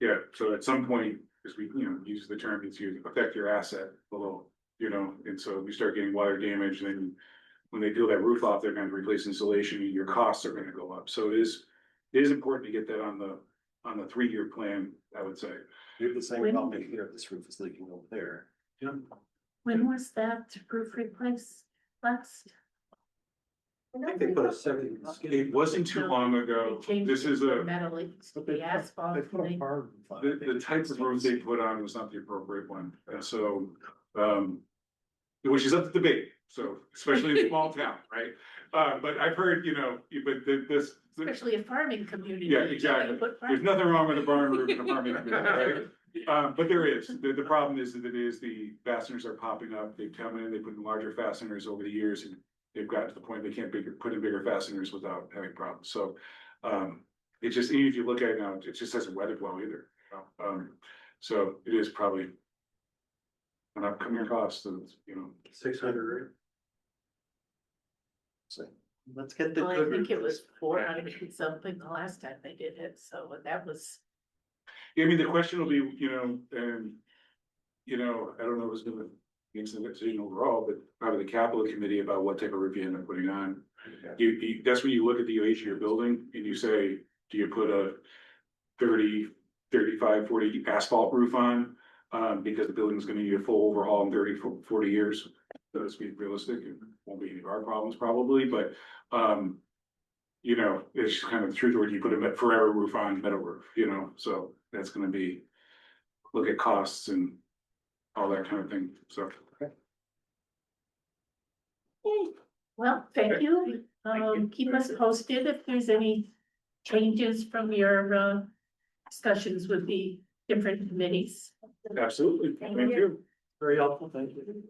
Speaker 12: Yeah, so at some point, as we, use the term, it's you affect your asset below, and so we start getting water damage, then. When they peel that roof off, they're gonna replace insulation, and your costs are gonna go up, so it is important to get that on the 3-year plan, I would say.
Speaker 9: We have the same
Speaker 1: When-
Speaker 9: problem here. This roof is leaking over there.
Speaker 1: When was that roof replaced last?
Speaker 9: I think they put a 70.
Speaker 12: It wasn't too long ago,
Speaker 1: They changed
Speaker 12: this is
Speaker 1: it to
Speaker 12: a,
Speaker 1: metal, it used to be asphalt.
Speaker 9: They put a
Speaker 1: and
Speaker 9: farm roof on
Speaker 12: the,
Speaker 9: it.
Speaker 12: the type of roof they put on was not the appropriate one, and so, which is up to debate, so, especially in a small town, right? But I've heard, this.
Speaker 1: Especially a farming community.
Speaker 12: Yeah,
Speaker 1: you
Speaker 12: exactly.
Speaker 1: put farm-
Speaker 12: There's nothing wrong with a barn roof in a farming community, right? But there is, the problem is that the fasteners are popping up, they've come in, they put in larger fasteners over the years, and they've gotten to the point they can't put in bigger fasteners without having problems, so. It's just, even if you look at it now, it just doesn't weather well either, so it is probably. An upcoming cost, and,
Speaker 9: 600.
Speaker 2: Let's get the
Speaker 1: Well, I
Speaker 2: good.
Speaker 1: think it
Speaker 2: roof.
Speaker 1: was 400 and something the last time they did it, so that was.
Speaker 12: I mean, the question will be, I don't know who's gonna make the decision overall, but probably the capital committee about what type of roof you end up putting on. That's when you look at the age of your building and you say, do you put a 30, 35, 40 asphalt roof on? Because the building's gonna need a full overhaul in 30, 40 years. So let's be realistic, it won't be any of our problems probably, but, you know, it's kind of the truth, where you put a forever roof on metal roof, you know, so that's gonna be, look at costs and all that kind of thing, so.
Speaker 1: Well, thank you. Keep us posted if there's any changes from your discussions with the different committees.
Speaker 12: Absolutely, thank you.
Speaker 8: Very helpful, thank you.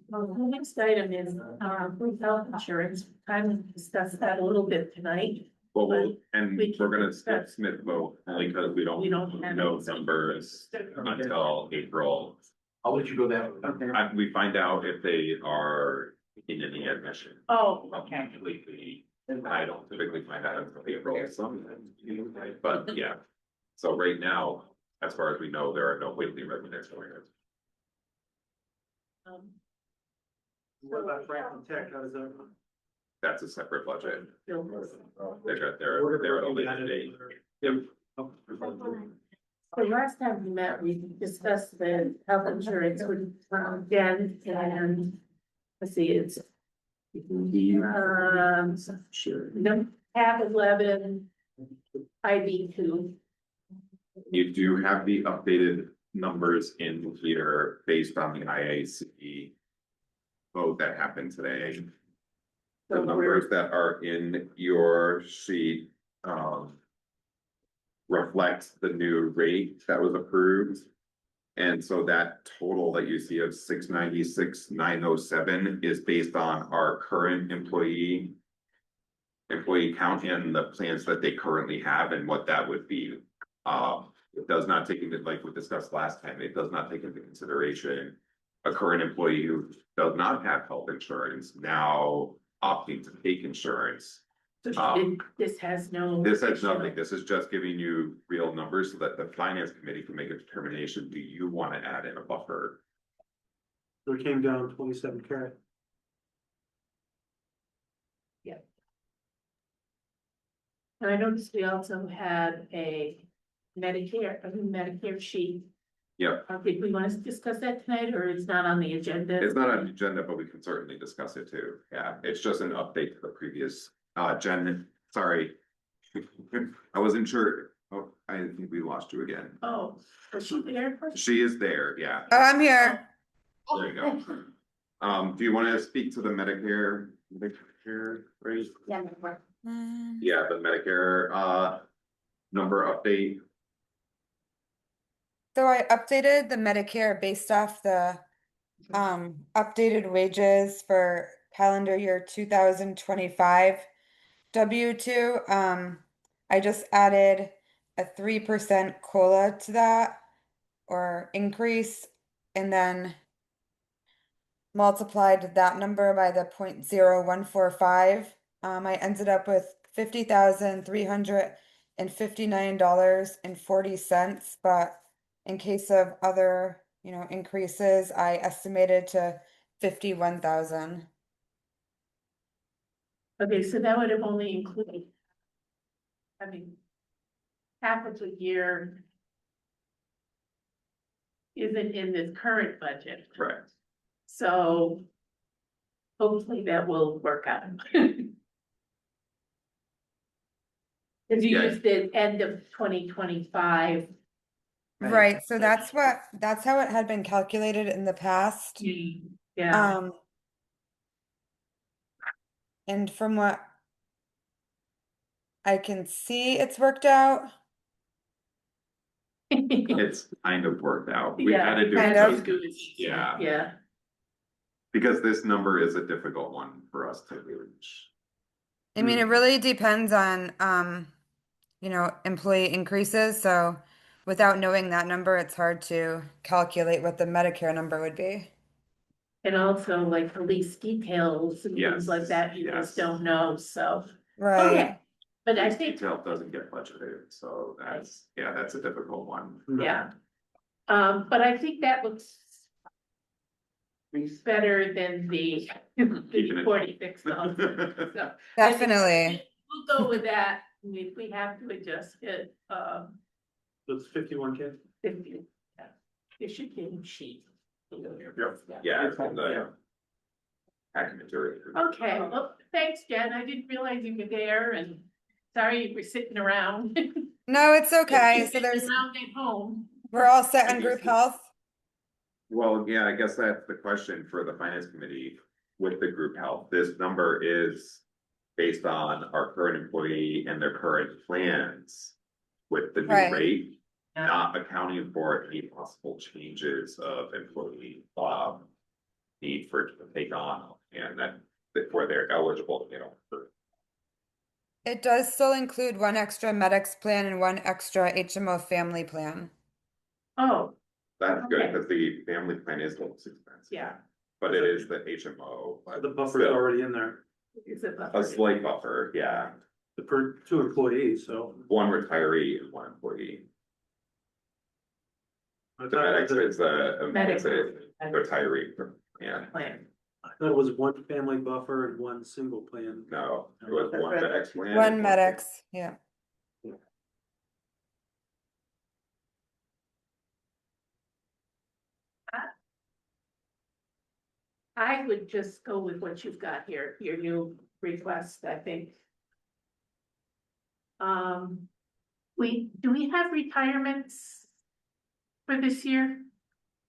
Speaker 1: Well, the next item is group health insurance. Kind of discussed that a little bit tonight.
Speaker 4: Well,
Speaker 1: But
Speaker 4: and
Speaker 1: we
Speaker 4: we're
Speaker 1: can
Speaker 4: gonna skip
Speaker 1: discuss-
Speaker 4: Smith vote, only because we
Speaker 1: We
Speaker 4: don't
Speaker 1: don't have
Speaker 4: know
Speaker 1: any-
Speaker 4: numbers until April.
Speaker 14: I'll let you go that way.
Speaker 4: We find out if they are in any admission.
Speaker 1: Oh, okay.
Speaker 4: Completely, and I don't typically find out until April, sometimes, but yeah. So right now, as far as we know, there are no Whately residents going in.
Speaker 8: What about Franklin Tech, how does that?
Speaker 4: That's a separate budget.
Speaker 1: Bill.
Speaker 4: They're at a later date. Yep.
Speaker 1: So last time we met, we discussed the health insurance with Jen and let's see, it's sure, no, tab 11, IB 2.
Speaker 4: You do have the updated numbers in here based on the IAC vote that happened today. The
Speaker 1: So
Speaker 4: numbers that are in your sheet, reflect the new rate that was approved. And so that total that you see of 696,907 is based on our current employee count and the plans that they currently have and what that would be. It does not take into, like we discussed last time, it does not take into consideration a current employee who does not have health insurance now opting to take insurance.
Speaker 1: So this has no.
Speaker 4: This has nothing, this is just giving you real numbers so that the finance committee can make a determination, do you want to add in a buffer?
Speaker 8: So it came down 27K.
Speaker 1: And I noticed we also had a new Medicare sheet.
Speaker 4: Yep,
Speaker 1: Did we want to discuss that tonight or it's not on the agenda?
Speaker 4: it's not on the agenda, but we can certainly discuss it too. Yeah, it's just an update to the previous, Jen, sorry. I wasn't sure. Oh, I think we lost you again.
Speaker 1: Oh, was she there?
Speaker 4: She is there, yeah.
Speaker 7: Oh, I'm here.
Speaker 4: There you go. Do you want to speak to the Medicare rate?
Speaker 10: Yeah.
Speaker 4: Yeah, the Medicare, number update.
Speaker 15: So I updated the Medicare based off the updated wages for calendar year 2025 W2. I just added a 3% COLA to that or increase and then multiplied that number by the 0.0145. I ended up with $50,359.40, but in case of other, increases, I estimated to 51,000.
Speaker 1: Okay, so that would have only included. I mean. Half of the year. Isn't in this current budget.
Speaker 4: Correct.
Speaker 1: So. Hopefully that will work out. Cause you
Speaker 4: Yeah.
Speaker 1: used the end of 2025.
Speaker 15: Right, so that's how it had been calculated in the past.
Speaker 1: Yeah.
Speaker 15: And from what I can see, it's worked out.
Speaker 4: It's kind of worked out. We
Speaker 1: Yeah,
Speaker 4: had to do
Speaker 15: kind
Speaker 4: it.
Speaker 15: of.
Speaker 4: just- Yeah,
Speaker 1: Yeah,
Speaker 4: because this number is a difficult one for us to reach.
Speaker 15: I mean, it really depends on, employee increases, so without knowing that number, it's hard to calculate what the Medicare number would be.
Speaker 1: and also like police details and
Speaker 4: Yes,
Speaker 1: things like that, you just don't know, so.
Speaker 15: Right.
Speaker 1: Okay, but I
Speaker 4: This
Speaker 1: think,
Speaker 4: detail doesn't get budgeted, so that's a difficult one.
Speaker 1: yeah. But I think that looks. Better than the
Speaker 4: Keeping it.
Speaker 1: 46 dollars. So,
Speaker 15: Definitely.
Speaker 1: we'll go with that, if we have to adjust it,
Speaker 8: So it's 51K.
Speaker 1: 50. There should be a sheet.
Speaker 4: Yeah, it's in the packet material.
Speaker 1: Okay, well, thanks, Jen. I didn't realize you were there and sorry you were sitting around.
Speaker 15: No, it's okay. So
Speaker 1: Sitting
Speaker 15: there's,
Speaker 1: around at home.
Speaker 15: we're all set on group health.
Speaker 4: Well, yeah, I guess that's the question for the finance committee with the group health. This number is based on our current employee and their current plans with the new
Speaker 15: Right.
Speaker 4: rate, not accounting for any possible changes of employee need for it to take on and that where they're eligible, you know, for
Speaker 15: It does still include one extra medics plan and one extra HMO family plan.
Speaker 1: Oh,
Speaker 4: that's good
Speaker 1: Okay.
Speaker 4: because the family plan is the most expensive.
Speaker 1: yeah.
Speaker 4: But it is the HMO.
Speaker 8: The buffer's
Speaker 4: Still.
Speaker 8: already in there,
Speaker 1: Is it
Speaker 4: A slight buffer, yeah.
Speaker 8: for 2 employees, so.
Speaker 4: One retiree and one employee.
Speaker 8: I
Speaker 4: The medics is a
Speaker 1: Medics.
Speaker 4: retiree, yeah,
Speaker 1: plan?
Speaker 8: thought it was one family buffer and one single plan.
Speaker 4: no, it was one medics plan.
Speaker 15: One
Speaker 4: and
Speaker 15: medics, yeah.
Speaker 1: I would just go with what you've got here, your new request, I think. Do we have retirements for this year?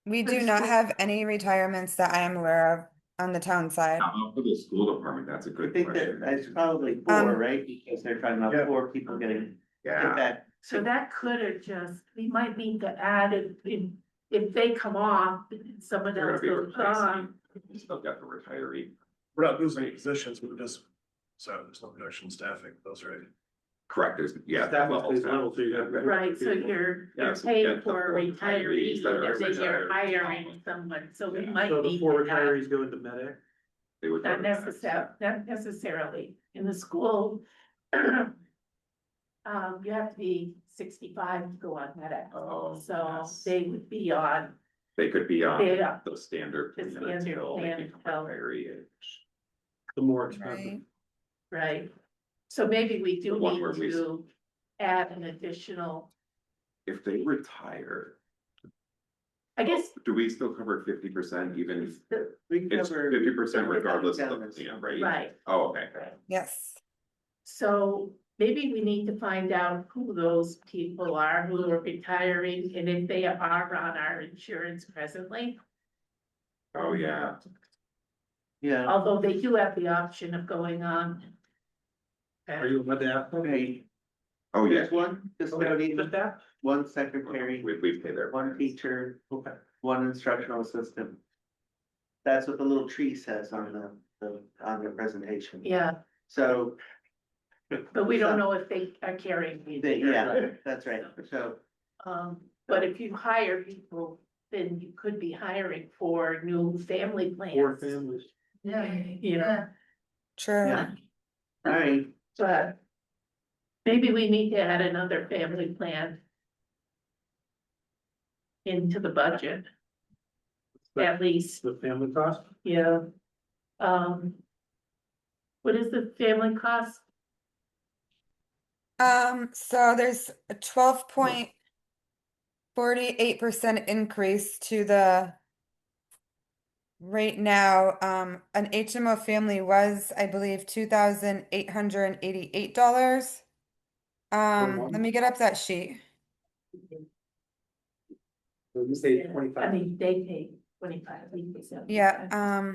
Speaker 15: We
Speaker 1: For
Speaker 15: do
Speaker 1: the
Speaker 15: not
Speaker 1: school.
Speaker 15: have any retirements that I am aware of on the town side.
Speaker 4: How about for the school department, that's a
Speaker 2: I
Speaker 4: good
Speaker 2: think
Speaker 4: question.
Speaker 2: that it's probably 4,
Speaker 15: Um,
Speaker 2: right? Because they're talking about
Speaker 9: Yeah.
Speaker 2: 4 people getting
Speaker 4: Yeah,
Speaker 2: back.
Speaker 1: So that could adjust, we might need to add if they come off, someone
Speaker 4: they're
Speaker 1: else
Speaker 4: gonna be
Speaker 1: goes on.
Speaker 4: replacing, you still got the retiree.
Speaker 9: We're not losing any positions, we're just, so there's no reduction in staffing, those right.
Speaker 4: Correct, there's, yeah.
Speaker 8: Staff
Speaker 4: levels
Speaker 8: stays
Speaker 4: down.
Speaker 8: level, so you have-
Speaker 1: Right, so you're
Speaker 4: Yeah, so
Speaker 1: paying
Speaker 4: get the
Speaker 1: for a
Speaker 4: four
Speaker 1: retiree,
Speaker 4: retirees that are
Speaker 1: and then you're
Speaker 4: retired.
Speaker 1: hiring someone, so we
Speaker 4: Yeah.
Speaker 1: might
Speaker 8: So the
Speaker 1: need
Speaker 8: 4
Speaker 1: to have.
Speaker 8: retirees go into medic.
Speaker 4: They would go
Speaker 1: Not
Speaker 4: to that.
Speaker 1: necessarily, in the school. You have to be 65 to go on medic,
Speaker 4: Oh,
Speaker 1: so
Speaker 4: yes.
Speaker 1: they would be on,
Speaker 4: They could be on
Speaker 1: Yeah.
Speaker 4: the standard
Speaker 1: The
Speaker 4: plan
Speaker 1: standard
Speaker 4: until they
Speaker 1: plan
Speaker 4: become
Speaker 1: until-
Speaker 4: retiree age.
Speaker 8: The more expensive.
Speaker 15: Right.
Speaker 1: right? So maybe we do
Speaker 4: The one
Speaker 1: need
Speaker 4: where we-
Speaker 1: to add an additional,
Speaker 4: If they retire,
Speaker 1: I guess.
Speaker 4: do we still cover 50% even?
Speaker 2: We
Speaker 4: It's
Speaker 2: cover
Speaker 4: 50% regardless of the
Speaker 2: Right.
Speaker 4: plan, right?
Speaker 1: Right,
Speaker 4: Oh, okay.
Speaker 15: Yes.
Speaker 1: so maybe we need to find out who those people are who are retiring and if they are on our insurance presently.
Speaker 4: Oh, yeah.
Speaker 2: Yeah,
Speaker 1: Although they do have the option of going on.
Speaker 8: Are you with that?
Speaker 2: okay,
Speaker 4: Oh, yeah.
Speaker 2: there's one custodian,
Speaker 8: Just that?
Speaker 2: 1 secretary,
Speaker 4: We pay their.
Speaker 2: 1 teacher,
Speaker 8: Okay.
Speaker 2: 1 instructional assistant. That's what the little tree says on on the presentation.
Speaker 1: Yeah,
Speaker 2: So,
Speaker 1: but we don't know if they are carrying.
Speaker 2: yeah, that's right, so,
Speaker 1: But if you hire people, then you could be hiring for new family
Speaker 8: 4
Speaker 1: plans.
Speaker 8: families.
Speaker 1: You know,
Speaker 15: True.
Speaker 2: yeah. All right,
Speaker 1: but maybe we need to add another family plan into the budget. At least,
Speaker 8: The family cost?
Speaker 1: yeah. What is the family cost?
Speaker 15: So there's a 12.48% increase to the right now. An HMO family was, I believe, $2,888. Let me get up that sheet.
Speaker 8: So you say
Speaker 1: I
Speaker 8: 25.
Speaker 1: mean, they pay 25. we pay 75.
Speaker 15: Yeah,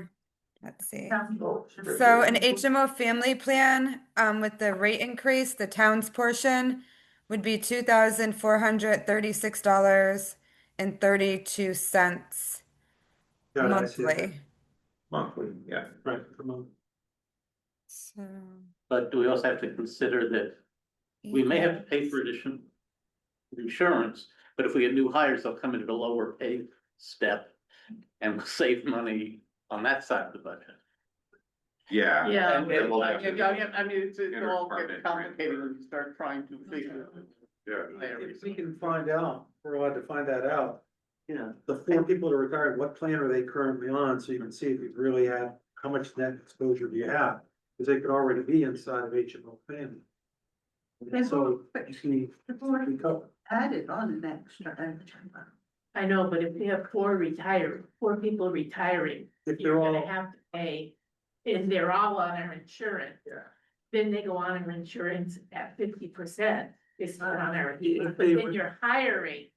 Speaker 15: let's see.
Speaker 1: So
Speaker 15: So an HMO family plan, with the rate increase, the town's portion would be $2,436.32
Speaker 8: Got it, I see that.
Speaker 15: monthly.
Speaker 4: Monthly, yeah.
Speaker 8: Right, per month.
Speaker 15: So,
Speaker 5: But do we also have to consider that we may have to pay for additional insurance, but if we get new hires, they'll come in at a lower pay step and we'll save money on that side of the budget.
Speaker 4: Yeah.
Speaker 1: Yeah.
Speaker 5: And
Speaker 4: Then we'll
Speaker 5: I
Speaker 4: have to
Speaker 5: mean, it's all
Speaker 4: interdepartment
Speaker 5: get complicated when you start trying to figure.
Speaker 12: Yeah.
Speaker 8: If we can find out, we're allowed to find that out.
Speaker 2: yeah,
Speaker 8: The 4 people that are retired, what plan are they currently on? So you can see if you really have, how much net exposure do you have? Because they could already be inside of HMO family. So, you can
Speaker 16: The board
Speaker 8: recover.
Speaker 16: added on an extra overtime.
Speaker 1: I know, but if we have four people retiring,
Speaker 8: If
Speaker 1: you're
Speaker 8: they're
Speaker 1: gonna
Speaker 8: all,
Speaker 1: have to pay, and they're all on our insurance.
Speaker 8: Yeah.
Speaker 1: Then they go on our insurance at 50%, it's not on our, but
Speaker 8: they
Speaker 1: then
Speaker 8: were-
Speaker 1: you're hiring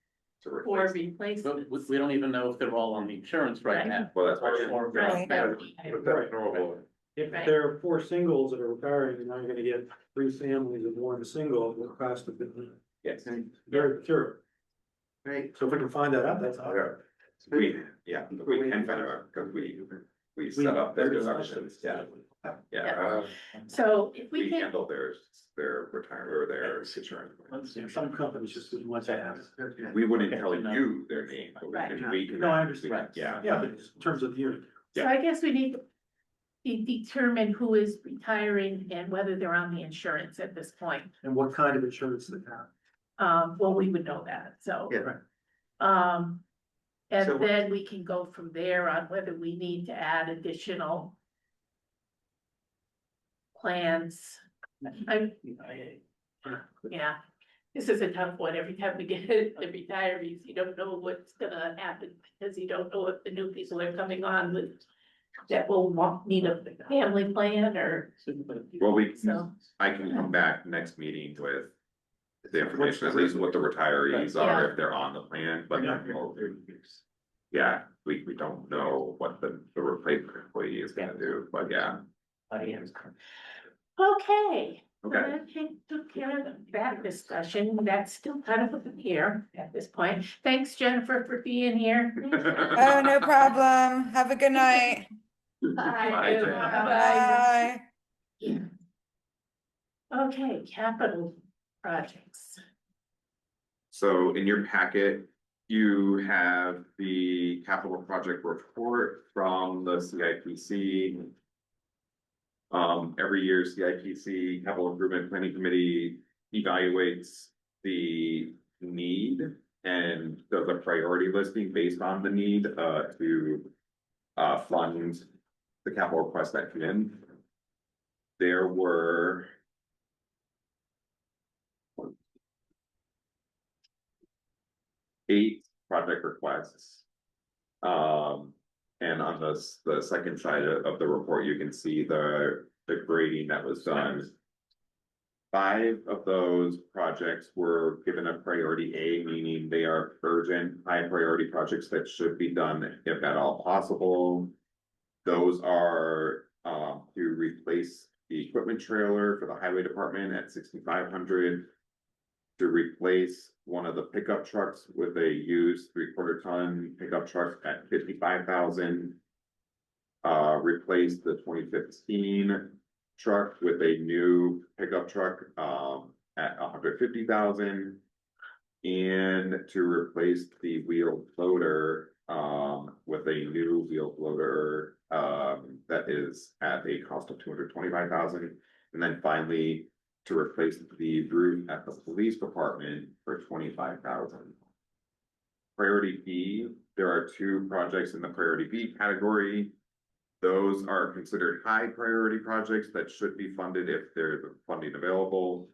Speaker 4: To
Speaker 1: for
Speaker 4: replace.
Speaker 5: But
Speaker 1: replacements.
Speaker 5: we don't even know if they're all on the insurance right
Speaker 1: Right.
Speaker 5: now.
Speaker 4: Well, that's why.
Speaker 5: Or-
Speaker 1: Right.
Speaker 3: But that's normal.
Speaker 8: if
Speaker 1: Right.
Speaker 8: there are four singles that are retiring, you're not gonna get three families of one single, it will cost a bit.
Speaker 4: Yes.
Speaker 8: Very sure.
Speaker 2: Right,
Speaker 8: So if we can find that out, that's all.
Speaker 3: Yeah.
Speaker 4: We can find out, because we set up their deductions, yeah.
Speaker 1: So if we
Speaker 4: We
Speaker 1: can,
Speaker 4: handle their retirement or their insurance.
Speaker 8: Some companies just wouldn't want to have.
Speaker 4: We wouldn't tell you their name, but we can.
Speaker 8: No, I understand.
Speaker 4: Yeah.
Speaker 8: Yeah, but in terms of unit.
Speaker 1: so I guess we need to determine who is retiring and whether they're on the insurance at this point.
Speaker 8: And what kind of insurance they have.
Speaker 1: Well, we would know that, so.
Speaker 2: Yeah.
Speaker 8: Right.
Speaker 1: Um,
Speaker 2: So
Speaker 1: and
Speaker 2: what-
Speaker 1: then we can go from there on whether we need to add additional plans. Yeah, this is a tough one. Every time we get the retirees, you don't know what's gonna happen because you don't know if the new people are coming on with that will need a family plan or
Speaker 4: Well,
Speaker 1: so.
Speaker 4: I can come back next meeting with the information, at least what the retirees are, if they're on the plan, but yeah, we don't know what the replacement employee is gonna do, but yeah.
Speaker 1: Okay.
Speaker 4: Okay.
Speaker 1: So that took care of that discussion. That's still kind of up in the air at this point. Thanks, Jennifer, for being here.
Speaker 15: Oh, no problem. Have a good night.
Speaker 1: Bye.
Speaker 4: Jen.
Speaker 15: Bye.
Speaker 1: Okay, capital projects.
Speaker 4: So in your packet, you have the capital project report from the CIPC. Every year CIPC, Capital Improvement Planning Committee, evaluates the need and does a priority listing based on the need to fund the capital requests that come in. There were 8 project requests. And on the second side of the report, you can see the grading that was done. 5 of those projects were given a priority A, meaning they are urgent, high priority projects that should be done if at all possible. Those are to replace the equipment trailer for the highway department at 6,500. To replace one of the pickup trucks with a used 3/4 ton pickup truck at 55,000. Replace the 2015 truck with a new pickup truck at 150,000. And to replace the wheeled loader with a new wheeled loader that is at a cost of 225,000. And then finally, to replace the roof at the police department for 25,000. Priority B, there are 2 projects in the priority B category. Those are considered high priority projects that should be funded if there's funding available.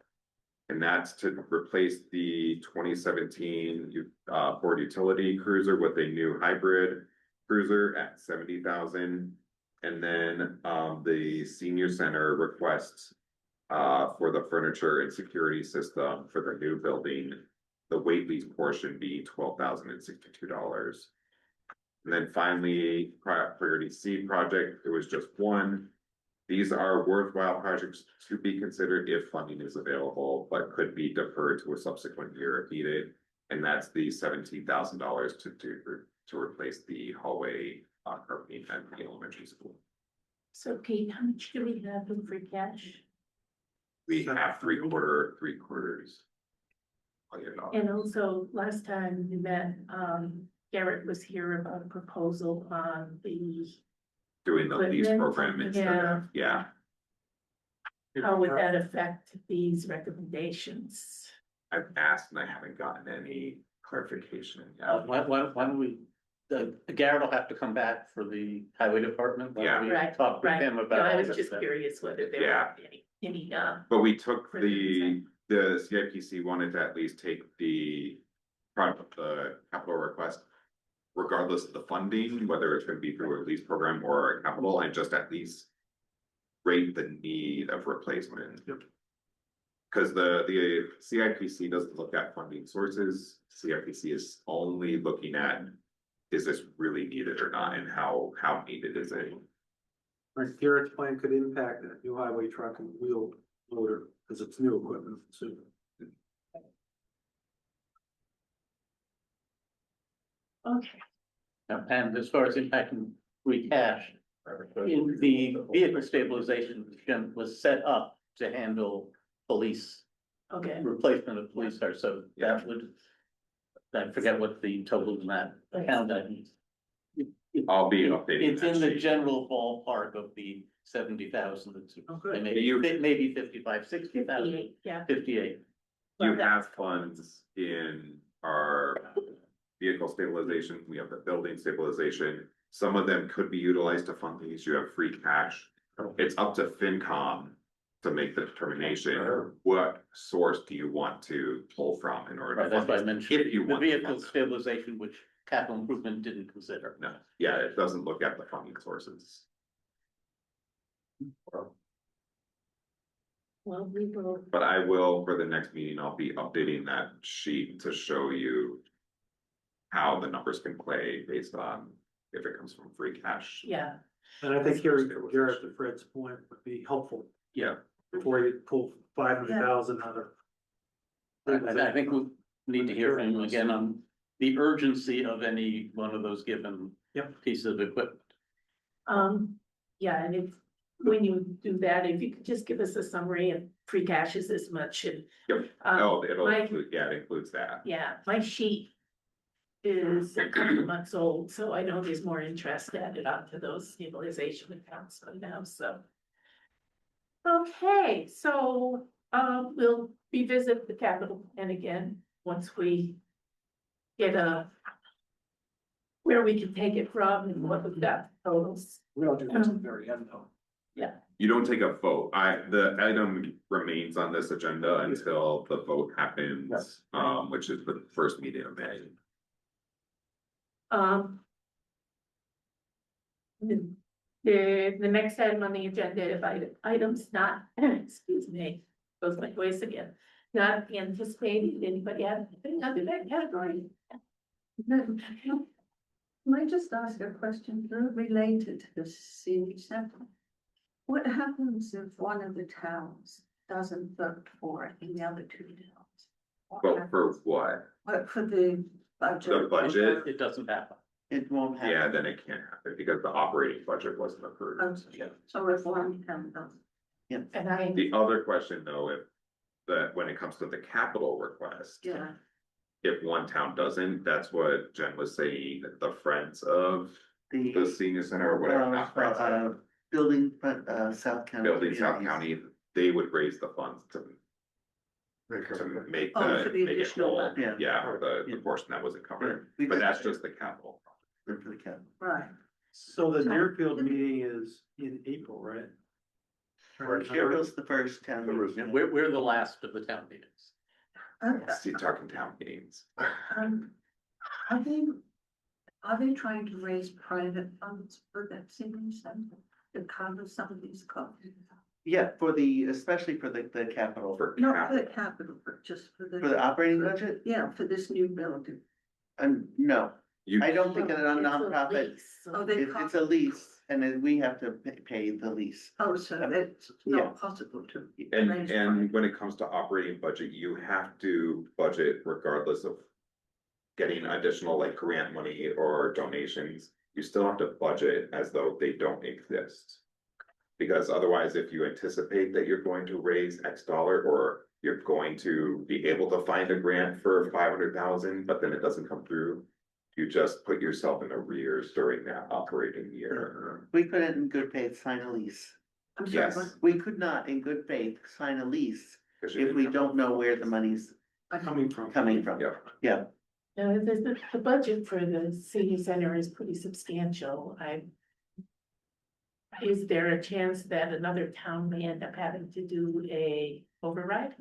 Speaker 4: And that's to replace the 2017 Ford utility cruiser with a new hybrid cruiser at 70,000. And then the senior center requests for the furniture and security system for the new building, the Whately portion being $12,062. And then finally, priority C project, there was just 1. These are worthwhile projects to be considered if funding is available, but could be deferred to a subsequent year if needed. And that's the $17,000 to replace the hallway carpeting at the elementary school.
Speaker 1: So Kate, how much do we have in free cash?
Speaker 4: We have 3/4.
Speaker 1: And also, last time we met, Garrett was here about a proposal on the,
Speaker 4: Doing the lease
Speaker 1: Equipment,
Speaker 4: program instead of, yeah.
Speaker 1: how would that affect these recommendations?
Speaker 4: I've asked and I haven't gotten any clarification yet.
Speaker 5: Why don't we, Garrett will have to come back for the highway department. Why don't we
Speaker 1: Right,
Speaker 5: Talk with
Speaker 1: right.
Speaker 5: him
Speaker 1: No,
Speaker 5: about.
Speaker 1: I
Speaker 5: all
Speaker 1: was
Speaker 5: this
Speaker 1: just
Speaker 5: stuff.
Speaker 1: curious whether there
Speaker 4: Yeah.
Speaker 1: were any,
Speaker 4: But we took the CIPC wanted to at least take the front of the capital request regardless of the funding, whether it's gonna be through a lease program or a capital, and just at least rate the need of replacement. Cause the CIPC doesn't look at funding sources, CIPC is only looking at, is this really needed or not, and how needed is it?
Speaker 8: Right, Garrett's plan could impact that new highway truck and wheel loader, because it's new equipment, so.
Speaker 1: Okay,
Speaker 5: And as far as impacting free cash, in the vehicle stabilization, Jim, was set up to handle police,
Speaker 1: okay.
Speaker 5: replacement of police cars, so that would. I forget what the total in that account is.
Speaker 4: I'll be updating
Speaker 5: It's
Speaker 4: that
Speaker 5: in the
Speaker 4: sheet.
Speaker 5: general ballpark of the 70,000,
Speaker 8: Oh, good.
Speaker 5: maybe 55, 60,000,
Speaker 1: 58, yeah.
Speaker 5: 58.
Speaker 4: You have funds in our vehicle stabilization, we have the building stabilization. Some of them could be utilized to fund these, you have free cash. It's up to FinCom to make the determination, what source do you want to pull from in order
Speaker 5: Right,
Speaker 4: to
Speaker 5: that's
Speaker 4: fund
Speaker 5: why I
Speaker 4: this?
Speaker 5: mentioned
Speaker 4: If you
Speaker 5: the
Speaker 4: want to
Speaker 5: vehicle
Speaker 4: fund them.
Speaker 5: stabilization, which capital improvement didn't consider.
Speaker 4: No, yeah, it doesn't look at the funding sources.
Speaker 1: Well, we will,
Speaker 4: But I will, for the next meeting, I'll be updating that sheet to show you how the numbers can play based on if it comes from free cash.
Speaker 1: yeah,
Speaker 8: And I think hearing from Garrett to Fred's point would be helpful
Speaker 4: Yeah,
Speaker 8: before you pull 500,000 out of.
Speaker 5: I think we need to hear from him again on the urgency of any one of those given pieces of equipment.
Speaker 1: yeah, and if, when you do that, if you could just give us a summary of free cash is this much and.
Speaker 4: yep, it'll include, yeah, it includes that.
Speaker 1: Yeah, my sheet is a couple of months old, so I know there's more interest added onto those stabilization accounts by now, so. Okay, so, we'll revisit the capital plan again, once we get where we can take it from and what we've got totals.
Speaker 8: We don't do this at the very end though.
Speaker 4: You don't take a vote. The item remains on this agenda until the vote happens, which is the first meeting of May.
Speaker 1: The next item on the agenda, if items not, excuse me, goes my voice again. Not anticipated, anybody have anything under that category?
Speaker 6: Might I just ask a question related to the senior center? What happens if one of the towns doesn't vote for it and the other two towns?
Speaker 4: Vote for what?
Speaker 6: What for the budget?
Speaker 4: The budget?
Speaker 5: It doesn't happen.
Speaker 2: It won't happen.
Speaker 4: Yeah, then it can't happen because the operating budget wasn't approved.
Speaker 6: So if one town doesn't.
Speaker 1: And I,
Speaker 4: The other question though, when it comes to the capital request.
Speaker 6: Yeah.
Speaker 4: If one town doesn't, that's what Jen was saying, that the Friends of the Senior Center or whatever, not Friends of,
Speaker 2: Building, South County.
Speaker 4: Building South
Speaker 2: Communities.
Speaker 4: County, they would raise the funds to make
Speaker 6: Oh, for the
Speaker 4: make it
Speaker 6: additional
Speaker 4: whole.
Speaker 6: one.
Speaker 4: Yeah, for the portion that wasn't covered,
Speaker 2: We
Speaker 4: but
Speaker 2: did
Speaker 4: that's
Speaker 2: that.
Speaker 4: just the capital.
Speaker 2: For the capital.
Speaker 6: Right.
Speaker 8: So the Deerfield meeting is in April, right?
Speaker 2: Deerfield's the first town. meeting.
Speaker 5: We're the last of the town meetings.
Speaker 4: See, talking town meetings.
Speaker 6: Are they trying to raise private funds for that senior center to cover some of these costs?
Speaker 2: Yeah, especially for the capital, for
Speaker 6: Not for the capital, but just for
Speaker 2: the operating budget,
Speaker 6: yeah, for this new building.
Speaker 2: no,
Speaker 4: You,
Speaker 2: I don't think it's a
Speaker 1: it's a
Speaker 2: nonprofit,
Speaker 1: lease, so-
Speaker 6: Oh, they
Speaker 2: it's a lease, and then we have to pay the lease.
Speaker 6: Oh, so it's
Speaker 2: Yeah.
Speaker 6: not possible to.
Speaker 4: and
Speaker 6: raise
Speaker 4: when it comes to operating budget, you have to budget regardless of getting additional like grant money or donations, you still have to budget as though they don't exist. Because otherwise, if you anticipate that you're going to raise X dollar or you're going to be able to find a grant for 500,000, but then it doesn't come through, you just put yourself in arrears during that operating year.
Speaker 2: We couldn't in good faith sign a lease.
Speaker 6: I'm sorry,
Speaker 4: Yes.
Speaker 6: what?
Speaker 2: We could not in good faith sign a lease
Speaker 4: 'Cause you
Speaker 2: if
Speaker 4: didn't
Speaker 2: we
Speaker 4: have-
Speaker 2: don't know where the money's
Speaker 8: Coming from.
Speaker 2: coming from.
Speaker 4: Yeah.
Speaker 2: Yeah,
Speaker 1: the budget for the senior center is pretty substantial. Is there a chance that another town may end up having to do a override?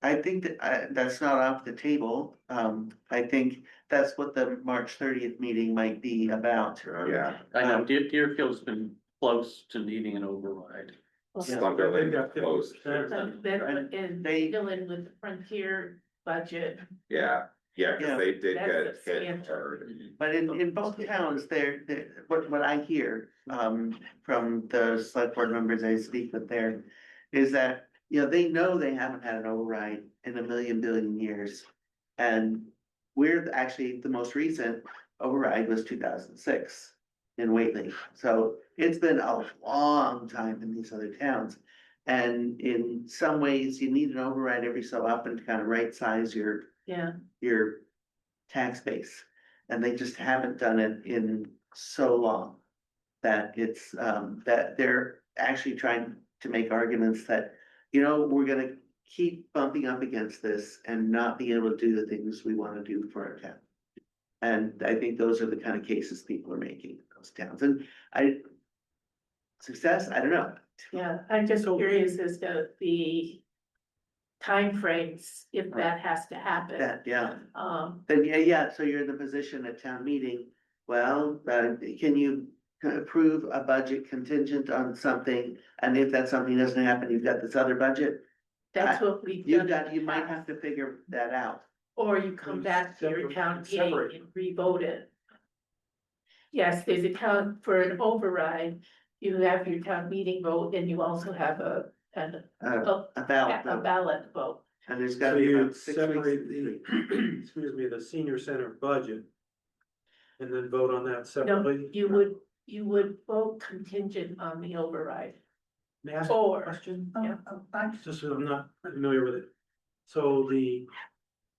Speaker 2: I think that, that's not off the table. I think that's what the March 30th meeting might be about.
Speaker 4: Yeah.
Speaker 5: I know Deerfield's been close to needing an override.
Speaker 4: Sunderland closed.
Speaker 1: And
Speaker 2: They-
Speaker 1: fill in with the Frontier budget.
Speaker 4: Yeah,
Speaker 2: Yeah.
Speaker 4: cause they did
Speaker 1: That's
Speaker 4: get
Speaker 1: a
Speaker 4: hit
Speaker 1: standard.
Speaker 4: hard.
Speaker 2: But in both towns, what I hear, from the select board members I speak with there, is that, they know they haven't had an override in a million billion years. And we're actually, the most recent override was 2006 in Whately. So it's been a long time in these other towns. And in some ways, you need an override every so often to kind of right size your tax base. And they just haven't done it in so long that it's, that they're actually trying to make arguments that, we're gonna keep bumping up against this and not be able to do the things we wanna do for our town. And I think those are the kind of cases people are making in those towns. And success, I don't know.
Speaker 1: Yeah, I'm just curious as to the timeframes, if that has to happen.
Speaker 2: That, yeah.
Speaker 1: Um,
Speaker 2: Then, yeah, so you're in the position at town meeting, well, can you approve a budget contingent on something? And if that something doesn't happen, you've got this other budget,
Speaker 1: that's what we've done.
Speaker 2: you might have to figure that out.
Speaker 1: Or you come back to your town meeting
Speaker 8: Separate.
Speaker 1: and re-vote it. Yes, there's a town for an override, you have your town meeting vote, and you also have a ballot vote.
Speaker 2: And there's
Speaker 8: So
Speaker 2: gotta be
Speaker 8: you
Speaker 2: about 6 weeks.
Speaker 8: separate the, excuse me, the senior center budget. And then vote on that
Speaker 1: No,
Speaker 8: separately?
Speaker 1: you would vote contingent on the override.
Speaker 8: May I ask a
Speaker 1: Or,
Speaker 8: question?
Speaker 1: yeah,
Speaker 8: Just so I'm not familiar with it. So the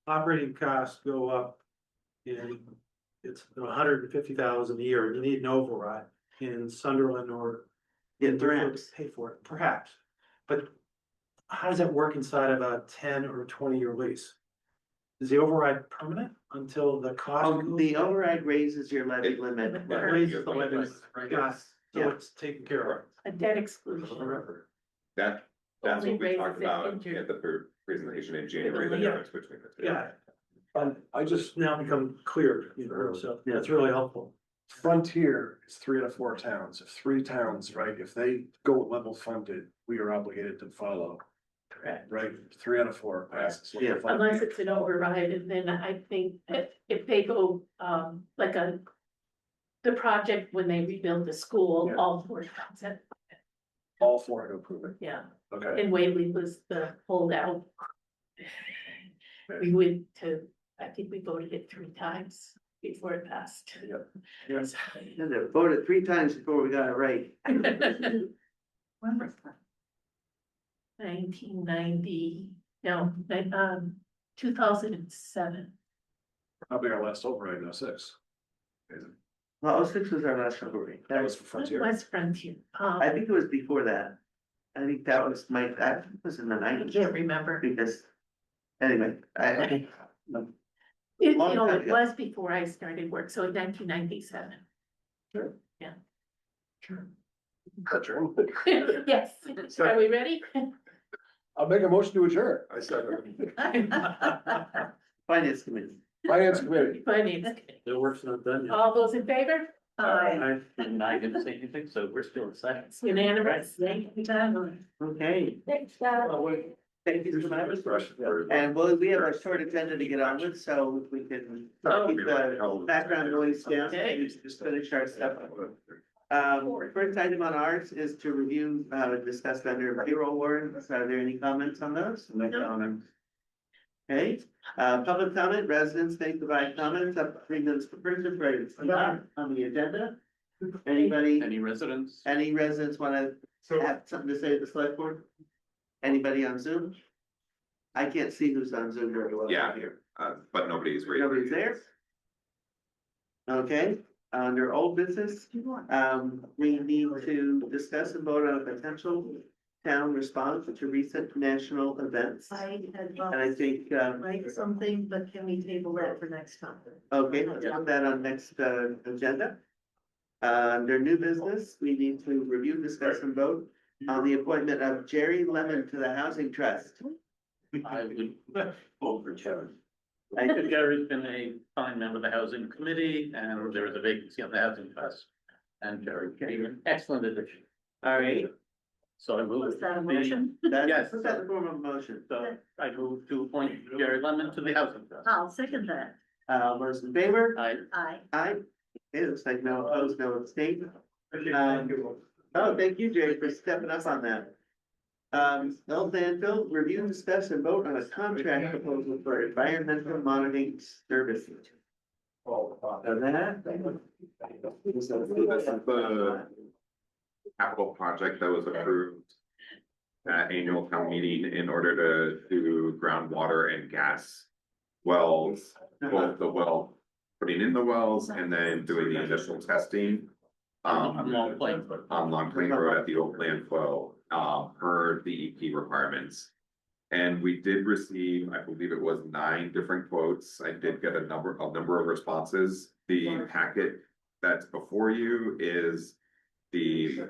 Speaker 8: operating costs go up and it's 150,000 a year, and you need an override in Sunderland or
Speaker 2: Yeah,
Speaker 8: in Deerfield
Speaker 2: perhaps.
Speaker 8: to pay for it, perhaps. But how does that work inside of a 10 or 20-year lease? Is the override permanent until the cost? goes
Speaker 2: The
Speaker 8: down?
Speaker 2: override raises your levy
Speaker 4: It-
Speaker 2: limit.
Speaker 8: It raises the levy, got it. So
Speaker 2: Yeah.
Speaker 8: it's taken care of.
Speaker 1: a debt exclusion.
Speaker 4: That's
Speaker 1: Only
Speaker 4: what we
Speaker 1: raises
Speaker 4: talked
Speaker 1: it
Speaker 4: about
Speaker 1: into-
Speaker 4: at the presentation in January, the
Speaker 1: Yeah.
Speaker 4: difference between the two.
Speaker 8: Yeah,
Speaker 9: I just,
Speaker 8: now become clear, so that's really helpful.
Speaker 9: Frontier is 3 out of 4 towns. If 3 towns, right, if they go level funded, we are obligated to follow,
Speaker 1: Correct.
Speaker 9: right? 3 out of 4 passes.
Speaker 2: Yeah.
Speaker 1: Unless it's an override, and then I think if they go, the project when they rebuild the school,
Speaker 9: Yeah.
Speaker 1: all four towns,
Speaker 9: All 4 had to approve it.
Speaker 1: yeah,
Speaker 9: Okay.
Speaker 1: and Whately was the holdout. We went to, I think we voted it 3 times before it passed.
Speaker 2: Yes. And they voted 3 times before we got it right.
Speaker 1: When was that? 1990, no, 2007.
Speaker 9: Probably our last override in 06.
Speaker 2: Well, 06 was our last override.
Speaker 9: That was for Frontier.
Speaker 1: West Frontier.
Speaker 2: I think it was before that. I think that was that was in the
Speaker 1: I
Speaker 2: 90s.
Speaker 1: can't remember.
Speaker 2: Because, anyway,
Speaker 1: It,
Speaker 2: Long time
Speaker 1: it
Speaker 2: ago.
Speaker 1: was before I started work, so 1997.
Speaker 9: Sure.
Speaker 1: Yeah.
Speaker 9: Sure. Adjourn.
Speaker 1: Yes, are we ready?
Speaker 9: I'll make a motion to adjourn.
Speaker 3: I said,
Speaker 2: Finance committee.
Speaker 9: Finance committee.
Speaker 1: Finance.
Speaker 8: The work's not done yet.
Speaker 1: All those in favor?
Speaker 8: I-
Speaker 5: And I didn't say anything, so we're still in second.
Speaker 1: It's unanimous. Thank you.
Speaker 2: Okay,
Speaker 1: Thanks,
Speaker 2: thank you so much. And we have a short agenda to get on with, so if we can keep the background noise down, and just finish our stuff. First item on ours is to review, discuss vendor payroll warrants. Are there any comments on those? No comments. Okay, public comment, residents may provide comments up to 3 minutes per person for items on the agenda. Anybody,
Speaker 5: Any residents?
Speaker 2: any residents wanna have something to say at the select board? Anybody on Zoom? I can't see who's on Zoom very well
Speaker 4: Yeah.
Speaker 2: here.
Speaker 4: But nobody's ready.
Speaker 2: Nobody's there? Okay, under old business, we need to discuss and vote on a potential town response to recent national events.
Speaker 6: I had
Speaker 2: And I think,
Speaker 6: write something, but can we table that for next time?
Speaker 2: okay, let's put that on next, agenda. Under new business, we need to review, discuss and vote on the appointment of Jerry Lemon to the Housing Trust.
Speaker 5: I would vote for Kevin.
Speaker 2: I think
Speaker 5: Gary's been a fine member of the housing committee, and there is a vacancy on the housing trust. And Jerry came an excellent addition.
Speaker 2: all right,
Speaker 5: So I move.
Speaker 6: Was that a motion?
Speaker 2: that's,
Speaker 5: Yes.
Speaker 2: put that in form of a motion.
Speaker 5: So I move to appoint Jerry Lemon to the housing trust.
Speaker 6: I'll second that.
Speaker 2: All those in favor?
Speaker 5: I,
Speaker 6: Aye.
Speaker 2: Aye. It looks like no opposed, no abstain. Oh, thank you, Jerry, for stepping up on that. Bill Danville, review, discuss, and vote on a contract proposal for environmental monitoring services. And that.
Speaker 4: This is the capital project that was approved at annual town meeting in order to do groundwater and gas wells, both the well, putting in the wells and then doing the initial testing.
Speaker 5: on Long Plain.
Speaker 4: On Long Plain Road at the old landfill, per DEP requirements. And we did receive, I believe it was 9 different quotes. I did get a number of responses. The packet that's before you is the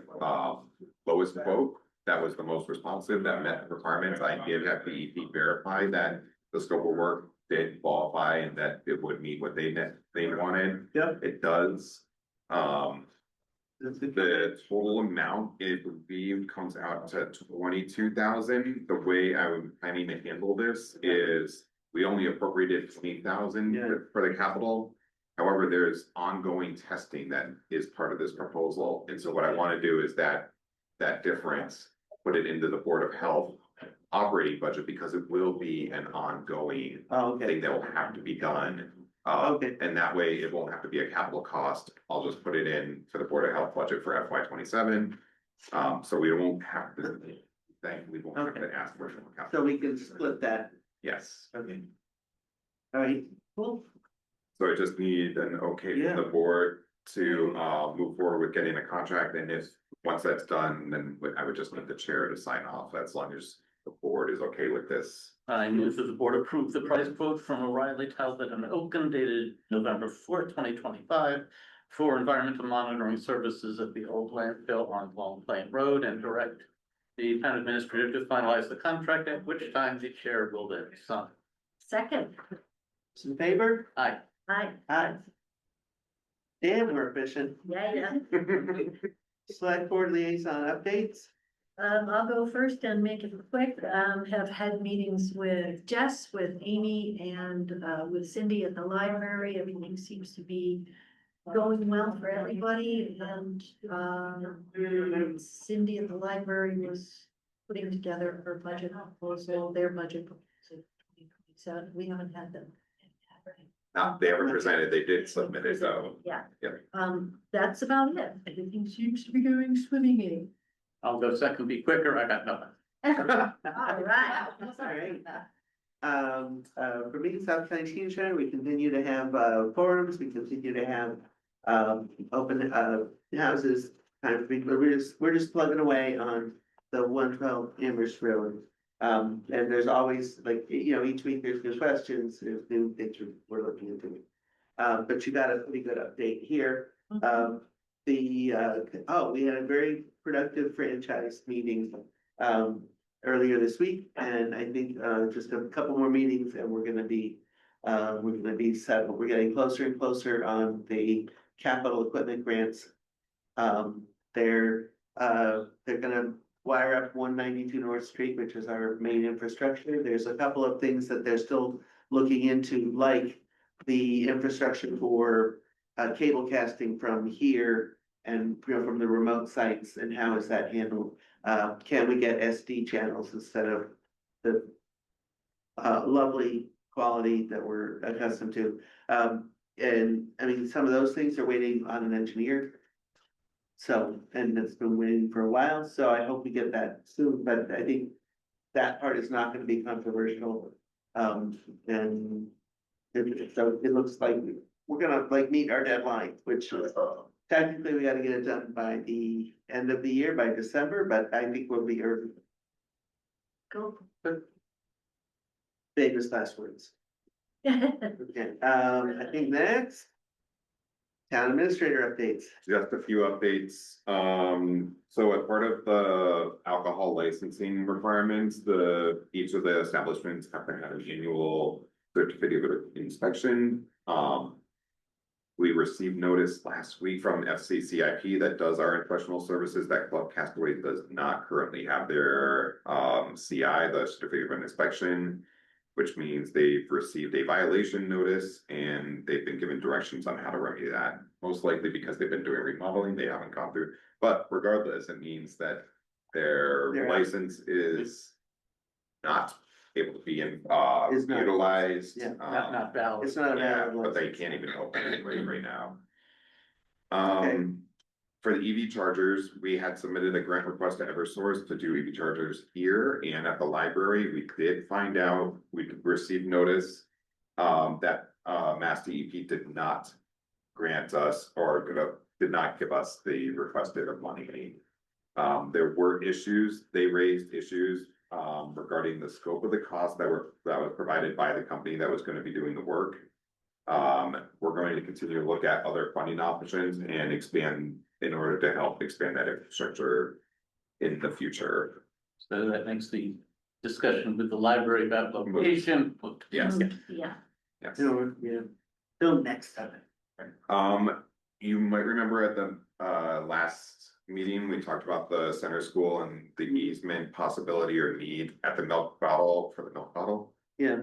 Speaker 4: lowest quote. That was the most responsive, that met the requirements. I did have DEP verify that the scope of work did qualify and that it would meet what they wanted.
Speaker 2: Yep.
Speaker 4: It does. The total amount, it would be, comes out to 22,000. The way I'm planning to handle this is we only appropriated 20,000
Speaker 2: Yeah.
Speaker 4: for the capital. However, there's ongoing testing that is part of this proposal. And so what I want to do is that difference, put it into the Board of Health operating budget, because it will be an ongoing thing that will have to be done.
Speaker 2: Okay.
Speaker 4: And that way it won't have to be a capital cost. I'll just put it in for the Board of Health budget for FY27. So we won't have to, thankfully, we won't have to ask for more capital.
Speaker 2: So we can split that.
Speaker 4: Yes.
Speaker 2: Okay. All right, cool.
Speaker 4: So I just need an okay from the board to move forward with getting a contract, and if, once that's done, then I would just need the chair to sign off, as long as the board is okay with this.
Speaker 5: I move that the board approve the price quote from O'Reilly Talbot and Oaken dated November 4th, 2025 for environmental monitoring services at the old landfill on Long Plain Road, and direct the town administrator to finalize the contract, at which time the chair will then sign.
Speaker 6: Second.
Speaker 2: Those in favor?
Speaker 5: Aye.
Speaker 6: Aye.
Speaker 2: Aye. Damn, we're efficient.
Speaker 6: Yeah.
Speaker 2: Select board liaison updates.
Speaker 6: I'll go first and make it quick. Have had meetings with Jess, with Amy, and with Cindy at the library. Everything seems to be going well for everybody. And Cindy at the library was putting together her budget proposal, their budget proposal. So we haven't had them.
Speaker 4: They haven't presented, they did submit it though.
Speaker 6: Yeah.
Speaker 4: Yeah.
Speaker 6: That's about it. Everything seems to be going swimmingly.
Speaker 5: I'll go second, be quicker, I got nothing.
Speaker 6: All right.
Speaker 2: All right. For me, South Teen Center, we continue to have forums, we continue to have open houses. We're just plugging away on the 112 Amherst Road. And there's always, like, each week there's new questions, there's new things we're looking into. But you got a pretty good update here. We had a very productive franchise meeting earlier this week, and I think just a couple more meetings and we're gonna be settled. We're getting closer and closer on the capital equipment grants. They're gonna wire up 192 North Street, which is our main infrastructure. There's a couple of things that they're still looking into, like the infrastructure for cable casting from here and from the remote sites, and how is that handled? Can we get SD channels instead of the lovely quality that we're accustomed to? And I mean, some of those things are waiting on an engineer. So, and it's been waiting for a while, so I hope we get that soon, but I think that part is not gonna be controversial. And so it looks like we're gonna meet our deadline, which technically we gotta get it done by the end of the year, by December, but I think we'll be early.
Speaker 6: Go.
Speaker 2: Famous last words. Okay, I think next. Town administrator updates.
Speaker 4: Just a few updates. So as part of the alcohol licensing requirements, each of the establishments have to have an annual certificate of inspection. We received notice last week from FCCIP that does our professional services, that Club Castaway does not currently have their CI, the certificate of inspection, which means they've received a violation notice and they've been given directions on how to remedy that. Most likely because they've been doing remodeling, they haven't gone through, but regardless, it means that their
Speaker 2: They're out.
Speaker 4: license is not able to be
Speaker 2: Is not.
Speaker 4: utilized.
Speaker 2: Yeah,
Speaker 5: Not valid.
Speaker 2: It's not a
Speaker 4: Yeah,
Speaker 2: valid
Speaker 4: but they
Speaker 2: license.
Speaker 4: can't even open anyway right now.
Speaker 2: Okay.
Speaker 4: For the EV chargers, we had submitted a grant request to Eversource to do EV chargers here and at the library. We did find out, we received notice that Mass DEP did not grant us or did not give us the requested money. There were issues, they raised issues regarding the scope of the cost that was provided by the company that was going to be doing the work. We're going to continue to look at other funding options and expand in order to help expand that infrastructure in the future.
Speaker 5: So that makes the discussion with the library about location.
Speaker 4: Yes.
Speaker 6: Yeah.
Speaker 4: Yes.
Speaker 2: Yeah, till next time.
Speaker 4: You might remember at the last meeting, we talked about the center school and the easement possibility or need at the milk bottle for the milk bottle.
Speaker 2: Yeah,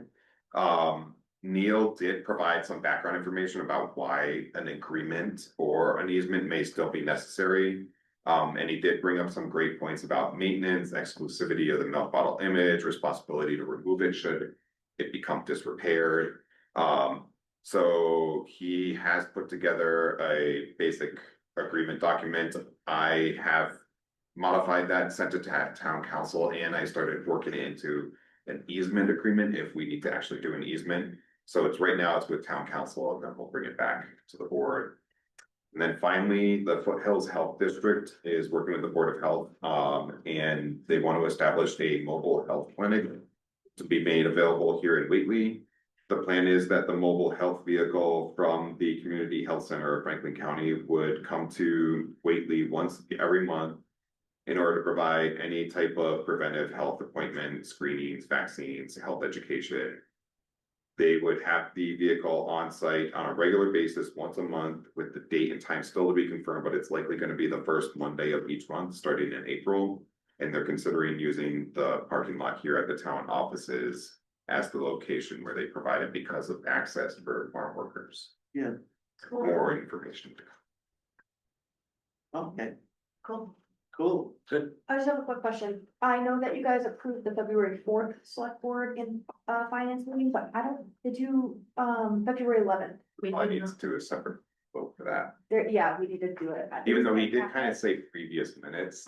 Speaker 4: Neil did provide some background information about why an agreement or an easement may still be necessary. And he did bring up some great points about maintenance, exclusivity of the milk bottle image, responsibility to remove it should it become disrepaired. So he has put together a basic agreement document. I have modified that, sent it to town council, and I started working into an easement agreement if we need to actually do an easement. So it's right now it's with town council, and then we'll bring it back to the board. And then finally, the Foothills Health District is working with the Board of Health, and they want to establish a mobile health clinic to be made available here in Whately. The plan is that the mobile health vehicle from the Community Health Center of Franklin County would come to Whately once every month in order to provide any type of preventive health appointment, screenings, vaccines, health education. They would have the vehicle on site on a regular basis once a month with the date and time still to be confirmed, but it's likely going to be the first Monday of each month starting in April. And they're considering using the parking lot here at the town offices as the location where they provide it because of access for farm workers.
Speaker 2: yeah,
Speaker 4: More information to come.
Speaker 2: okay,
Speaker 6: Cool.
Speaker 2: cool.
Speaker 5: Good.
Speaker 13: I just have a quick question. I know that you guys approved the February 4th select board in finance meeting, but did you, February 11th?
Speaker 4: I need to do a separate vote for that,
Speaker 13: Yeah, we need to do it.
Speaker 4: even though he did kind of say previous minutes.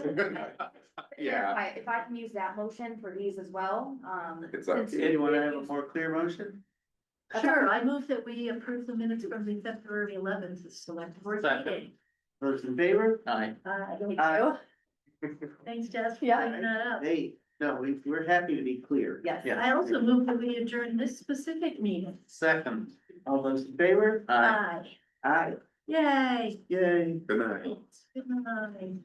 Speaker 4: Yeah,
Speaker 13: If I can use that motion for these as well,
Speaker 4: it's up to
Speaker 2: Do
Speaker 4: you.
Speaker 2: you wanna have a more clear motion?
Speaker 6: Sure, I move that we approve the minutes from the February 11th select board
Speaker 5: Second.
Speaker 6: meeting.
Speaker 2: Those in favor?
Speaker 5: Aye.
Speaker 2: Aye.
Speaker 6: Thanks, Jess, for
Speaker 13: Yeah.
Speaker 6: bringing that up.
Speaker 2: Hey, no, we're happy to be clear.
Speaker 13: yes.
Speaker 5: Yeah.
Speaker 6: I also move that we adjourn this specific meeting.
Speaker 5: Second.
Speaker 2: All those in favor?
Speaker 5: Aye.
Speaker 6: Aye.
Speaker 2: Aye.
Speaker 6: Yay.
Speaker 2: Yay.
Speaker 4: Good night.
Speaker 6: Good night.